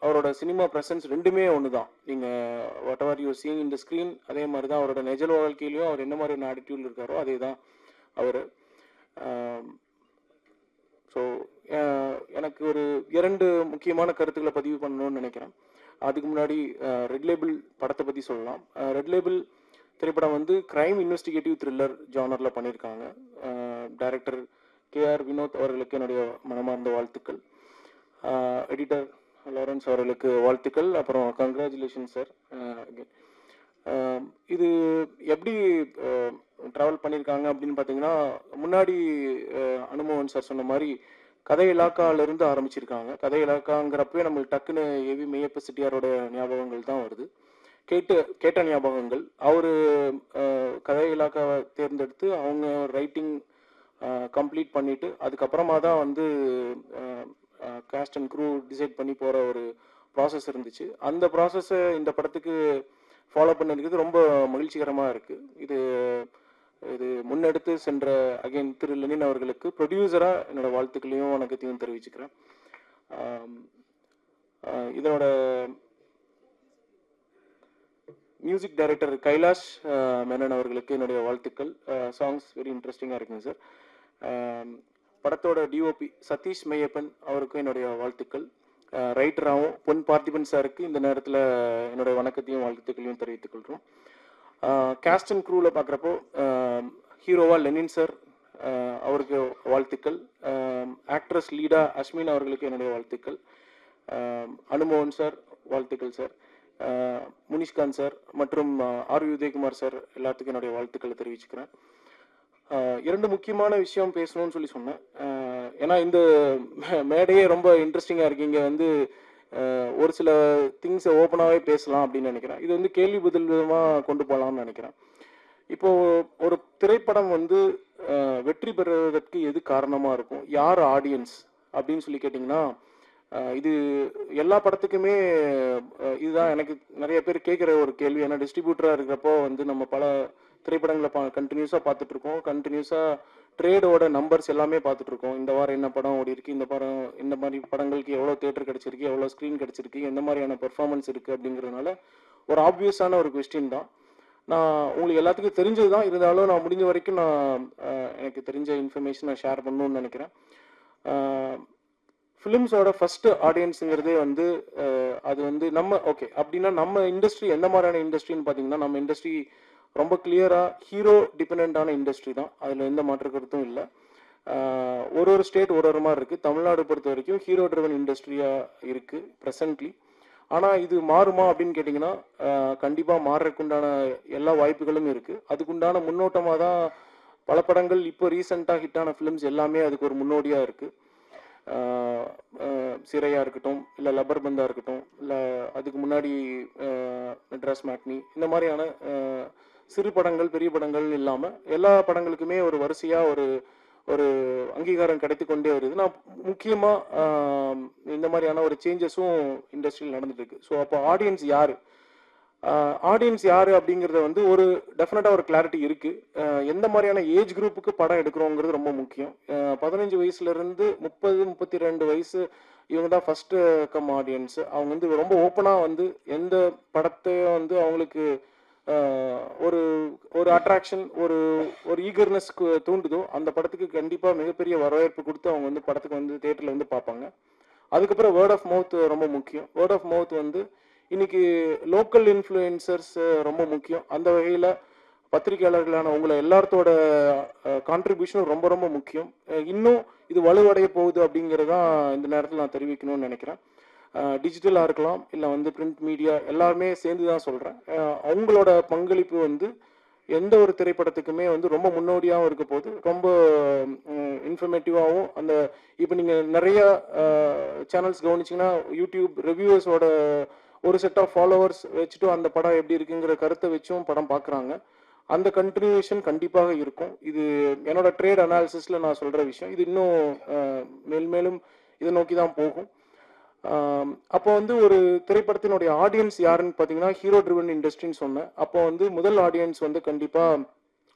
அவரோட சினிமா ப்ரெசன்ஸ் ரெண்டுமே ஒன்று தான். நீங்கள் whatever you seeing in the screen, அதே மாதிரி தான் அவரோட நிஜ வாழ்க்கையிலையும் அவர் என்ன மாதிரியான ஆட்டிடியூட் இருக்காரோ அதே தான் அவர். ஸோ எனக்கு ஒரு 2 முக்கியமான கருத்துக்களை பதிவு பண்ணணும்னு நினைக்கிறேன். அதுக்கு முன்னாடி ரெட் லேபிள் படத்தை பற்றி சொல்லலாம். ரெட் லேபிள் திரைப்படம் வந்து கிரைம் இன்வெஸ்டிகேட்டிவ் த்ரில்லர் ஜானரில் பண்ணியிருக்காங்க. டைரக்டர் KR வினோத் அவர்களுக்கு என்னுடைய மனமார்ந்த வாழ்த்துக்கள். எடிட்டர் லாரன்ஸ் அவர்களுக்கு வாழ்த்துக்கள். அப்புறம் கங்க்ராச்சுலேஷன் சார். இது எப்படி ட்ராவல் பண்ணியிருக்காங்க அப்படின்னு பார்த்தீங்கன்னா, முன்னாடி அனுமோகன் சார் சொன்ன மாதிரி கதை இலாக்காவிலிருந்து ஆரம்பிச்சிருக்காங்க. கதை இலாக்காங்கிறப்பவே நம்மளுக்கு டக்குன்னு ஏவி மெய்யப்ப செட்டியாரோட ஞாபகங்கள் தான் வருது, கேட்ட ஞாபகங்கள். அவர் கதை இலாக்காவை தேர்ந்தெடுத்து அவங்க ரைட்டிங் கம்ப்ளீட் பண்ணிவிட்டு அதுக்கப்புறமா தான் வந்து காஸ்ட் அண்ட் க்ரூ டிசைட் பண்ணி போகிற ஒரு ப்ராசஸ் இருந்துச்சு. அந்த ப்ராசஸை இந்த படத்துக்கு ஃபாலோ பண்ணிருக்கிறது ரொம்ப மகிழ்ச்சிகரமாக இருக்குது. இது முன்னெடுத்து சென்ற அகைன் திரு லெனின் அவர்களுக்கு ப்ரொடியூசராக என்னோட வாழ்த்துக்களையும் வணக்கத்தையும் தெரிவிச்சுக்கிறேன். இதனோட மியூசிக் டைரக்டர் கைலாஷ் மேனன் அவர்களுக்கு என்னுடைய வாழ்த்துக்கள். சாங்ஸ் வெரி இன்ட்ரெஸ்டிங்காக இருக்குங்க சார். படத்தோட டிஓபி சதீஷ் மெய்யப்பன் அவருக்கும் என்னுடைய வாழ்த்துக்கள். ரைட்டராகவும் பொன் பார்த்திபன் சாருக்கு இந்த நேரத்தில் என்னுடைய வணக்கத்தையும் வாழ்த்துக்களையும் தெரிவித்துக் கொள்கிறோம். காஸ்ட் அண்ட் க்ரூவில் பார்க்குறப்போ ஹீரோவா லெனின் சார், அவருக்கு வாழ்த்துக்கள். ஆக்ட்ரஸ் லீடா அஸ்மின் அவர்களுக்கு என்னுடைய வாழ்த்துக்கள். அனுமோகன் சார் வாழ்த்துக்கள் சார். முனிஷ்காந்த் சார் மற்றும் ஆர் உதயகுமார் சார் எல்லாத்துக்கும் என்னுடைய வாழ்த்துக்களை தெரிவிச்சுக்கிறேன். 2 முக்கியமான விஷயம் பேசணும்னு சொல்லி சொன்னேன். ஏன்னா இந்த மேடையே ரொம்ப இன்ட்ரெஸ்டிங்காக இருக்கு. இங்கே வந்து ஒரு சில திங்ஸை ஓப்பனாகவே பேசலாம் அப்படின்னு நினைக்கிறேன். இது வந்து கேள்வி பதில் விதமாக கொண்டு போகலாம்னு நினைக்கிறேன். இப்போது ஒரு திரைப்படம் வந்து வெற்றி பெறுவதற்கு எது காரணமாக இருக்கும், யார் ஆடியன்ஸ் அப்படின்னு சொல்லி கேட்டிங்கன்னா, இது எல்லா படத்துக்குமே இதுதான் எனக்கு நிறைய பேர் கேட்குற ஒரு கேள்வி. ஏன்னா டிஸ்ட்ரிபியூட்டராக இருக்கிறப்போ வந்து நம்ம பல திரைப்படங்களை கண்டினியூஸாக பார்த்துட்ருக்கோம். கண்டினியூஸாக ட்ரேடோட நம்பர்ஸ் எல்லாமே பார்த்துட்ருக்கோம். இந்த வாரம் என்ன படம் ஓடி இருக்கு, இந்த மாதிரி படங்களுக்கு எவ்வளோ தேட்டர் கிடச்சிருக்கு, எவ்வளோ ஸ்க்ரீன் கிடச்சிருக்கு, எந்த மாதிரியான பெர்ஃபார்மன்ஸ் இருக்குது அப்படிங்கிறதுனால ஒரு ஆப்வியஸான ஒரு கொஸ்டின் தான். நான் உங்களுக்கு எல்லாத்துக்கும் தெரிஞ்சது தான், இருந்தாலும் நான் முடிஞ்ச வரைக்கும் எனக்கு தெரிஞ்ச இன்ஃபர்மேஷன் நான் ஷேர் பண்ணணும்னு நினைக்கிறேன். ஃபிலிம்ஸோட ஃபஸ்ட்டு ஆடியன்ஸுங்கிறதே வந்து அது வந்து அப்படின்னா நம்ம இண்டஸ்ட்ரி எந்த மாதிரியான இண்டஸ்ட்ரின்னு பார்த்தீங்கன்னா, நம்ம இண்டஸ்ட்ரி ரொம்ப கிளியராக ஹீரோ டிபெண்டான இண்டஸ்ட்ரி தான். அதில் எந்த மாற்று கருத்தும் இல்லை. ஒரு ஸ்டேட் ஒரு மாதிரி இருக்குது. தமிழ்நாடு பொறுத்த வரைக்கும் ஹீரோ ட்ரிவன் இண்டஸ்ட்ரியாக இருக்குது ப்ரெசன்ட்லி. ஆனால் இது மாறுமா அப்படின்னு கேட்டிங்கன்னா, கண்டிப்பாக மாறுறதுக்குண்டான எல்லா வாய்ப்புகளும் இருக்குது. அதுக்குண்டான முன்னோட்டமாக தான் பல படங்கள் இப்போ ரீசெண்டாக ஹிட்டான ஃபிலிம்ஸ் எல்லாமே அதுக்கு ஒரு முன்னோடியாக இருக்குது. சிறையாக இருக்கட்டும், இல்லை லப்பர் பந்தாக இருக்கட்டும், இல்லை அதுக்கு முன்னாடி மெட்ராஸ் மேட்னி, இந்த மாதிரியான சிறு படங்கள் பெரிய படங்கள் இல்லாமல் எல்லா படங்களுக்குமே ஒரு வரிசையாக ஒரு அங்கீகாரம் கிடைத்து கொண்டே வருது. நான் முக்கியமாக இந்த மாதிரியான ஒரு சேஞ்சஸும் இண்டஸ்ட்ரியில் நடந்துட்டு இருக்கு. ஸோ அப்போ ஆடியன்ஸ் யார் அப்படிங்கிறத வந்து ஒரு டெஃபினட்டாக ஒரு கிளாரிட்டி இருக்குது. எந்த மாதிரியான ஏஜ் குரூப்புக்கு படம் எடுக்கிறோங்கிறது ரொம்ப முக்கியம். 15 வயசுலேருந்து 30-32 வயசு இவங்க தான் ஃபஸ்ட்டு கம் ஆடியன்ஸு. அவங்க வந்து ரொம்ப ஓப்பனாக வந்து எந்த படத்தையும் வந்து அவங்களுக்கு ஒரு அட்ராக்ஷன், ஒரு ஈகர்னஸ்க்கு தூண்டுதோ அந்த படத்துக்கு கண்டிப்பாக மிகப்பெரிய வரவேற்பு கொடுத்து அவங்க வந்து படத்துக்கு வந்து தேட்டரில் வந்து பார்ப்பாங்க. அதுக்கப்புறம் வேர்ட் ஆஃப் மவுத் ரொம்ப முக்கியம். வேர்ட் ஆஃப் மவுத் வந்து இன்னைக்கு லோக்கல் இன்ஃப்ளூயன்சர்ஸ் ரொம்ப முக்கியம். அந்த வகையில் பத்திரிகையாளர்களான உங்களை எல்லாத்தோட கான்ட்ரிபியூஷனும் ரொம்ப ரொம்ப முக்கியம். இன்னும் இது வலுவடைய போகுது அப்படிங்கிறதான் இந்த நேரத்தில் நான் தெரிவிக்கணும்னு நினைக்கிறேன். டிஜிட்டலாக இருக்கலாம், இல்லை வந்து பிரிண்ட் மீடியா, எல்லாருமே சேர்ந்து தான் சொல்கிறேன். அவங்களோட பங்களிப்பு வந்து எந்த ஒரு திரைப்படத்துக்குமே வந்து ரொம்ப முன்னோடியாகவும் இருக்க போது, ரொம்ப இன்ஃபர்மேட்டிவாகவும். அந்த இப்போ நீங்கள் நிறைய சேனல்ஸ் கவனிச்சிங்கன்னா யூடியூப் ரிவ்யூவர்ஸோட ஒரு செட் ஆஃப் ஃபாலோவர்ஸ் வச்சுட்டு அந்த படம் எப்படி இருக்குங்கிற கருத்தை வச்சும் படம் பார்க்குறாங்க. அந்த கண்டினியூஷன் கண்டிப்பாக இருக்கும். இது என்னோட ட்ரேட் அனாலிசிஸில் நான் சொல்கிற விஷயம். இது இன்னும் மேலும் இதை நோக்கி தான் போகும். அப்போ வந்து ஒரு திரைப்படத்தினுடைய ஆடியன்ஸ் யாருன்னு பார்த்தீங்கன்னா ஹீரோ ட்ரிவன் இண்டஸ்ட்ரின்னு சொன்னேன். அப்போ வந்து முதல் ஆடியன்ஸ் வந்து கண்டிப்பாக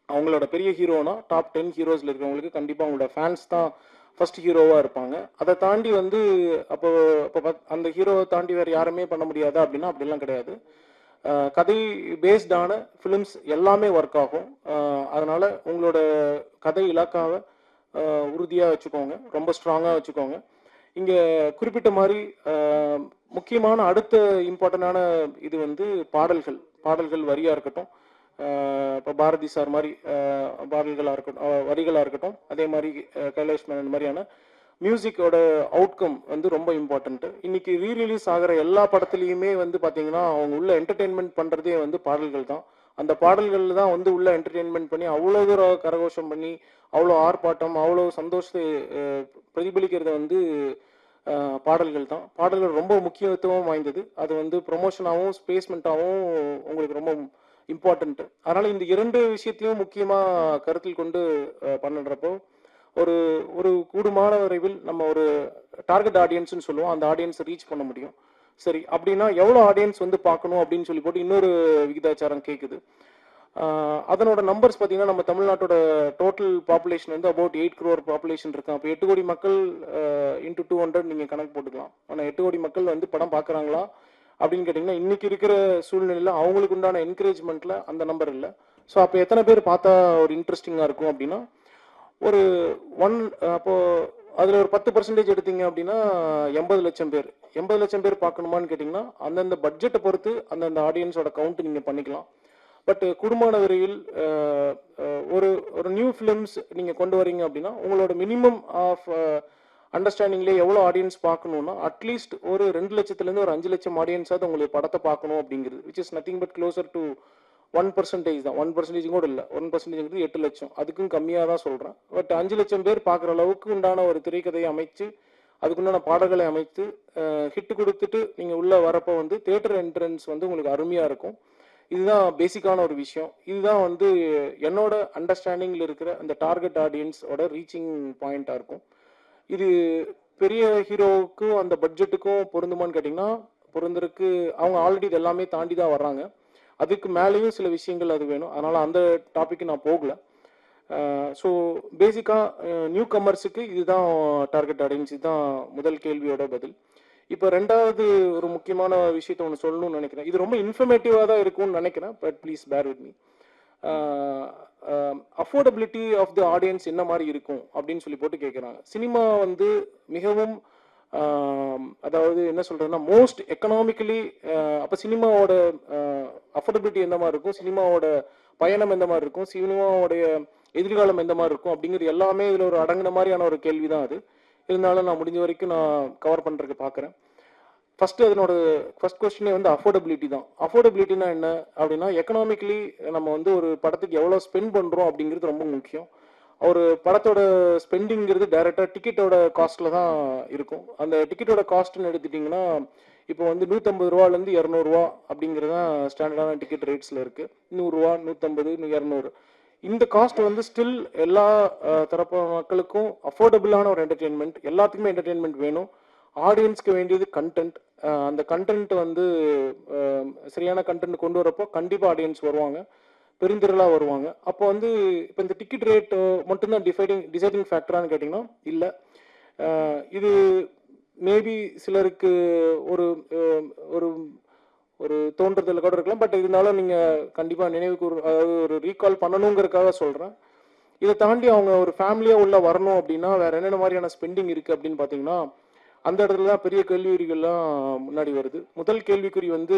அவங்களோட பெரிய ஹீரோனா டாப் 10 ஹீரோஸில் இருக்கிறவங்களுக்கு கண்டிப்பாக அவங்களோட ஃபேன்ஸ் தான் ஃபர்ஸ்ட் ஹீரோவாக இருப்பாங்க. அதை தாண்டி வந்து அப்போ அந்த ஹீரோவை தாண்டி வேறு யாருமே பண்ண முடியாதா அப்படின்னா அப்படிலாம் கிடையாது. கதை பேஸ்டான ஃபிலிம்ஸ் எல்லாமே ஒர்க் ஆகும். அதனால் உங்களோட கதை இலக்காவை உறுதியாக வச்சுக்கோங்க, ரொம்ப ஸ்ட்ராங்காக வச்சுக்கோங்க. இங்கே குறிப்பிட்ட மாதிரி முக்கியமான அடுத்த இம்பார்ட்டண்டான இது வந்து பாடல்கள் வரியாக இருக்கட்டும். இப்போ பாரதி சார் மாதிரி பாடல்களாக இருக்கட்டும், வரிகளாக இருக்கட்டும். அதே மாதிரி கைலாஷ் மேனன் மாதிரியான மியூசிக்கோட அவுட்கம் வந்து ரொம்ப இம்பார்ட்டண்ட்டு. இன்னைக்கு ரீரிலீஸ் ஆகிற எல்லா படத்துலையுமே வந்து பார்த்தீங்கன்னா அவங்க உள்ள என்டர்டெயின்மெண்ட் பண்ணுறதே வந்து பாடல்கள் தான். அந்த பாடல்கள் தான் வந்து உள்ள என்டர்டெயின்மெண்ட் பண்ணி அவ்வளோ தூரம் கரகோஷம் பண்ணி அவ்வளோ ஆர்ப்பாட்டம் அவ்வளோ சந்தோஷத்தை பிரதிபலிக்கிறத வந்து பாடல்கள் தான். பாடல்கள் ரொம்ப முக்கியத்துவம் வாய்ந்தது. அது வந்து ப்ரொமோஷனாகவும் ஸ்பேஸ்மெண்ட்டாகவும் உங்களுக்கு ரொம்ப இம்பார்ட்டண்ட்டு. அதனால் இந்த 2 விஷயத்தையும் முக்கியமாக கருத்தில் கொண்டு பண்ணுறப்போ ஒரு கூடுமான விரைவில் நம்ம ஒரு டார்கெட் ஆடியன்ஸ்னு சொல்லுவோம், அந்த ஆடியன்ஸை ரீச் பண்ண முடியும். சரி, அப்படின்னா எவ்வளோ ஆடியன்ஸ் வந்து பார்க்கணும் அப்படின்னு சொல்லி போட்டு இன்னொரு விகிதாச்சாரம் கேட்குது. அதனோட நம்பர்ஸ் பார்த்தீங்கன்னா நம்ம தமிழ்நாட்டோட டோட்டல் பாப்புலேஷன் வந்து அபவுட் 8 crore பாப்புலேஷன் இருக்கு. அப்போ 8 கோடி மக்கள் இன்ட்டு 200 நீங்கள் கணக்கு போட்டுக்கலாம். ஆனால் 8 கோடி மக்கள் வந்து படம் பார்க்குறாங்களா அப்படின்னு கேட்டிங்கன்னா இன்னைக்கு இருக்கிற சூழ்நிலையில் அவங்களுக்கு உண்டான என்கரேஜ்மெண்ட்டில் அந்த நம்பர் இல்லை. ஸோ அப்போ எத்தனை பேர் பார்த்தா ஒரு இன்ட்ரெஸ்டிங்காக இருக்கும் அப்படின்னா ஒரு அப்போது அதில் ஒரு 10% எடுத்தீங்க அப்படின்னா 80 லட்சம் பேர். 80 லட்சம் பேர் பார்க்கணுமான்னு கேட்டிங்கன்னா அந்தந்த பட்ஜெட்டை பொறுத்து அந்தந்த ஆடியன்ஸோட கவுண்ட் நீங்கள் பண்ணிக்கலாம். பட் குடும்பமான விரைவில் ஒரு நியூ ஃபிலிம்ஸ் நீங்கள் கொண்டு வரீங்க அப்படின்னா உங்களோட மினிமம் ஆஃப் அண்டர்ஸ்டாண்டிங்லேயே எவ்வளோ ஆடியன்ஸ் பார்க்கணுன்னா அட்லீஸ்ட் ஒரு 2 லட்சத்துலேருந்து ஒரு 5 லட்சம் ஆடியன்ஸாவது உங்களுக்கு படத்தை பார்க்கணும் அப்படிங்கிறது, which is nothing but closer to 1% தான். 1% கூட இல்லை, 1% 8 லட்சம், அதுக்கும் கம்மியாக தான் சொல்கிறேன். பட் 5 லட்சம் பேர் பார்க்குற அளவுக்கு உண்டான ஒரு திரைக்கதையை அமைச்சு அதுக்குண்டான பாடல்களை அமைத்து ஹிட்டு கொடுத்துட்டு நீங்கள் உள்ளே வரப்போ வந்து தியேட்டர் என்ட்ரன்ஸ் வந்து உங்களுக்கு அருமையாக இருக்கும். இதுதான் பேசிக்கான ஒரு விஷயம். இதுதான் வந்து என்னோட அண்டர்ஸ்டாண்டிங்கில் இருக்கிற அந்த டார்கெட் ஆடியன்ஸோட ரீச்சிங் பாயிண்ட்டாக இருக்கும். இது பெரிய ஹீரோவுக்கும் அந்த பட்ஜெட்டுக்கும் பொருந்துமான்னு கேட்டிங்கன்னா பொருந்தருக்கு அவங்க ஆல்ரெடி இது எல்லாமே தாண்டி தான் வர்றாங்க. அதுக்கு மேலேயும் சில விஷயங்கள் அது வேணும். அதனால் அந்த டாப்பிக்கு நான் போகலை. ஸோ பேசிக்காக நியூ கமர்ஸுக்கு இதுதான் டார்கெட் ஆடியன்ஸ். இதுதான் முதல் கேள்வியோட பதில். இப்போ ரெண்டாவது ஒரு முக்கியமான விஷயத்த ஒன்று சொல்லணும்னு நினைக்கிறேன். இது ரொம்ப இன்ஃபர்மேட்டிவாக தான் இருக்கும்னு நினைக்கிறேன். But please bear with me. Affordability of the audience என்ன மாதிரி இருக்கும் அப்படின்னு சொல்லி போட்டு கேட்குறாங்க. சினிமா வந்து மிகவும் அதாவது என்ன சொல்கிறதுன்னா மோஸ்ட் எக்கனாமிக்கலி அப்போ சினிமாவோட அஃபோர்டபிலிட்டி எந்த மாதிரி இருக்கும், சினிமாவோட பயணம் எந்த மாதிரி இருக்கும், சினிமாவோடைய எதிர்காலம் எந்த மாதிரி இருக்கும் அப்படிங்கிறது எல்லாமே இதில் ஒரு அடங்கின மாதிரியான ஒரு கேள்வி தான் அது. இருந்தாலும் நான் முடிஞ்ச வரைக்கும் நான் கவர் பண்ணுறதுக்கு பார்க்குறேன். ஃபர்ஸ்ட் கொஸ்டினே வந்து அஃபோர்டபிலிட்டி தான். அஃபோர்டபிலிட்டினா என்ன அப்படின்னா எக்கனாமிக்கலி நம்ம வந்து ஒரு படத்துக்கு எவ்வளோ ஸ்பெண்ட் பண்ணுறோம் அப்படிங்கிறது ரொம்ப முக்கியம். ஒரு படத்தோட ஸ்பெண்டிங்கிறது டைரெக்டாக டிக்கெட்டோட காஸ்ட்டில் தான் இருக்கும். அந்த டிக்கெட்டோட காஸ்ட்னு எடுத்துட்டிங்கன்னா இப்போ வந்து 150 ரூபாலேருந்து 200 ரூபா அப்படிங்கிறது தான் ஸ்டாண்டர்டான டிக்கெட் ரேட்ஸில் இருக்குது. 100 ரூபா, 150, 200. இந்த காஸ்ட் வந்து ஸ்டில் எல்லா தரப்பு மக்களுக்கும் அஃபோர்டபுளான ஒரு என்டர்டெயின்மெண்ட். எல்லாத்துக்குமே என்டர்டெயின்மெண்ட் வேணும். ஆடியன்ஸ்க்கு வேண்டியது கண்டென்ட். அந்த கண்டென்ட் வந்து சரியான கண்டென்ட் கொண்டு வரப்போ கண்டிப்பாக ஆடியன்ஸ் வருவாங்க, பெருந்திரளாக வருவாங்க. அப்போ வந்து இப்போ இந்த டிக்கெட் ரேட் மட்டும்தான் டிசைடிங் ஃபேக்டரானு கேட்டிங்கன்னா இல்லை. இது மேபி சிலருக்கு ஒரு ஒரு ஒரு தோன்றதில் கூட இருக்கலாம். பட் இருந்தாலும் நீங்கள் கண்டிப்பாக நினைவுக்கு அதாவது ஒரு ரீகால் பண்ணணுங்கிறதுக்காக சொல்கிறேன். இதை தாண்டி அவங்க ஒரு ஃபேமிலியாக உள்ள வரணும் அப்படின்னா வேறு என்னென்ன மாதிரியான ஸ்பெண்டிங் இருக்குது அப்படின்னு பார்த்தீங்கன்னா அந்த இடத்துல தான் பெரிய கேள்விக்குறிகள்லாம் முன்னாடி வருது. முதல் கேள்விக்குறி வந்து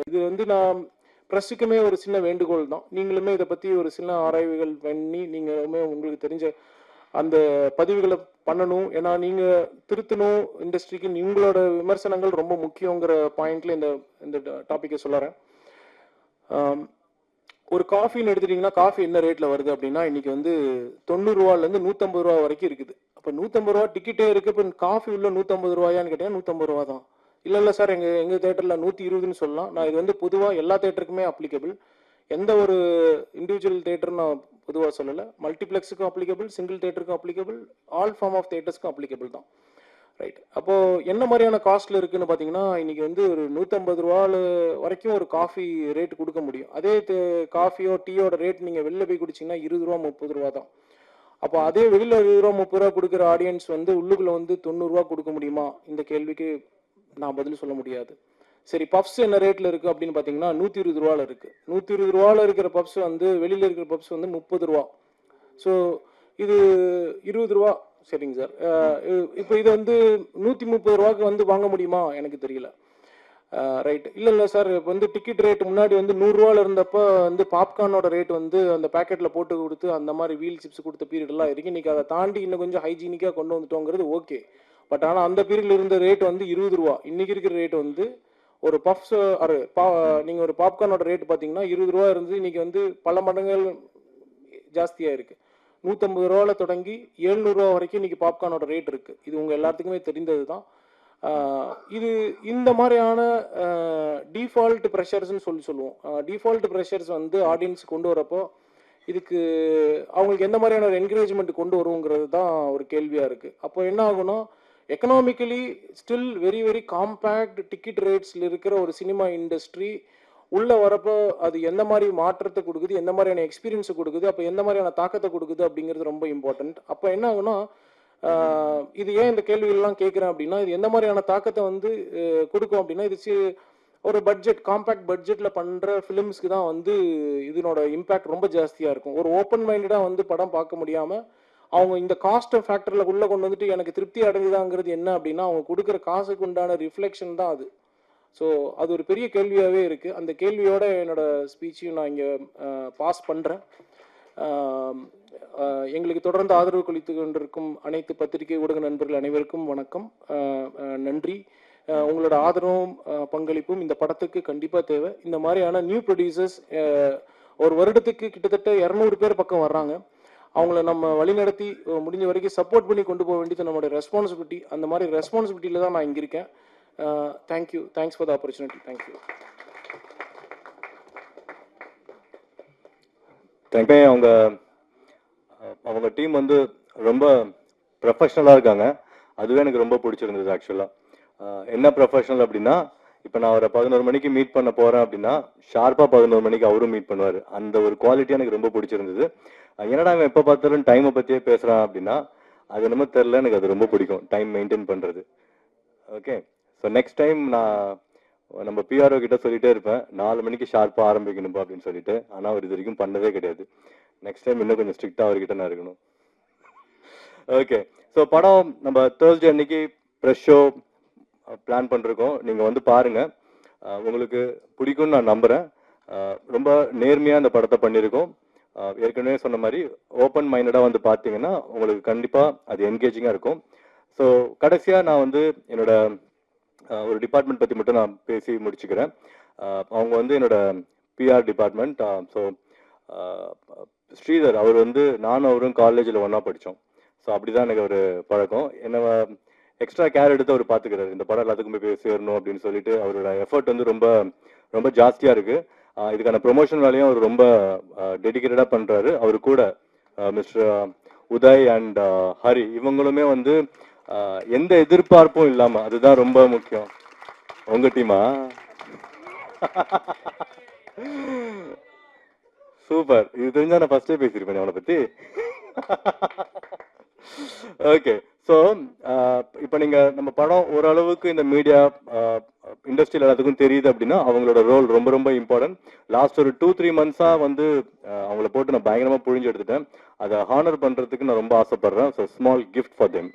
இது வந்து நான் ப்ரெஸ்ஸுக்குமே ஒரு சின்ன வேண்டுகோள் தான். நீங்களுமே இதை பற்றி ஒரு சின்ன ஆராய்வுகள் பண்ணி நீங்களுமே உங்களுக்கு தெரிஞ்ச அந்த பதிவுகளை பண்ணணும். ஏன்னா நீங்கள் திருத்தணும் இண்டஸ்ட்ரிக்கு, உங்களோட விமர்சனங்கள் ரொம்ப முக்கியங்கிற பாயிண்ட்ல இந்த டாப்பிக்கை சொல்லுறேன். ஒரு காஃபின்னு எடுத்துட்டிங்கன்னா காஃபி என்ன ரேட்டில் வருது அப்படின்னா இன்றைக்கி வந்து 90 ரூபாலேருந்து 150 ரூபா வரைக்கும் இருக்குது. அப்போ 150 ரூபா டிக்கெட்டே இருக்குது. இப்போ காஃபி உள்ள 150 ரூபாயான்னு கேட்டீங்கன்னா 150 ரூபா தான். இல்லை சார் எங்கள் தேட்டரில் 120ன்னு சொல்லலாம். நான் இது வந்து பொதுவாக எல்லா தேட்டருக்குமே அப்ளிகபிள். எந்த ஒரு இண்டிவிஜுவல் தேட்டரும் நான் பொதுவாக சொல்லலை. மல்டிப்ளெக்ஸுக்கும் அப்ளிகபிள், சிங்கிள் தேட்டருக்கும் அப்ளிகபிள், ஆல் ஃபார்ம் ஆஃப் தேட்டர்ஸ்க்கும் அப்ளிகபிள் தான். ரைட். அப்போது என்ன மாதிரியான காஸ்ட்டில் இருக்குதுன்னு பார்த்தீங்கன்னா இன்றைக்கி வந்து ஒரு 150 ரூபாவில் வரைக்கும் ஒரு காஃபி ரேட் கொடுக்க முடியும். அதே காஃபியோ டீயோட ரேட் நீங்கள் வெளில போய் குடிச்சிங்கன்னா 20 ரூபா 30 ரூபா தான். அப்போ அதே வெளியில் 20 ரூபா 30 ரூபா கொடுக்குற ஆடியன்ஸ் வந்து உள்ளுக்குள்ளே வந்து 90 ரூபா கொடுக்க முடியுமா? இந்த கேள்விக்கு நான் பதில் சொல்ல முடியாது. சரி, பப்ஸ் என்ன ரேட்டில் இருக்குது அப்படின்னு பார்த்தீங்கன்னா 120 ரூபாவில் இருக்குது. 120 ரூபாவில் இருக்கிற பப்ஸ் வந்து வெளியில் இருக்கிற பப்ஸ் வந்து 30 ரூபா. ஸோ இது 20 ரூபா. சரிங்க சார். இப்போ இது வந்து 130 ரூபாய்க்கு வந்து வாங்க முடியுமா? எனக்கு தெரியல. ரைட். இல்லை சார், இப்போ வந்து டிக்கெட் ரேட் முன்னாடி வந்து 100 ரூபாவில் இருந்தப்போ வந்து பாப்கார்னோட ரேட் வந்து அந்த பேக்கெட்டில் போட்டு கொடுத்து அந்த மாதிரி வீல் சிப்ஸ் கொடுத்த பீரியட்லாம் இருக்குது. இன்றைக்கி அதை தாண்டி இன்னும் கொஞ்சம் ஹைஜீனிக்காக கொண்டு வந்துட்டோங்கிறது ஓகே. பட் ஆனால் அந்த பீரியடில் இருந்த ரேட் வந்து 20 ரூபா. இன்றைக்கி இருக்கிற ரேட் வந்து ஒரு பப்ஸ் நீங்கள் ஒரு பாப்கார்னோட ரேட் பார்த்தீங்கன்னா 20 ரூபா இருந்து இன்றைக்கி வந்து பல மடங்குகள் ஜாஸ்தியாக இருக்குது. 150 ரூபாவில் தொடங்கி 700 ரூபா வரைக்கும் இன்றைக்கி பாப்கார்னோட ரேட் இருக்குது. இது உங்கள் எல்லாத்துக்குமே தெரிந்தது தான். இது இந்த மாதிரியான டிஃபால்ட் ப்ரெஷர்ஸ்ன்னு சொல்லுவோம். டிஃபால்ட் ப்ரெஷர்ஸ் வந்து ஆடியன்ஸ் கொண்டு வரப்போ இதுக்கு அவங்களுக்கு எந்த மாதிரியான ஒரு என்கரேஜ்மெண்ட் கொண்டு வருங்கிறது தான் ஒரு கேள்வியாக இருக்குது. அப்போ என்ன ஆகுனா economically still very very compact ticket ரேட்ஸில் இருக்கிற ஒரு சினிமா இண்டஸ்ட்ரி உள்ளே வரப்போ அது எந்த மாதிரி மாற்றத்தை கொடுக்குது, எந்த மாதிரியான எக்ஸ்பீரியன்ஸை கொடுக்குது, அப்போ எந்த மாதிரியான தாக்கத்தை கொடுக்குது அப்படிங்கிறது ரொம்ப இம்பார்ட்டண்ட். அப்போ என்ன ஆகுனா இது ஏன் இந்த கேள்விகள்லாம் கேட்குறேன் அப்படின்னா இது எந்த மாதிரியான தாக்கத்தை வந்து கொடுக்கும் அப்படின்னா இது ஒரு பட்ஜெட் காம்பேக்ட் பட்ஜெட்டில் பண்ணுற ஃபிலிம்ஸ்க்கு தான் வந்து இதனோட இம்பேக்ட் ரொம்ப ஜாஸ்தியாக இருக்கும். ஒரு ஓப்பன் மைண்டடாக வந்து படம் பார்க்க முடியாமல் அவங்க இந்த காஸ்ட் ஃபேக்டரில் உள்ளே கொண்டு வந்துட்டு எனக்கு திருப்தி அடைஞ்சுதாங்கிறது என்ன அப்படின்னா அவங்க கொடுக்குற காசுக்கு உண்டான ரிஃப்ளெக்ஷன் தான் அது. ஸோ அது ஒரு பெரிய கேள்வியாகவே இருக்குது. அந்த கேள்வியோட என்னோடய ஸ்பீச்சையும் நான் இங்கே பாஸ் பண்ணுறேன். எங்களுக்கு தொடர்ந்து ஆதரவு கொடுத்து கொண்டிருக்கும் அனைத்து பத்திரிகை ஊடக நண்பர்கள் அனைவருக்கும் வணக்கம், நன்றி. உங்களோட ஆதரவும் பங்களிப்பும் இந்த படத்துக்கு கண்டிப்பாக தேவை. இந்த மாதிரியான நியூ ப்ரொடியூசர்ஸ் ஒரு வருடத்துக்கு கிட்டத்தட்ட 200 பேர் பக்கம் வர்றாங்க. அவங்கள நம்ம வழிநடத்தி முடிஞ்ச வரைக்கும் சப்போர்ட் பண்ணி கொண்டு போக வேண்டியது நம்மளோட ரெஸ்பான்சிபிலிட்டி. அந்த மாதிரி ரெஸ்பான்சிபிலிட்டியில் தான் நான் இங்கே இருக்கேன். Thank you. Thanks for the opportunity. Thank you. அவங்க டீம் வந்து ரொம்ப ப்ரொஃபஷ்னலாக இருக்காங்க. அதுவே எனக்கு ரொம்ப பிடிச்சிருந்தது. ஆக்சுவலாக என்ன ப்ரொஃபஷனல் அப்படின்னா இப்போ நான் ஒரு 11 மணிக்கு மீட் பண்ண போகிறேன் அப்படின்னா ஷார்ப்பாக 11 மணிக்கு அவரும் மீட் பண்ணுவார். அந்த ஒரு குவாலிட்டி எனக்கு ரொம்ப பிடிச்சிருந்தது. என்னடா அவன் எப்போ பார்த்தாலும் டைமை பற்றியே பேசுகிறான் அப்படின்னா அது என்னமோ தெரில, எனக்கு அது ரொம்ப பிடிக்கும் டைம் மெயின்டைன் பண்ணுறது. ஓகே, ஸோ நெக்ஸ்ட் டைம் நான் நம்ம பிஆர்ஓ கிட்ட சொல்லிட்டே இருப்பேன் 4 மணிக்கு ஷார்ப்பாக ஆரம்பிக்கணும்பா அப்படின்னு சொல்லிட்டு. ஆனால் அவர் இது வரைக்கும் பண்ணதே கிடையாது. நெக்ஸ்ட் டைம் இன்னும் கொஞ்சம் ஸ்ட்ரிக்டாக அவர்கிட்ட நான் இருக்கணும். ஓகே, ஸோ படம் நம்ம தேர்ஸ்டே அன்னைக்கு ப்ரெஷ் ஷோ பிளான் பண்ணிருக்கோம். நீங்கள் வந்து பாருங்கள், உங்களுக்கு பிடிக்கும்னு நான் நம்புகிறேன். ரொம்ப நேர்மையாக அந்த படத்தை பண்ணியிருக்கோம். ஏற்கனவே சொன்ன மாதிரி ஓப்பன் மைண்டடாக வந்து பார்த்தீங்கன்னா உங்களுக்கு கண்டிப்பாக அது என்கேஜிங்காக இருக்கும். ஸோ கடைசியாக நான் வந்து என்னோட ஒரு டிபார்ட்மெண்ட் பற்றி மட்டும் நான் பேசி முடிச்சுக்கிறேன். அவங்க வந்து என்னோட பிஆர் டிபார்ட்மெண்ட். ஸோ ஸ்ரீதர் அவர் வந்து நானும் அவரும் காலேஜில் ஒன்றா படித்தோம். ஸோ அப்படி தான் எனக்கு ஒரு பழக்கம். என்ன எக்ஸ்ட்ரா கேர் எடுத்து அவர் பார்த்துக்கிறாரு. இந்த படம் எல்லாத்துக்குமே போய் சேரணும் அப்படின்னு சொல்லிட்டு அவரோட எஃபர்ட் வந்து ரொம்ப ரொம்ப ஜாஸ்தியாக இருக்குது. இதுக்கான ப்ரொமோஷன் வேலையும் அவர் ரொம்ப டெடிக்கேட்டடாக பண்ணுறாரு. அவர் கூட மிஸ்டர் உதய் அண்ட் ஹரி இவங்களுமே வந்து எந்த எதிர்பார்ப்பும் இல்லாமல், அதுதான் ரொம்ப முக்கியம். உங்கள் டீமா? சூப்பர். இது தெரிஞ்சா நான் ஃபர்ஸ்டே பேசியிருப்பேன் அவனை பற்றி. ஓகே, ஸோ இப்போ நீங்கள் நம்ம படம் ஓரளவுக்கு இந்த மீடியா இண்டஸ்ட்ரியில் எல்லாத்துக்கும் தெரியுது அப்படின்னா அவங்களோட ரோல் ரொம்ப ரொம்ப இம்பார்ட்டன்ட். லாஸ்ட் ஒரு 2-3 மந்த்ஸாக வந்து அவங்கள போட்டு நான் பயங்கரமாக புழிஞ்சு எடுத்துட்டேன். அதை ஹானர் பண்ணுறதுக்கு நான் ரொம்ப ஆசைப்பட்றேன். So small gift for them.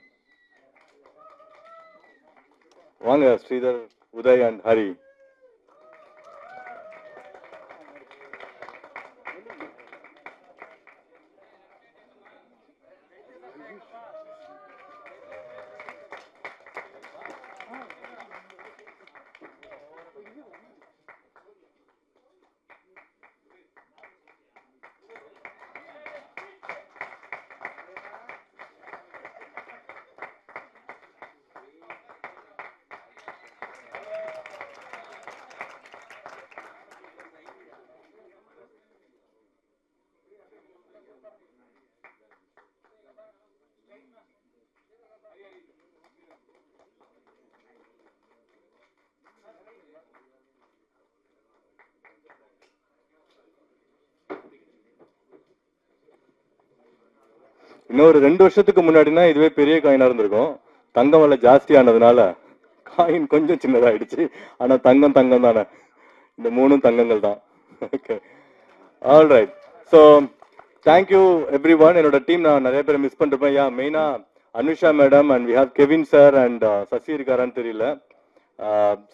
வாங்க ஸ்ரீதர், உதய் அண்ட் ஹரி. இன்னொரு 2 வருஷத்துக்கு முன்னாடினா இதுவே பெரிய காயினா இருந்திருக்கும். தங்கம் விலை ஜாஸ்தி ஆனதுனால காயின் கொஞ்சம் சின்னதாயிடுச்சு. ஆனா தங்கம் தானே. இந்த 3ம் தங்கங்கள் தான். Okay, all right. So thank you everyone. என்னோட டீம் நான் நிறைய பேரை மிஸ் பண்ணிருப்பேன். மெயினா Anusha madam and we have Kevin sir and Sasi இருக்காரான்னு தெரியல.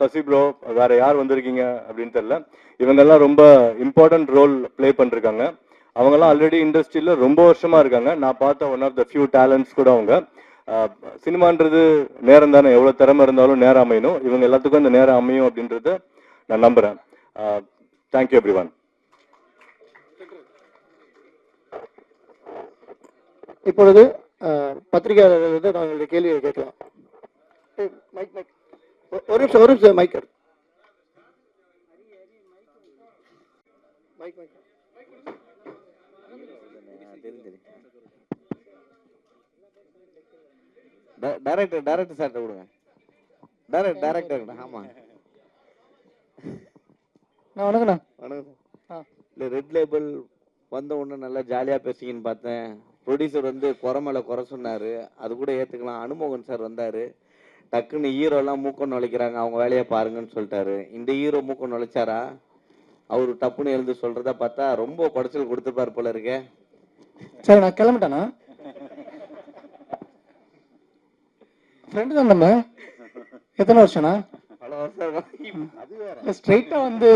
சசி ப்ரோ, வேற யார் வந்திருக்கீங்க அப்படின்னு தெரியல. இவங்கெல்லாம் ரொம்ப இம்பார்ட்டன்ட் ரோல் ப்ளே பண்ணிருக்காங்க. அவங்கெல்லாம் ஆல்ரெடி இண்டஸ்ட்ரியில் ரொம்ப வருஷமா இருக்காங்க. நான் பார்த்த one of the few talents கூட அவங்க. சினிமான்றது நேரம் தானே, எவ்வளோ திறமை இருந்தாலும் நேரம் அமையணும். இவங்க எல்லாத்துக்கும் இந்த நேரம் அமையும் அப்படின்றத நான் நம்புகிறேன். Thank you every one. இப்பொழுது பத்திரிகையாளர்கள் நாங்களுடைய கேள்வியை கேட்கலாம். ஒரு நிமிஷம் மைக் டைரக்டர் சார்ட்ட கொடுங்க. டைரக்டர் ஆமா. வணக்கண்ணா. வணக்கம். இல்லை, ரெட் லேபிள் வந்த உடனே நல்லா ஜாலியாக பேசிங்கன்னு பார்த்தேன். ப்ரொடியூசர் வந்து குறை மேலே குறை சொன்னார். அது கூட ஏற்றுக்கலாம். அனுமோகன் சார் வந்தார். டக்குன்னு ஹீரோலாம் மூக்கம் நுழைக்கிறாங்க, அவங்க வேலையை பாருங்கன்னு சொல்லிட்டாரு. இந்த ஹீரோ மூக்கம் நுழைச்சாரா? அவர் டப்புன்னு எழுந்து சொல்கிறத பார்த்தா ரொம்ப குடைச்சல் கொடுத்துப்பார் போல இருக்கே. சரி, நான் கிளம்பிட்டேண்ணா. ஃப்ரெண்டு தான் நம்ம. எத்தனை வருஷம்ண்ணா? பல வருஷம். அது வேற. ஸ்ட்ரைட்டா வந்து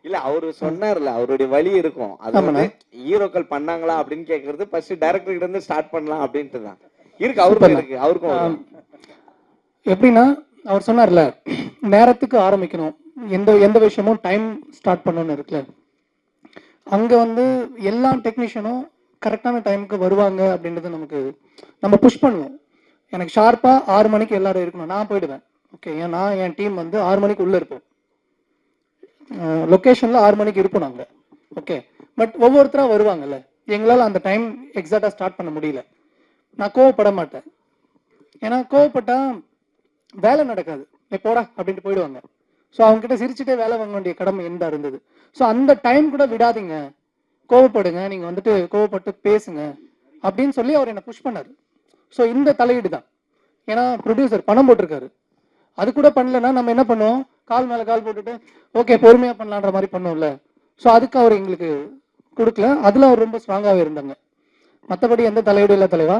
இல்ல, அவரு சொன்னார்ல, அவருடைய வழி இருக்கும். அது வந்து ஹீரோக்கள் பண்ணாங்களா அப்படின்னு கேட்கறது ஃபர்ஸ்ட் டைரக்டர் கிட்ட இருந்து ஸ்டார்ட் பண்ணலாம் அப்படின்ட்டு தான் இருக்கு. அவருக்கும் இருக்கு. அவருக்கும் எப்படின்னா, அவர் சொன்னார்ல, நேரத்துக்கு ஆரம்பிக்கணும், எந்த விஷயமும் டைம் ஸ்டார்ட் பண்ணணும்னு இருக்குல்ல. அங்க வந்து எல்லா டெக்னீஷியனும் கரெக்டான டைமுக்கு வருவாங்க அப்படின்றது நம்ம புஷ் பண்ணுவோம். எனக்கு ஷார்ப்பா 6 மணிக்கு எல்லாரும் இருக்கணும், நான் போயிடுவேன். ஓகே, ஏன்னா என் டீம் வந்து 6 மணிக்கு உள்ள இருப்போம். லொக்கேஷன்ல 6 மணிக்கு இருப்போம் நாங்க. ஓகே, பட் ஒவ்வொருத்தரா வருவாங்கல்ல, எங்களால் அந்த டைம் எக்ஸாக்டா ஸ்டார்ட் பண்ண முடியல. நான் கோவப்பட மாட்டேன். ஏன்னா கோவப்பட்டா வேலை நடக்காது. போடா அப்படின்ட்டு போயிடுவாங்க. ஸோ அவங்க கிட்ட சிரிச்சுட்டே வேலை வாங்க வேண்டிய கடமை எந்த இருந்தது. ஸோ அந்த டைம் கூட விடாதீங்க, கோவப்படுங்க, நீங்க வந்துட்டு கோவப்பட்டு பேசுங்க அப்படின்னு சொல்லி அவர் என்னை புஷ் பண்ணாரு. ஸோ இந்த தலையீடு தான். ஏன்னா ப்ரொடியூசர் பணம் போட்டிருக்காரு, அது கூட பண்ணலன்னா நம்ம என்ன பண்ணுவோம், கால் மேலே கால் போட்டுட்டு ஓகே பொறுமையாக பண்ணலான்ற மாதிரி பண்ணுவோம்ல. ஸோ அதுக்கு அவர் எங்களுக்கு கொடுக்கல. அதில் அவர் ரொம்ப ஸ்ட்ராங்காகவே இருந்தாங்க. மற்றபடி எந்த தலையீடும் இல்லை தலைவா.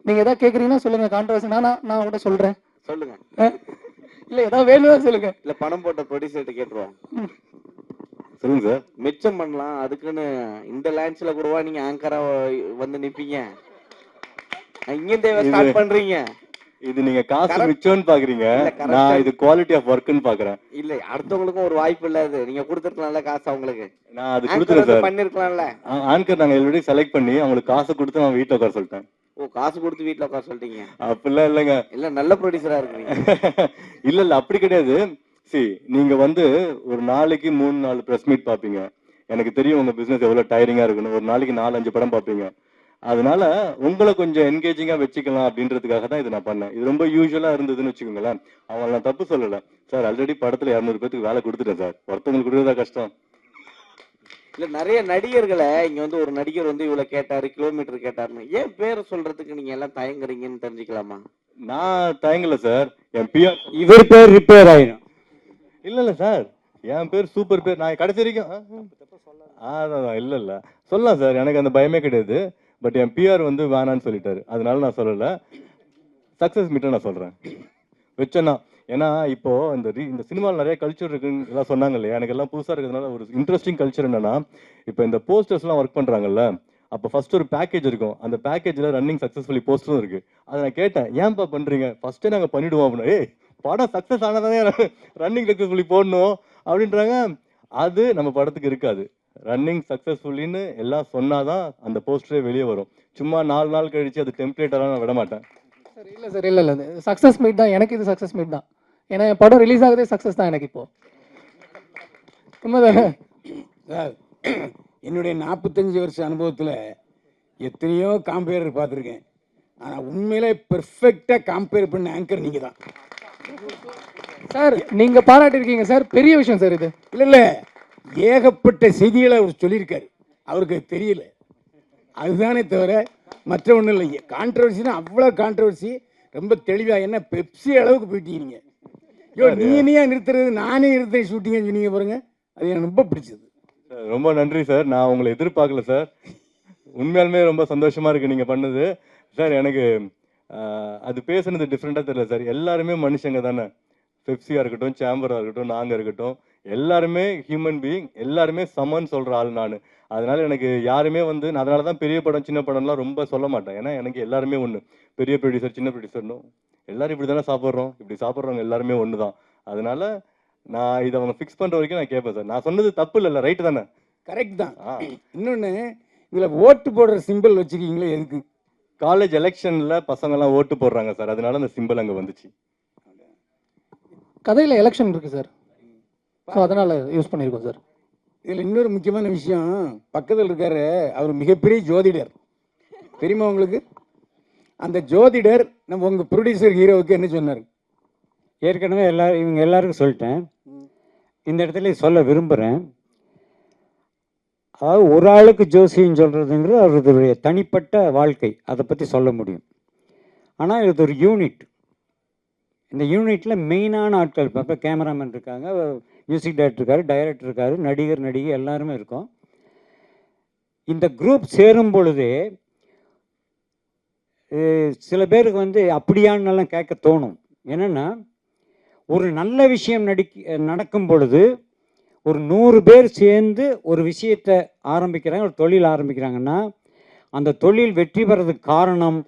நீங்கள் எதாவது கேட்குறீங்கன்னா சொல்லுங்கள். கான்ட்ரவர்சி நான் கூட சொல்கிறேன். சொல்லுங்க. இல்லை, ஏதாவது வேணும்னா சொல்லுங்க. இல்லை, பணம் போட்ட ப்ரொடியூசர்கிட்ட கேட்டுருவோம். சொல்லுங்க சார். மிச்சம் பண்ணலாம். அதுக்குன்னு இந்த லான்ச்ல கூடவா நீங்க ஆங்கரா வந்து நிப்பீங்க? இங்க ஸ்டார்ட் பண்றீங்க. இது நீங்க காசு மிச்சம்னு பாக்குறீங்க, நான் இது குவாலிட்டி ஆஃப் வர்க்னு பாக்குறேன். இல்ல, அடுத்தவங்களுக்கும் ஒரு வாய்ப்பு இல்ல. அது நீங்க கொடுத்துருக்கலாம்ல காசு அவங்களுக்கு. நான் அது கொடுத்துறேன் சார். பண்ணிருக்கலாம்ல. ஆங்கர் நாங்க ஆல்ரெடி செலக்ட் பண்ணி அவங்களுக்கு காசு கொடுத்து நான் வீட்டுல உட்கார சொல்லிட்டேன். ஓ, காசு கொடுத்து வீட்டுல உட்கார சொல்லிட்டீங்க? அப்படிலாம் இல்லைங்க. இல்ல, நல்ல ப்ரொடியூசரா இருக்கீங்க. இல்ல அப்படி கிடையாது. நீங்க வந்து ஒரு நாளைக்கு 3-4 பிரஸ் மீட் பாப்பீங்க. எனக்கு தெரியும் உங்க பிசினஸ் எவ்வளவு டயரிங்கா இருக்குன்னு. ஒரு நாளைக்கு 4-5 படம் பாப்பீங்க. அதனால உங்களை கொஞ்சம் என்கேஜிங்கா வச்சுக்கலாம் அப்படின்றதுக்காக தான் இது நான் பண்ணேன். இது ரொம்ப யூஸ்வலா இருந்ததுன்னு வச்சுக்கோங்களேன். அவங்க நான் தப்பு சொல்லல சார். ஆல்ரெடி படத்துல 200 பேருக்கு வேலை கொடுத்துட்டேன் சார். ஒருத்தவங்களுக்கு கொடுத்ததா கஷ்டம். இல்ல, நிறைய நடிகர்களை இங்க வந்து ஒரு நடிகர் வந்து இவ்வளவு கேட்டாரு, கிலோமீட்டர் கேட்டாருன்னு ஏன் பேரை சொல்றதுக்கு நீங்க எல்லாம் தயங்குறீங்கன்னு தெரிஞ்சுக்கலாமா? நான் தயங்கல சார். என் பிஆர் இவர் பேர் ரிப்பேர் ஆயிடும். இல்ல சார், என் பேர் சூப்பர் பேர். நான் கடைசி வரைக்கும் அதான் இல்ல சொல்லலாம் சார். எனக்கு அந்த பயமே கிடையாது. பட் என் பிஆர் வந்து வேணான்னு சொல்லிட்டாரு. அதனால நான் சொல்லல. சக்சஸ் மீட்டை நான் சொல்றேன். வச்சேன்னா ஏன்னா இப்போ இந்த சினிமாவில் நிறைய கல்ச்சர் இருக்குன்னு எல்லாம் சொன்னாங்க இல்லையா, எனக்கு எல்லாம் புதுசாக இருக்கிறதுனால ஒரு இன்ட்ரெஸ்டிங் கல்ச்சர் என்னன்னா, இப்போ இந்த போஸ்டர்ஸ்லாம் ஒர்க் பண்ணுறாங்கல்ல, அப்போ ஃபர்ஸ்ட் ஒரு பேக்கேஜ் இருக்கும், அந்த பேக்கேஜில் ரன்னிங் சக்ஸஸ்ஃபுல்லி போஸ்டரும் இருக்கு. அதை நான் கேட்டேன், ஏன்பா பண்ணுறீங்க, ஃபர்ஸ்ட்டே நாங்கள் பண்ணிவிடுவோம் அப்படின்னு. ஏய் படம் சக்ஸஸ் ஆனதானே ரன்னிங் சக்ஸஸ்ஃபுல்லி போடணும் அப்படின்றாங்க. அது நம்ம படத்துக்கு இருக்காது. ரன்னிங் சக்ஸஸ்ஃபுல்லின்னு எல்லாம் சொன்னாதான் அந்த போஸ்டரே வெளியே வரும். சும்மா 4 நாள் கழிச்சு அது டெம்ப்ளேட்டெல்லாம் நான் விட மாட்டேன். சார் இல்லை சார், இல்லை சக்ஸஸ் மீட் தான் எனக்கு, இது சக்ஸஸ் மீட் தான். ஏன்னா என் படம் ரிலீஸ் ஆகுதே சக்ஸஸ் தான் எனக்கு இப்போ. உண்மைதானே சார்? என்னுடைய 45 வருஷ அனுபவத்தில் எத்தனையோ காம்பேரர் பார்த்துருக்கேன். ஆனால் உண்மையிலே பெர்ஃபெக்டாக காம்பேர் பண்ண ஆங்கர் நீங்கள் தான் சார். நீங்கள் பாராட்டியிருக்கீங்க சார், பெரிய விஷயம் சார் இது. இல்லை ஏகப்பட்ட செய்திகளை அவர் சொல்லியிருக்காரு, அவருக்கு தெரியல, அதுதானே தவிர மற்ற ஒன்றும் இல்லை. கான்ட்ரவர்சினா அவ்வளோ கான்ட்ரவர்சி, ரொம்ப தெளிவாக. என்ன பெப்சி அளவுக்கு போயிட்டீங்க. ஐயோ நீயா நிறுத்துறது, நானே நிறுத்தேன் ஷூட்டிங்னு சொன்னீங்க பாருங்க, அது எனக்கு ரொம்ப பிடிச்சது. ரொம்ப நன்றி சார், நான் உங்களை எதிர்பார்க்கல சார். உண்மையாலுமே ரொம்ப சந்தோஷமா இருக்கு நீங்க பண்ணது சார். எனக்கு அது பேசுனது டிஃப்ரெண்டாக தெரியல சார். எல்லாருமே மனுஷங்க தானே, பெப்சியாக இருக்கட்டும், சேம்பராக இருக்கட்டும், நாங்கள் இருக்கட்டும், எல்லாருமே ஹியூமன் பீயிங், எல்லாருமே சமன்னு சொல்கிற ஆள் நான். அதனால எனக்கு யாருமே நான் அதனால தான் பெரிய படம் சின்ன படம்லாம் ரொம்ப சொல்ல மாட்டேன். ஏன்னா எனக்கு எல்லாருமே ஒன்று, பெரிய ப்ரொடியூசர் சின்ன ப்ரொடியூசர்னும் எல்லாரும் இப்படி தானே சாப்பிட்றோம், இப்படி சாப்பிட்றவங்க எல்லாருமே ஒன்று தான். அதனால நான் இதை அவங்க ஃபிக்ஸ் பண்ணுற வரைக்கும் நான் கேட்பேன் சார். நான் சொன்னது தப்பு இல்லை, ரைட்டு தானே? கரெக்ட் தான். இன்னொன்று, இதில் ஓட்டு போடுற சிம்பிள் வச்சுருக்கீங்களே எதுக்கு? காலேஜ் எலெக்ஷனில் பசங்கள்லாம் ஓட்டு போடுறாங்க சார், அதனால அந்த சிம்பிள் அங்கே வந்துச்சு. கதையில் எலெக்ஷன் இருக்குது சார், ஸோ அதனால் யூஸ் பண்ணியிருக்கோம் சார். இதில் இன்னொரு முக்கியமான விஷயம், பக்கத்தில் இருக்காரு அவர் மிகப்பெரிய ஜோதிடர், தெரியுமா உங்களுக்கு? அந்த ஜோதிடர் நம்ம உங்கள் ப்ரொடியூசர் ஹீரோவுக்கு என்ன சொன்னார்? ஏற்கனவே இவங்க எல்லாருக்கும் சொல்லிட்டேன், இந்த இடத்துல சொல்ல விரும்புகிறேன். அதாவது ஒரு ஆளுக்கு ஜோசியம் சொல்கிறதுங்கிறது அவருடைய தனிப்பட்ட வாழ்க்கை, அதை பற்றி சொல்ல முடியும். ஆனால் இது ஒரு யூனிட். இந்த யூனிட்டில் மெயினான ஆட்கள், இப்போ கேமராமேன் இருக்காங்க, மியூசிக் டைரக்டர் இருக்கார், டைரக்டர் இருக்கார், நடிகர் நடிகை எல்லாருமே இருக்கோம். இந்த குரூப் சேரும் பொழுதே சில பேருக்கு அப்படியானெல்லாம் கேட்க தோணும். என்னென்னா, ஒரு நல்ல விஷயம் நடக்கும் பொழுது ஒரு 100 பேர் சேர்ந்து ஒரு விஷயத்தை ஆரம்பிக்கிறாங்க, ஒரு தொழில் ஆரம்பிக்கிறாங்கன்னா, அந்த தொழில் வெற்றி பெறதுக்கு காரணம்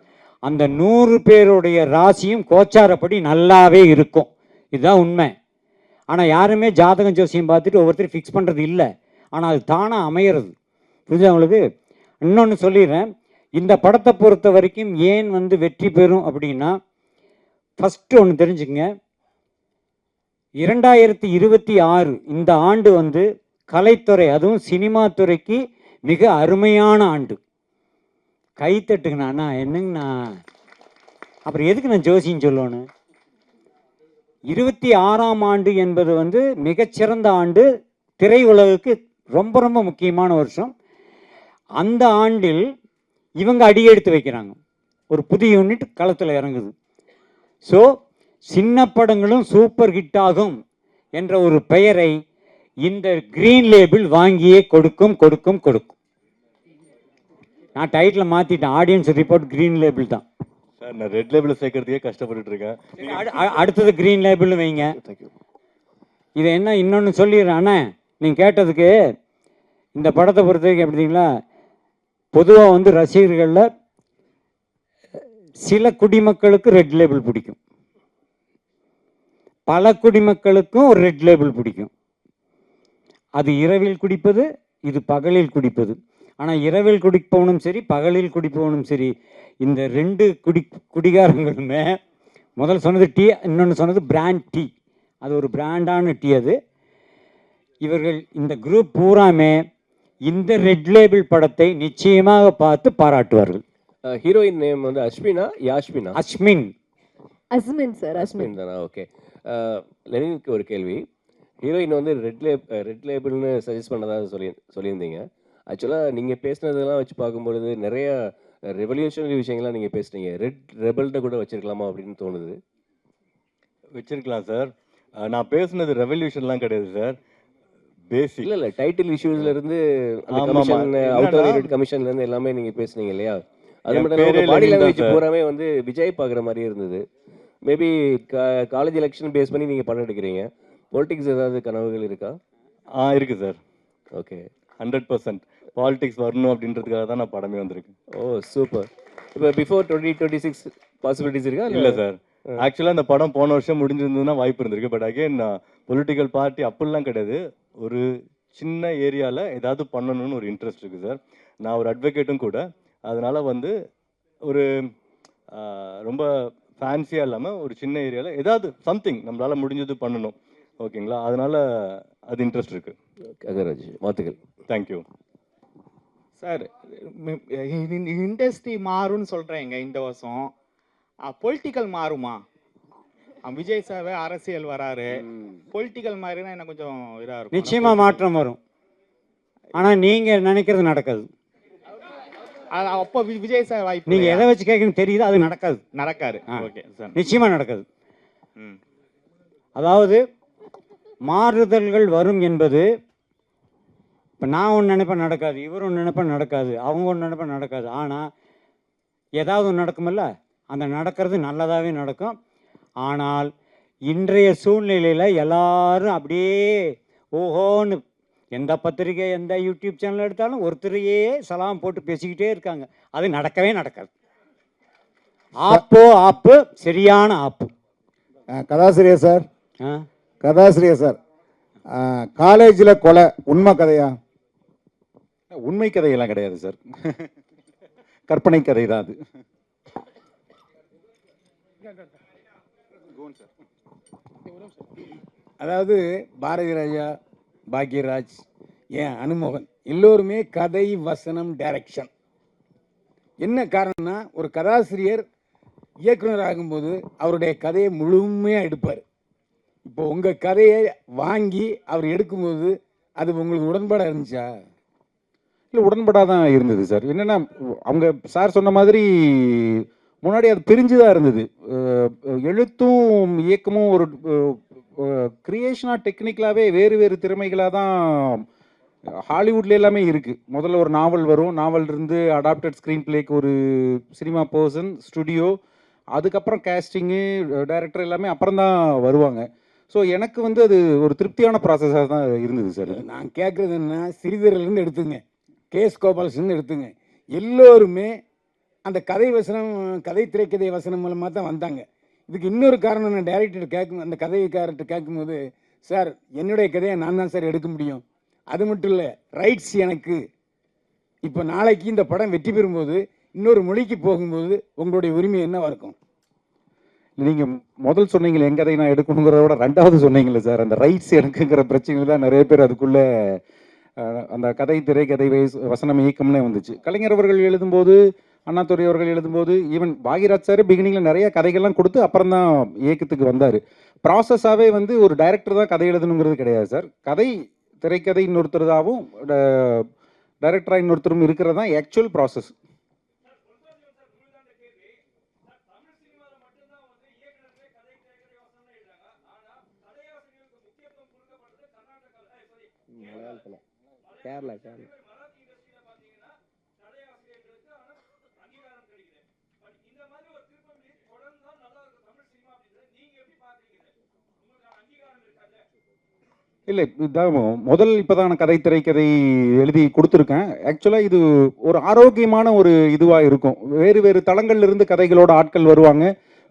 அந்த 100 பேருடைய ராசியும் கோச்சாரப்படி நல்லாவே இருக்கும். இதுதான் உண்மை. ஆனால் யாருமே ஜாதகம் ஜோசியம் பார்த்துட்டு ஒவ்வொருத்தரும் ஃபிக்ஸ் பண்ணுறது இல்லை. ஆனால் அது தானாக அமையிறது. புரிஞ்சா உங்களுக்கு? இன்னொன்று சொல்லிடுறேன், இந்த படத்தை பொறுத்த வரைக்கும் ஏன் வெற்றி பெறும் அப்படின்னா, ஃபஸ்ட்டு ஒன்று தெரிஞ்சுக்கங்க, 2026 இந்த ஆண்டு கலைத்துறை, அதுவும் சினிமா துறைக்கு மிக அருமையான ஆண்டு. கைத்தட்டுங்கண்ணா. என்னங்கண்ணா, அப்புறம் எதுக்கு நான் ஜோசியம் சொல்லணும்? 26ஆம் ஆண்டு என்பது மிகச்சிறந்த ஆண்டு, திரையுலகுக்கு ரொம்ப ரொம்ப முக்கியமான வருஷம். அந்த ஆண்டில் இவங்க அடியெடுத்து வைக்கிறாங்க, ஒரு புதிய யூனிட் களத்தில் இறங்குது. ஸோ சின்ன படங்களும் சூப்பர் ஹிட் ஆகும் என்ற ஒரு பெயரை இந்த கிரீன் லேபிள் வாங்கியே கொடுக்கும். நான் டைட்டில் மாற்றிட்டேன், ஆடியன்ஸ் ரிப்போர்ட் கிரீன் லேபிள் தான் சார். நான் ரெட் லேபிள் சேர்க்கறதுக்கே கஷ்டப்பட்டுட்டு இருக்கேன். அடுத்தது கிரீன் லேபிள் வைங்க. இதை என்ன இன்னொன்று சொல்லிடுறேன் அண்ணா, நீங்கள் கேட்டதுக்கு. இந்த படத்தை பொறுத்த வரைக்கும் எப்படிங்களா, பொதுவாக ரசிகர்களில் சில குடிமக்களுக்கு ரெட் லேபிள் பிடிக்கும், பல குடிமக்களுக்கும் ஒரு ரெட் லேபிள் பிடிக்கும். அது இரவில் குடிப்பது, இது பகலில் குடிப்பது. ஆனால் இரவில் குடிப்பவனும் சரி, பகலில் குடிப்பவனும் சரி, இந்த 2 குடிகாரங்களுமே, முதல் சொன்னது டீ, இன்னொன்று சொன்னது பிராண்ட் டீ. அது ஒரு பிராண்டான டீ. அது இவர்கள் இந்த குரூப் பூராமே இந்த ரெட் லேபிள் படத்தை நிச்சயமாக பார்த்து பாராட்டுவார்கள். ஹீரோயின் நேம் அஸ்மினா, யாஸ்மினா? அஸ்மின் சார். அஸ்மின் தானா? ஓகே. லெனினுக்கு ஒரு கேள்வி. ஹீரோயின் ரெட் லேபிள்னு சஜஸ்ட் பண்ணதாக சொல்லியிருந்தீங்க. ஆக்சுவலாக நீங்கள் பேசுனதெல்லாம் வச்சு பார்க்கும்பொழுது நிறைய ரெவல்யூஷனரி விஷயங்கள்லாம் நீங்கள் பேசுனீங்க. ரெட் ரெபல்கிட்ட கூட வச்சிருக்கலாமா அப்படின்னு தோணுது. வச்சிருக்கலாம் சார். நான் பேசுனது ரெவல்யூஷன்லாம் கிடையாது சார், பேசிக். இல்லை டைட்டில் இஷ்யூஸ்ல இருந்து கமிஷன், அவுட் கமிஷன்ல இருந்து எல்லாமே நீங்கள் பேசுனீங்க இல்லையா? அது மட்டும் பாடி லாங்குவேஜ் பூராமே விஜய் பார்க்குற மாதிரி இருந்தது. மேபி காலேஜ் எலெக்ஷன் பேஸ் பண்ணி நீங்கள் படம் எடுக்கிறீங்க. பொலிட்டிக்ஸ் ஏதாவது கனவுகள் இருக்கா? இருக்குது சார். ஓகே. 100% பாலிடிக்ஸ் வரணும் அப்படின்றதுக்காக தான் நான் படமே வந்திருக்கு. ஓ சூப்பர். இப்போ பிஃபோர் 2026 பாசிபிலிட்டிஸ் இருக்கா? இல்லை சார், ஆக்சுவலாக இந்த படம் போன வருஷம் முடிஞ்சிருந்ததுன்னா வாய்ப்பு இருந்திருக்கு. பட் அகைன் பொலிட்டிக்கல் பார்ட்டி அப்படிலாம் கிடையாது. ஒரு சின்ன ஏரியாவில் ஏதாவது பண்ணணும்னு ஒரு இன்ட்ரெஸ்ட் இருக்குது சார். நான் ஒரு அட்வொகேட்டும் கூட. அதனால் வந்து ஒரு ரொம்ப ஃபேன்சியாக இல்லாமல் ஒரு சின்ன ஏரியாவில் ஏதாவது சம்திங் நம்மளால் முடிஞ்சது பண்ணணும். ஓகேங்களா? அதனால் அது இன்ட்ரெஸ்ட் இருக்குது. அகராஜ் வாழ்த்துக்கள். Thank you sir. இண்டஸ்ட்ரி மாறும்னு சொல்கிறேங்க இந்த வருஷம். பொலிட்டிக்கல் மாறுமா? விஜய் சார் அரசியல் வராரு, பொலிட்டிக்கல் மாறினா எனக்கு கொஞ்சம் இதாக இருக்கும். நிச்சயமா மாற்றம் வரும். ஆனா நீங்க நினைக்கிறது நடக்காது. அப்போ விஜய் சார் வாய்ப்பு. நீங்க எதை வச்சு கேட்கணும் தெரியுது, அது நடக்காது. நடக்காது. Okay sir. நிச்சயமா நடக்காது. அதாவது மாறுதல்கள் வரும் என்பது, இப்போ நான் ஒன்று நினைப்பேன் நடக்காது, இவர் ஒன்று நினைப்பேன் நடக்காது, அவங்க ஒன்று நினைப்பேன் நடக்காது. ஆனால் ஏதாவது ஒன்று நடக்குமில்ல, அந்த நடக்கிறது நல்லதாகவே நடக்கும். ஆனால் இன்றைய சூழ்நிலையில் எல்லாரும் அப்படியே ஓஹோன்னு எந்த பத்திரிகை எந்த யூடியூப் சேனல் எடுத்தாலும் ஒருத்தரையே சலாம் போட்டு பேசிக்கிட்டே இருக்காங்க. அது நடக்கவே நடக்காது. ஆப்பு சரியான ஆப்பு. கதாசிரியர் சார், ஆ கதாசிரியர் சார், காலேஜில் கொலை உண்மை கதையா? உண்மை கதையெல்லாம் கிடையாது சார், கற்பனை கதை தான் அது. அதாவது பாரதி ராஜா, பாக்யராஜ், ஏன் அனுமோகன் எல்லோருமே கதை, வசனம், டைரக்ஷன். என்ன காரணம்னா, ஒரு கதாசிரியர் இயக்குனர் ஆகும்போது அவருடைய கதையை முழுமையாக எடுப்பார். இப்போ உங்கள் கதையை வாங்கி அவர் எடுக்கும்போது அது உங்களுக்கு உடன்பாடாக இருந்துச்சா? இல்லை, உடன்பாடாக தான் இருந்தது சார். என்னென்னா, அவங்க சார் சொன்ன மாதிரி முன்னாடி அது பிரிஞ்சு தான் இருந்தது. எழுத்தும் இயக்கமும் ஒரு கிரியேஷனாக டெக்னிக்கலாகவே வேறு வேறு திறமைகளாக தான் ஹாலிவுட்ல எல்லாமே இருக்குது. முதல்ல ஒரு நாவல் வரும், நாவல் இருந்து அடாப்டட் ஸ்க்ரீன் பிளேக்கு ஒரு சினிமா பர்சன், ஸ்டுடியோ, அதுக்கப்புறம் கேஸ்டிங்கு, டைரக்டர் எல்லாமே அப்புறம் தான் வருவாங்க. ஸோ எனக்கு வந்து அது ஒரு திருப்தியான ப்ராசஸாக தான் இருந்தது சார். நான் கேட்குறது என்ன, சிறிதரிலிருந்து எடுத்துங்க, கேஎஸ் கோபாலசிலிருந்து எடுத்துங்க, எல்லோருமே அந்த கதை வசனம், கதை திரைக்கதை வசனம் மூலமாக தான் வந்தாங்க. இதுக்கு இன்னொரு காரணம், நான் டைரக்டர் கேட்கும், அந்த கதைக்காரர்கிட்ட கேட்கும்போது, சார் என்னுடைய கதையை நான் தான் சார் எடுக்க முடியும், அது மட்டும் இல்லை ரைட்ஸ் எனக்கு. இப்போ நாளைக்கு இந்த படம் வெற்றி பெறும்போது இன்னொரு மொழிக்கு போகும்போது உங்களுடைய உரிமை என்னவா இருக்கும்? நீங்கள் முதல் சொன்னீங்களே என் கதை நான் எடுக்கணுங்கிறத விட ரெண்டாவது சொன்னீங்களே சார், அந்த ரைட்ஸ் எனக்குங்கிற பிரச்சனை தான் நிறைய பேர் அதுக்குள்ளே அந்த கதை, திரைக்கதை, வசனம், இயக்கம்னே வந்துச்சு. கலைஞர் அவர்கள் எழுதும்போது, அண்ணாதுரை அவர்கள் எழுதும்போது, ஈவன் பாகிராஜ் சார் பிகினிங்கில் நிறைய கதைகள்லாம் கொடுத்து அப்புறம் தான் இயக்கத்துக்கு வந்தார். ப்ராசஸாகவே வந்து ஒரு டைரக்டர் தான் கதை எழுதணுங்கிறது கிடையாது சார். கதை, திரைக்கதை இன்னொருத்தருதாகவும் டைரக்டராக இன்னொருத்தரும் இருக்கிறது தான் ஆக்சுவல் ப்ராசஸ். கேரளா இல்லை, இதுதான் முதல் இப்போ தான் நான் கதை, திரைக்கதை எழுதி கொடுத்துருக்கேன். ஆக்சுவலாக இது ஒரு ஆரோக்கியமான ஒரு இதுவாக இருக்கும். வேறு வேறு தளங்கள்லேருந்து கதைகளோட ஆட்கள் வருவாங்க,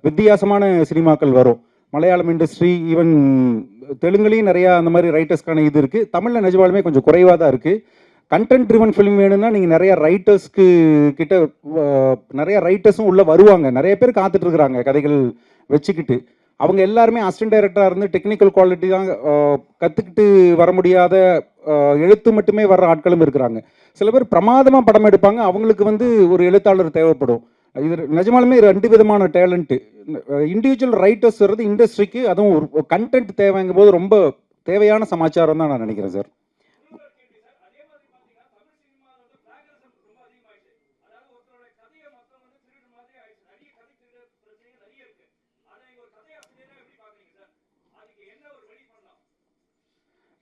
வித்தியாசமான சினிமாக்கள் வரும். மலையாளம் இண்டஸ்ட்ரி, ஈவன் தெலுங்குலேயும் நிறையா அந்த மாதிரி ரைட்டர்ஸ்க்கான இது இருக்குது. தமிழில் நிஜமாலுமே கொஞ்சம் குறைவாக தான் இருக்குது. கண்டென்ட் ட்ரிவன் ஃபிலிம் வேணும்னா நீங்கள் நிறையா ரைட்டர்ஸ்க்கு கிட்ட நிறையா ரைட்டர்ஸும் உள்ளே வருவாங்க. நிறைய பேர் காத்துட்ருக்குறாங்க கதைகள் வச்சுக்கிட்டு. அவங்க எல்லாருமே அசிஸ்டன்ட் டைரக்டராக இருந்து டெக்னிக்கல் குவாலிட்டி தான் கற்றுக்கிட்டு வர முடியாத, எழுத்து மட்டுமே வர்ற ஆட்களும் இருக்கிறாங்க. சில பேர் பிரமாதமாக படம் எடுப்பாங்க, அவங்களுக்கு வந்து ஒரு எழுத்தாளர் தேவைப்படும். இது நிஜமாலுமே 2 விதமான டேலண்ட்டு. இண்டிவிஜுவல் ரைட்டர்ஸ் வர்றது இண்டஸ்ட்ரிக்கு, அதுவும் ஒரு கண்டென்ட் தேவைங்கும் போது ரொம்ப தேவையான சமாச்சாரம் தான் நான் நினைக்கிறேன் சார்.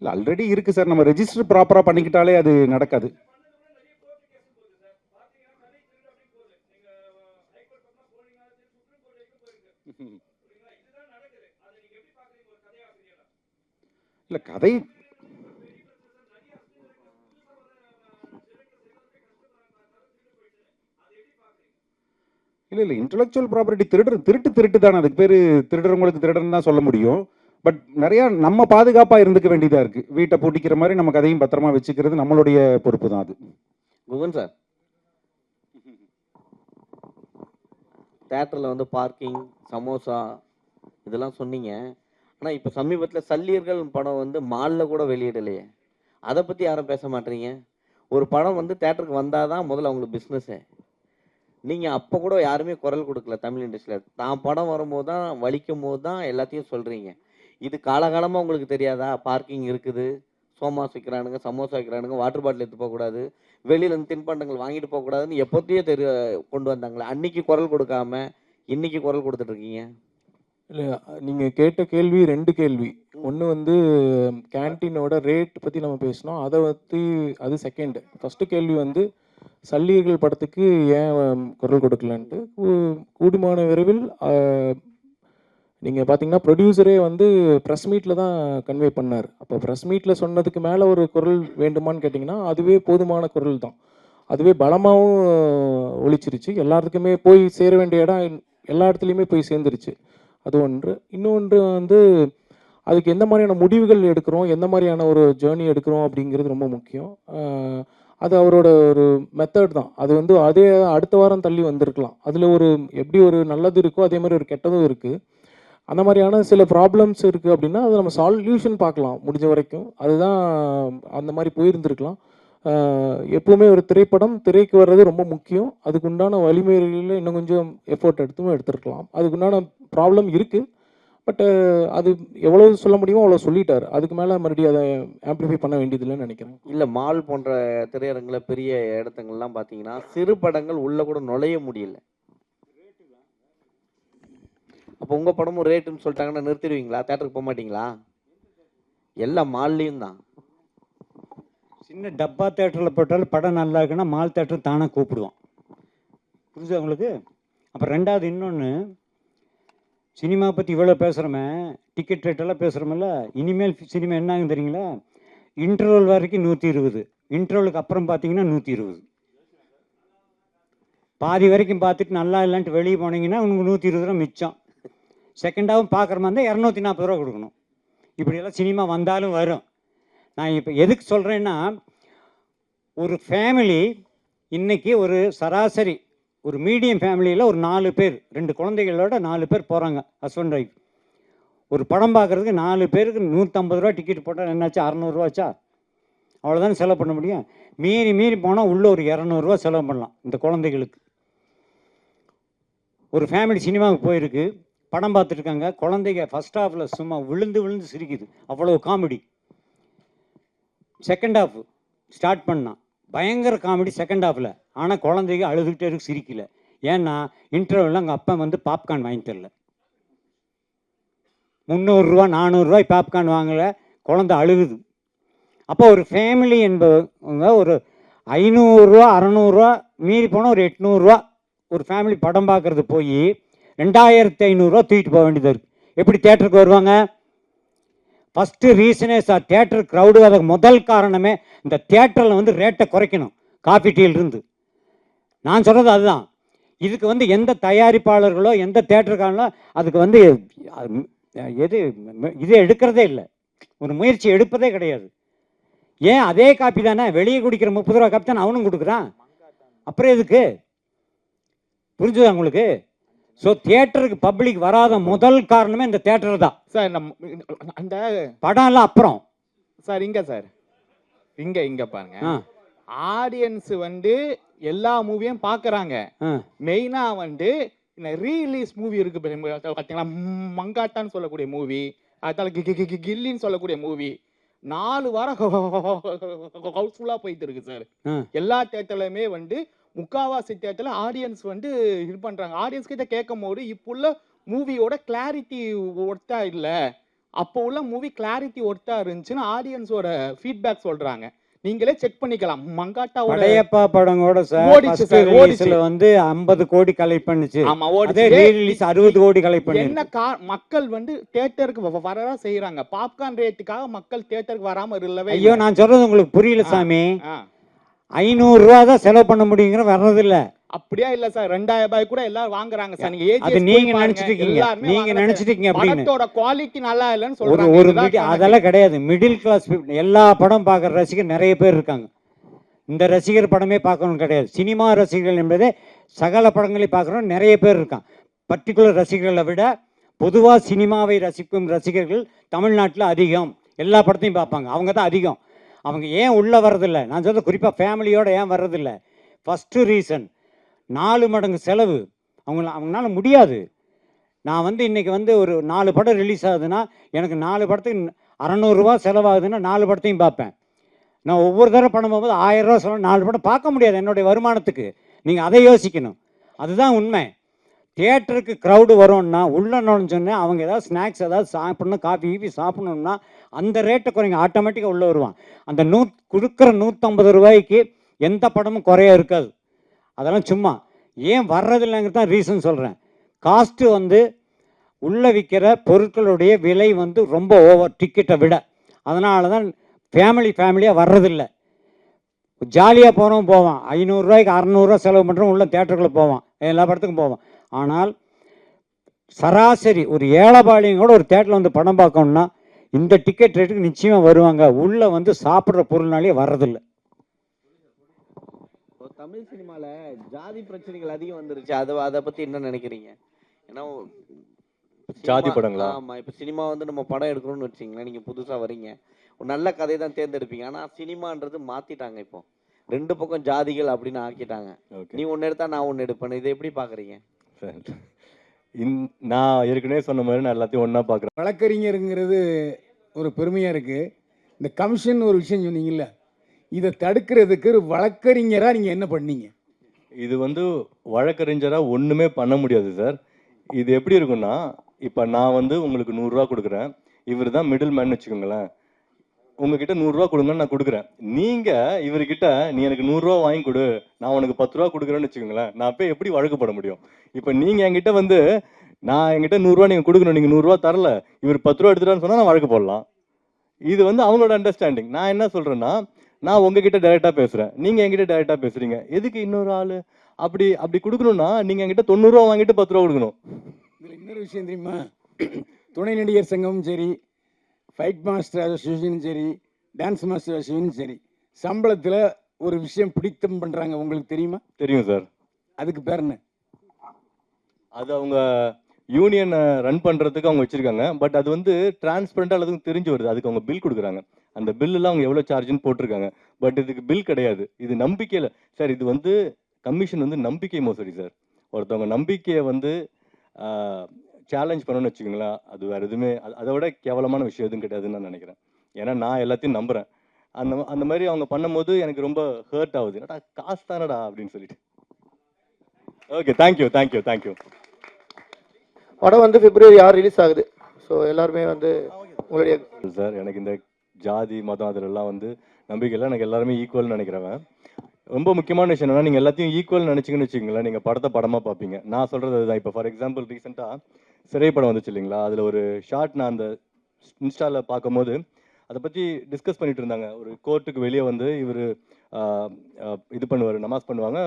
இல்லை, ஆல்ரெடி இருக்குது சார். நம்ம ரெஜிஸ்டர் ப்ராப்பராக பண்ணிக்கிட்டாலே அது நடக்காது. இல்லை கதை இல்லை இன்டெலெக்சுவல் ப்ராப்பர்ட்டி திருட்டு தானே, அதுக்கு பேர் திருடுறவங்களுக்கு திருடன்னு தான் சொல்ல முடியும். பட் நிறையா நம்ம பாதுகாப்பாக இருந்துக்க வேண்டியதாக இருக்குது. வீட்டை பூட்டிக்கிற மாதிரி நம்ம கதையும் பத்திரமா வச்சுக்கிறது நம்மளுடைய பொறுப்பு தான் அது. குகன் சார், தேட்டரில் வந்து பார்க்கிங், சமோசா இதெல்லாம் சொன்னீங்க. ஆனால் இப்போ சமீபத்தில் சல்லியர்கள் படம் வந்து மாலில் கூட வெளியிடலையே, அதை பற்றி யாரும் பேச மாட்டீங்க. ஒரு படம் வந்து தேட்டருக்கு வந்தால் தான் முதல்ல அவங்களுக்கு பிஸ்னஸ்ஸே. நீங்கள் அப்போ கூட யாருமே குரல் கொடுக்கல தமிழ் இண்டஸ்ட்ரியில். தான் படம் வரும்போது தான், வலிக்கும் போது தான் எல்லாத்தையும் சொல்கிறீங்க. இது காலகாலமாக உங்களுக்கு தெரியாதா? பார்க்கிங் இருக்குது, சோமாஸ் வைக்கிறானுங்க, சமோசா வைக்கிறானுங்க, வாட்டர் பாட்டில் எடுத்து போகக்கூடாது, வெளியிலேருந்து தின்பண்டங்கள் வாங்கிட்டு போகக்கூடாதுன்னு எப்போத்தையே கொண்டு வந்தாங்களே. அன்னைக்கு குரல் கொடுக்காம இன்னைக்கு குரல் கொடுத்துட்ருக்கீங்க. இல்லை, நீங்கள் கேட்ட கேள்வி 2 கேள்வி. ஒன்று வந்து கேன்டீனோட ரேட் பற்றி நம்ம பேசினோம், அதை பற்றி அது செகண்ட். ஃபஸ்ட்டு கேள்வி வந்து சல்லியர்கள் படத்துக்கு ஏன் குரல் கொடுக்கலன்ட்டு. கூடுமான விரைவில் நீங்கள் பார்த்தீங்கன்னா ப்ரொடியூசரே வந்து ப்ரெஸ் மீட்டில் தான் கன்வே பண்ணார். அப்போ ப்ரெஸ் மீட்டில் சொன்னதுக்கு மேலே ஒரு குரல் வேண்டுமான்னு கேட்டிங்கன்னா அதுவே போதுமான குரல் தான். அதுவே பலமாகவும் ஒழிச்சிருச்சு. எல்லாத்துக்குமே போய் சேர வேண்டிய இடம் எல்லா இடத்துலையுமே போய் சேர்ந்துருச்சு. அது ஒன்று. இன்னொன்று வந்து அதுக்கு எந்த மாதிரியான முடிவுகள் எடுக்கிறோம், எந்த மாதிரியான ஒரு ஜேர்னி எடுக்கிறோம் அப்படிங்கிறது ரொம்ப முக்கியம். அது அவரோட ஒரு மெத்தட் தான். அது வந்து அதே அடுத்த வாரம் தள்ளி வந்திருக்கலாம். அதில் ஒரு எப்படி ஒரு நல்லது இருக்கோ அதே மாதிரி ஒரு கெட்டதும் இருக்குது. அந்த மாதிரியான சில ப்ராப்ளம்ஸ் இருக்குது அப்படின்னா அதை நம்ம சால்யூஷன் பார்க்கலாம் முடிஞ்ச வரைக்கும். அதுதான் அந்த மாதிரி போயிருந்துருக்கலாம். எப்போவுமே ஒரு திரைப்படம் திரைக்கு வர்றது ரொம்ப முக்கியம். அதுக்குண்டான வழிமுறைகளில் இன்னும் கொஞ்சம் எஃபோர்ட் எடுத்துருக்கலாம். அதுக்குண்டான ப்ராப்ளம் இருக்குது. பட் அது எவ்வளோ சொல்ல முடியுமோ அவ்வளோ சொல்லிட்டார். அதுக்கு மேலே மறுபடியும் அதை ஆம்ப்ளிஃபை பண்ண வேண்டியதில்லைன்னு நினைக்கிறேன். இல்லை, மால் போன்ற திரையரங்கில் பெரிய இடத்துங்கள்லாம் பார்த்தீங்கன்னா சிறு படங்கள் உள்ளே கூட நுழைய முடியல. அப்போ உங்கள் படமும் ரேட்டுன்னு சொல்லிட்டாங்கன்னா நிறுத்திடுவீங்களா? தேட்டருக்கு போக மாட்டீங்களா? எல்லா மால்லையும் தான். சின்ன டப்பா தேட்டரில் போட்டாலும் படம் நல்லா இருக்குன்னா மால் தேட்டர் தானே கூப்பிடுவான். புரிஞ்சு உங்களுக்கு? அப்புறம் ரெண்டாவது இன்னொன்று, சினிமா பற்றி இவ்வளோ பேசுகிறோமே, டிக்கெட் ரேட்டெல்லாம் பேசுகிறோமில்ல, இனிமேல் சினிமா என்ன ஆகும் தெரியுங்களா? இன்டர்வல் வரைக்கும் 120, இன்டர்வலுக்கு அப்புறம் பார்த்தீங்கன்னா 120. பாதி வரைக்கும் பார்த்துட்டு நல்லா இல்லைன்ட்டு வெளியே போனீங்கன்னா உங்களுக்கு 120 ரூபா மிச்சம். செகண்டாகவும் பார்க்குற மாதிரி இருந்தால் 240 ரூபா கொடுக்கணும். இப்படியெல்லாம் சினிமா வந்தாலும் வரும். நான் இப்போ எதுக்கு சொல்கிறேன்னா, ஒரு ஃபேமிலி இன்றைக்கி ஒரு சராசரி ஒரு மீடியம் ஃபேமிலியில் ஒரு 4 பேர் 2 குழந்தைகளோட 4 பேர் போகிறாங்க, ஹஸ்பண்ட் ஒய்ஃப். ஒரு படம் பார்க்குறதுக்கு 4 பேருக்கு 150 ரூபா டிக்கெட் போட்டால் என்னாச்சு? 600 ரூபாச்சா? அவ்வளோதானே செலவு பண்ண முடியும். மீறி போனால் உள்ளே ஒரு 200 ரூபா செலவு பண்ணலாம் இந்த குழந்தைகளுக்கு. ஒரு ஃபேமிலி சினிமாவுக்கு போயிருக்கு, படம் பார்த்துட்ருக்காங்க. குழந்தைங்க ஃபஸ்ட் ஹாஃபில் சும்மா விழுந்து சிரிக்குது, அவ்வளோ காமெடி. செகண்ட் ஹாஃப் ஸ்டார்ட் பண்ணான், பயங்கர காமெடி செகண்ட் ஹாஃபில். ஆனால் குழந்தைங்க அழுதுகிட்டே இருக்கு, சிரிக்கல. ஏன்னா இன்டர்வலில் அங்கே அப்பா வந்து பாப்கார்ன் வாங்கி தரல. 300 ரூபா 400 ரூபாய் பாப்கார்ன் வாங்கலை, குழந்தை அழுகுது. அப்போ ஒரு ஃபேமிலி என்பவங்க ஒரு 500 ரூபா 600 ரூபா மீறி போனால் ஒரு 800 ரூபா ஒரு ஃபேமிலி படம் பார்க்குறது போய் 2500 ரூபா தூக்கிட்டு போக வேண்டியது இருக்குது. எப்படி தேட்டருக்கு வருவாங்க? ஃபஸ்ட்டு ரீசனே சார் தேட்டர் க்ரௌடு. அதுக்கு முதல் காரணமே இந்த தேட்டரில் வந்து ரேட்டை குறைக்கணும், காஃபி டீலிருந்து. நான் சொல்கிறது அதுதான். இதுக்கு வந்து எந்த தயாரிப்பாளர்களோ எந்த தேட்டருக்காரங்களோ அதுக்கு வந்து இது எடுக்கிறதே இல்லை, ஒரு முயற்சி எடுப்பதே கிடையாது. ஏன் அதே காப்பி தானே வெளியே குடிக்கிற 30 ரூபா காப்பி தானே அவனும் கொடுக்குறான், அப்புறம் எதுக்கு? புரிஞ்சுதா உங்களுக்கு? ஸோ தியேட்டருக்கு பப்ளிக் வராத முதல் காரணமே இந்த தியேட்டர் தான் சார். அந்த படம் எல்லாம் அப்புறம் சார் இங்க பாருங்க, ஆடியன்ஸ் வந்து எல்லா மூவியும் பார்க்குறாங்க. மெயினாக வந்து இந்த ரீலீஸ் மூவி இருக்கு பார்த்தீங்களா, மங்காட்டான்னு சொல்லக்கூடிய மூவி, அதால கில்லின்னு சொல்லக்கூடிய மூவி 4 வாரம் ஹவுஸ்ஃபுல்லாக போயிட்டு இருக்கு சார். எல்லா தேட்டர்லையுமே வந்து முக்காவாசி தேட்டரில் ஆடியன்ஸ் வந்து இது பண்ணுறாங்க. ஆடியன்ஸ் கிட்ட கேட்கும் போது இப்போ உள்ள மூவியோட கிளாரிட்டி ஒர்த்தா இல்லை, அப்போ உள்ள மூவி கிளாரிட்டி ஒர்த்தா இருந்துச்சுன்னு ஆடியன்ஸோட ஃபீட்பேக் சொல்கிறாங்க. நீங்களே செக் பண்ணிக்கலாம். மங்காட்டாவோட படையப்பா படங்கோட சார் ஓடிச்சு ஃபர்ஸ்ட் சார், ஓடிச்சு. ரிலீஸ்ல வந்து 50 கோடி கலெக்ட் பண்ணுச்சு. ஆமா, அதே ஓடிச்சு. ரீ ரிலீஸ் 60 கோடி கலெக்ட் பண்ணி. என்ன மக்கள் வந்து தியேட்டருக்கு வரதான் செய்யறாங்க. பாப்கார்ன் ரேட்டுக்காக மக்கள் தியேட்டருக்கு வராம இல்லவே ஐயோ நான் சொல்றது உங்களுக்கு புரியல சாமி. ஆ. 500 ரூபா தான் செலவு பண்ண முடியுங்கிற வர்றது இல்ல. அப்படியே இல்ல சார், 2000 ரூபாய் கூட எல்லாரும் வாங்குறாங்க சார். நீங்க அது நீங்க நினைச்சிட்டு இருக்கீங்க. நீங்க நினைச்சிட்டு இருக்கீங்க அப்படின்னு. படத்தோட குவாலிட்டி நல்லா இல்லன்னு ஒரு சொல்றாங்க. ஒரு அதெல்லாம் கிடையாது. மிடில் கிளாஸ் எல்லா படம் பார்க்குற ரசிகர் நிறைய பேர் இருக்காங்க. இந்த ரசிகர் படமே பார்க்கணும் கிடையாது. சினிமா ரசிகர்கள் என்பதே சகல படங்களை பார்க்குறோம் நிறைய பேர் இருக்கான். பர்டிகுலர் ரசிகர்களை விட பொதுவாக சினிமாவை ரசிக்கும் ரசிகர்கள் தமிழ்நாட்டில் அதிகம். எல்லா படத்தையும் பார்ப்பாங்க. அவங்க தான் அதிகம். அவங்க ஏன் உள்ளே வர்றதில்லை, நான் சொல்ல குறிப்பாக ஃபேமிலியோடு ஏன் வர்றதில்லை, ஃபஸ்ட்டு ரீசன் 4 மடங்கு செலவு. அவங்களால முடியாது. நான் வந்து இன்றைக்கி வந்து ஒரு 4 படம் ரிலீஸ் ஆகுதுன்னா எனக்கு 4 படத்துக்கு 600 ரூபா செலவாகுதுன்னா 4 படத்தையும் பார்ப்பேன். நான் ஒவ்வொரு தடவை படம் போகும்போது 1000 ரூபா செலவு 4 படம் பார்க்க முடியாது என்னுடைய வருமானத்துக்கு. நீங்கள் அதை யோசிக்கணும். அதுதான் உண்மை. தியேட்டருக்கு க்ரௌடு வரும்னா உள்ள நுழைஞ்சோன்னே அவங்க ஏதாவது ஸ்நாக்ஸ் ஏதாவது சாப்பிடணும், காஃபி கீஃபி சாப்பிடணும்னா அந்த ரேட்டை குறைங்க, ஆட்டோமேட்டிக்காக உள்ளே வருவான். அந்த கொடுக்குற 150 ரூபாய்க்கு எந்த படமும் குறைய இருக்காது. அதெல்லாம் சும்மா ஏன் வர்றதில்லைங்கிறது தான் ரீசன் சொல்கிறேன். காஸ்ட்டு வந்து உள்ளே விற்கிற பொருட்களுடைய விலை வந்து ரொம்ப ஓவர் டிக்கெட்டை விட. அதனால தான் ஃபேமிலியாக வர்றதில்லை. ஜாலியாக போகிறவன் போவான், 500 ரூபாய்க்கு 600 ரூபா செலவு பண்ணுறவன் உள்ள தேட்டருக்குள்ளே போவான், எல்லா படத்துக்கும் போவான். ஆனால் சராசரி ஒரு ஏழைபாளையம் கூட ஒரு தேட்டரில் வந்து படம் பார்க்கணுன்னா இந்த டிக்கெட் ரேட்டுக்கு நிச்சயமாக வருவாங்க. உள்ளே வந்து சாப்பிட்ற பொருள்னாலே வர்றதில்லை. தமிழ் சினிமாவில் ஜாதி பிரச்சனைகள் அதிகம் வந்துருச்சு. அதை பற்றி என்ன நினைக்கிறீங்க? ஏன்னா ஜாதி படங்களா? ஆமாம், இப்போ சினிமா வந்து நம்ம படம் எடுக்கணும்னு வச்சிங்களேன், நீங்கள் புதுசாக வரீங்க, ஒரு நல்ல கதையை தான் தேர்ந்தெடுப்பீங்க. ஆனால் சினிமான்றது மாற்றிட்டாங்க. இப்போ 2 பக்கம் ஜாதிகள் அப்படின்னு ஆக்கிட்டாங்க. நீ ஒன்று எடுத்தா நான் ஒன்று எடுப்பேன். இதை எப்படி பார்க்குறீங்க? நான் ஏற்கனவே சொன்ன மாதிரி நான் எல்லாத்தையும் ஒன்றா பார்க்குறேன். வழக்கறிஞருங்கிறது ஒரு பெருமையாக இருக்குது. இந்த கமிஷன் ஒரு விஷயம் சொன்னீங்கல்ல, இதை தடுக்கிறதுக்கு ஒரு வழக்கறிஞராக நீங்கள் என்ன பண்ணீங்க? இது வந்து வழக்கறிஞராக ஒன்றுமே பண்ண முடியாது சார். இது எப்படி இருக்குன்னா, இப்போ நான் வந்து உங்களுக்கு 100 ரூபா கொடுக்குறேன், இவர் தான் மிடில் மேன் வச்சுக்கோங்களேன். உங்ககிட்ட 100 ரூபா கொடுங்கன்னு நான் கொடுக்குறேன். நீங்கள் இவர்கிட்ட நீ எனக்கு 100 ரூபா வாங்கி கொடு, நான் உனக்கு 10 ரூபா கொடுக்குறேன்னு வச்சுக்கோங்களேன், நான் போய் எப்படி வழக்கப்பட முடியும்? இப்போ நீங்கள் என்கிட்ட வந்து நான் என்கிட்ட 100 ரூபா நீங்கள் கொடுக்கணும், நீங்கள் 100 ரூபா தரல, இவர் 10 ரூபா எடுத்துட்டான்னு சொன்னால் நான் வழக்கு போடலாம். இது வந்து அவங்களோட அண்டர்ஸ்டாண்டிங். நான் என்ன சொல்கிறேன்னா, நான் உங்ககிட்ட டைரெக்டாக பேசுகிறேன், நீங்கள் என்கிட்ட டைரெக்டாக பேசுகிறீங்க, எதுக்கு இன்னொரு ஆள் அப்படி கொடுக்கணும்னா நீங்கள் என்கிட்ட 90 ரூபா வாங்கிட்டு 10 ரூபா கொடுக்கணும். இதில் இன்னொரு விஷயம் தெரியுமா, துணை நடிகர் சங்கமும் சரி, ஃபைட் மாஸ்டர் அசோசியேஷனும் சரி, டான்ஸ் மாஸ்டர் அசோசியேஷனும் சரி, சம்பளத்தில் ஒரு விஷயம் பிடித்தம் பண்ணுறாங்க. உங்களுக்கு தெரியுமா? தெரியும் சார். அதுக்கு பேர் என்ன? அது அவங்க யூனியனை ரன் பண்ணுறதுக்கு அவங்க வச்சுருக்காங்க. பட் அது வந்து டிரான்ஸ்பரண்ட்டாக எல்லாத்துக்கும் தெரிஞ்சு வருது. அதுக்கு அவங்க பில் கொடுக்குறாங்க. அந்த பில்லுலாம் அவங்க எவ்வளோ சார்ஜுன்னு போட்டிருக்காங்க. பட் இதுக்கு பில் கிடையாது. இது நம்பிக்கையில் சார். இது வந்து கமிஷன் வந்து நம்பிக்கை மோசடி சார். ஒருத்தவங்க நம்பிக்கையை வந்து சேலஞ்ச் பண்ணணும்னு வச்சுக்கோங்களேன், அது வேறு எதுவுமே அதை விட கேவலமான விஷயம் எதுவும் கிடையாதுன்னு நான் நினைக்கிறேன். ஏன்னா நான் எல்லாத்தையும் நம்புகிறேன். அந்த மாதிரி அவங்க பண்ணும்போது எனக்கு ரொம்ப ஹர்ட் ஆகுது. என்னடா காசு தானடா அப்படின்னு சொல்லிட்டு. Okay, thank you. படம் வந்து பிப்ரவரி 6 ரிலீஸ் ஆகுது. ஸோ எல்லாருமே வந்து உங்களுடைய சார், எனக்கு இந்த ஜாதி மதம் அதிலெல்லாம் வந்து நம்பிக்கை இல்லை. எனக்கு எல்லாருமே ஈக்குவல்னு நினைக்கிறவன். ரொம்ப முக்கியமான விஷயம் என்னன்னா, நீங்கள் எல்லாத்தையும் ஈக்குவல் நினச்சிங்கன்னு வச்சுக்கோங்களேன், நீங்கள் படமாக பார்ப்பீங்க. நான் சொல்கிறது அதுதான். இப்போ ஃபார் எக்ஸாம்பிள் ரீசெண்டாக சிறை படம் வந்துச்சு இல்லைங்களா, அதில் ஒரு ஷார்ட் நான் அந்த இன்ஸ்டாவில் பார்க்கும்போது அதை பற்றி டிஸ்கஸ் பண்ணிட்டு இருந்தாங்க. ஒரு கோர்ட்டுக்கு வெளியே வந்து இவர் இது பண்ணுவார், நமாஸ் பண்ணுவாங்க,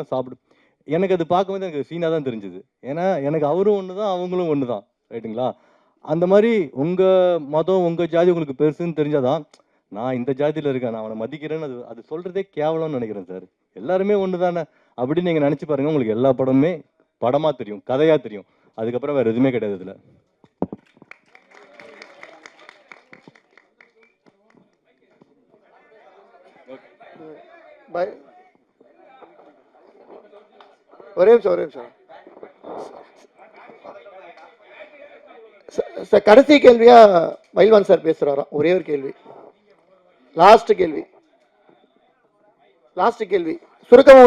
எனக்கு அது பார்க்கும்போது எனக்கு சீனாக தான் தெரிஞ்சுது. ஏன்னா எனக்கு அவரும் ஒன்று தான், அவங்களும் ஒன்று தான், ரைட்டுங்களா? அந்த மாதிரி உங்கள் மதம் உங்கள் ஜாதி உங்களுக்கு பெருசுன்னு தெரிஞ்சாதான் நான் இந்த ஜாதியில் இருக்கேன், நான் அவனை மதிக்கிறேன்னு அது சொல்கிறதே கேவலம்னு நினைக்கிறேன் சார். எல்லாருமே ஒன்று தானே அப்படின்னு நீங்கள் நினச்சி பாருங்கள். உங்களுக்கு எல்லா படமுமே படமாக தெரியும், கதையாக தெரியும். அதுக்கப்புறம் வேறு எதுவுமே கிடையாது இதில். ஒரே நிமிஷம் சார். கடைசி கேள்வியா பைல்வான் சார் பேசுறாராம். ஒரே ஒரு கேள்வி, லாஸ்ட் கேள்வி சுருக்கமா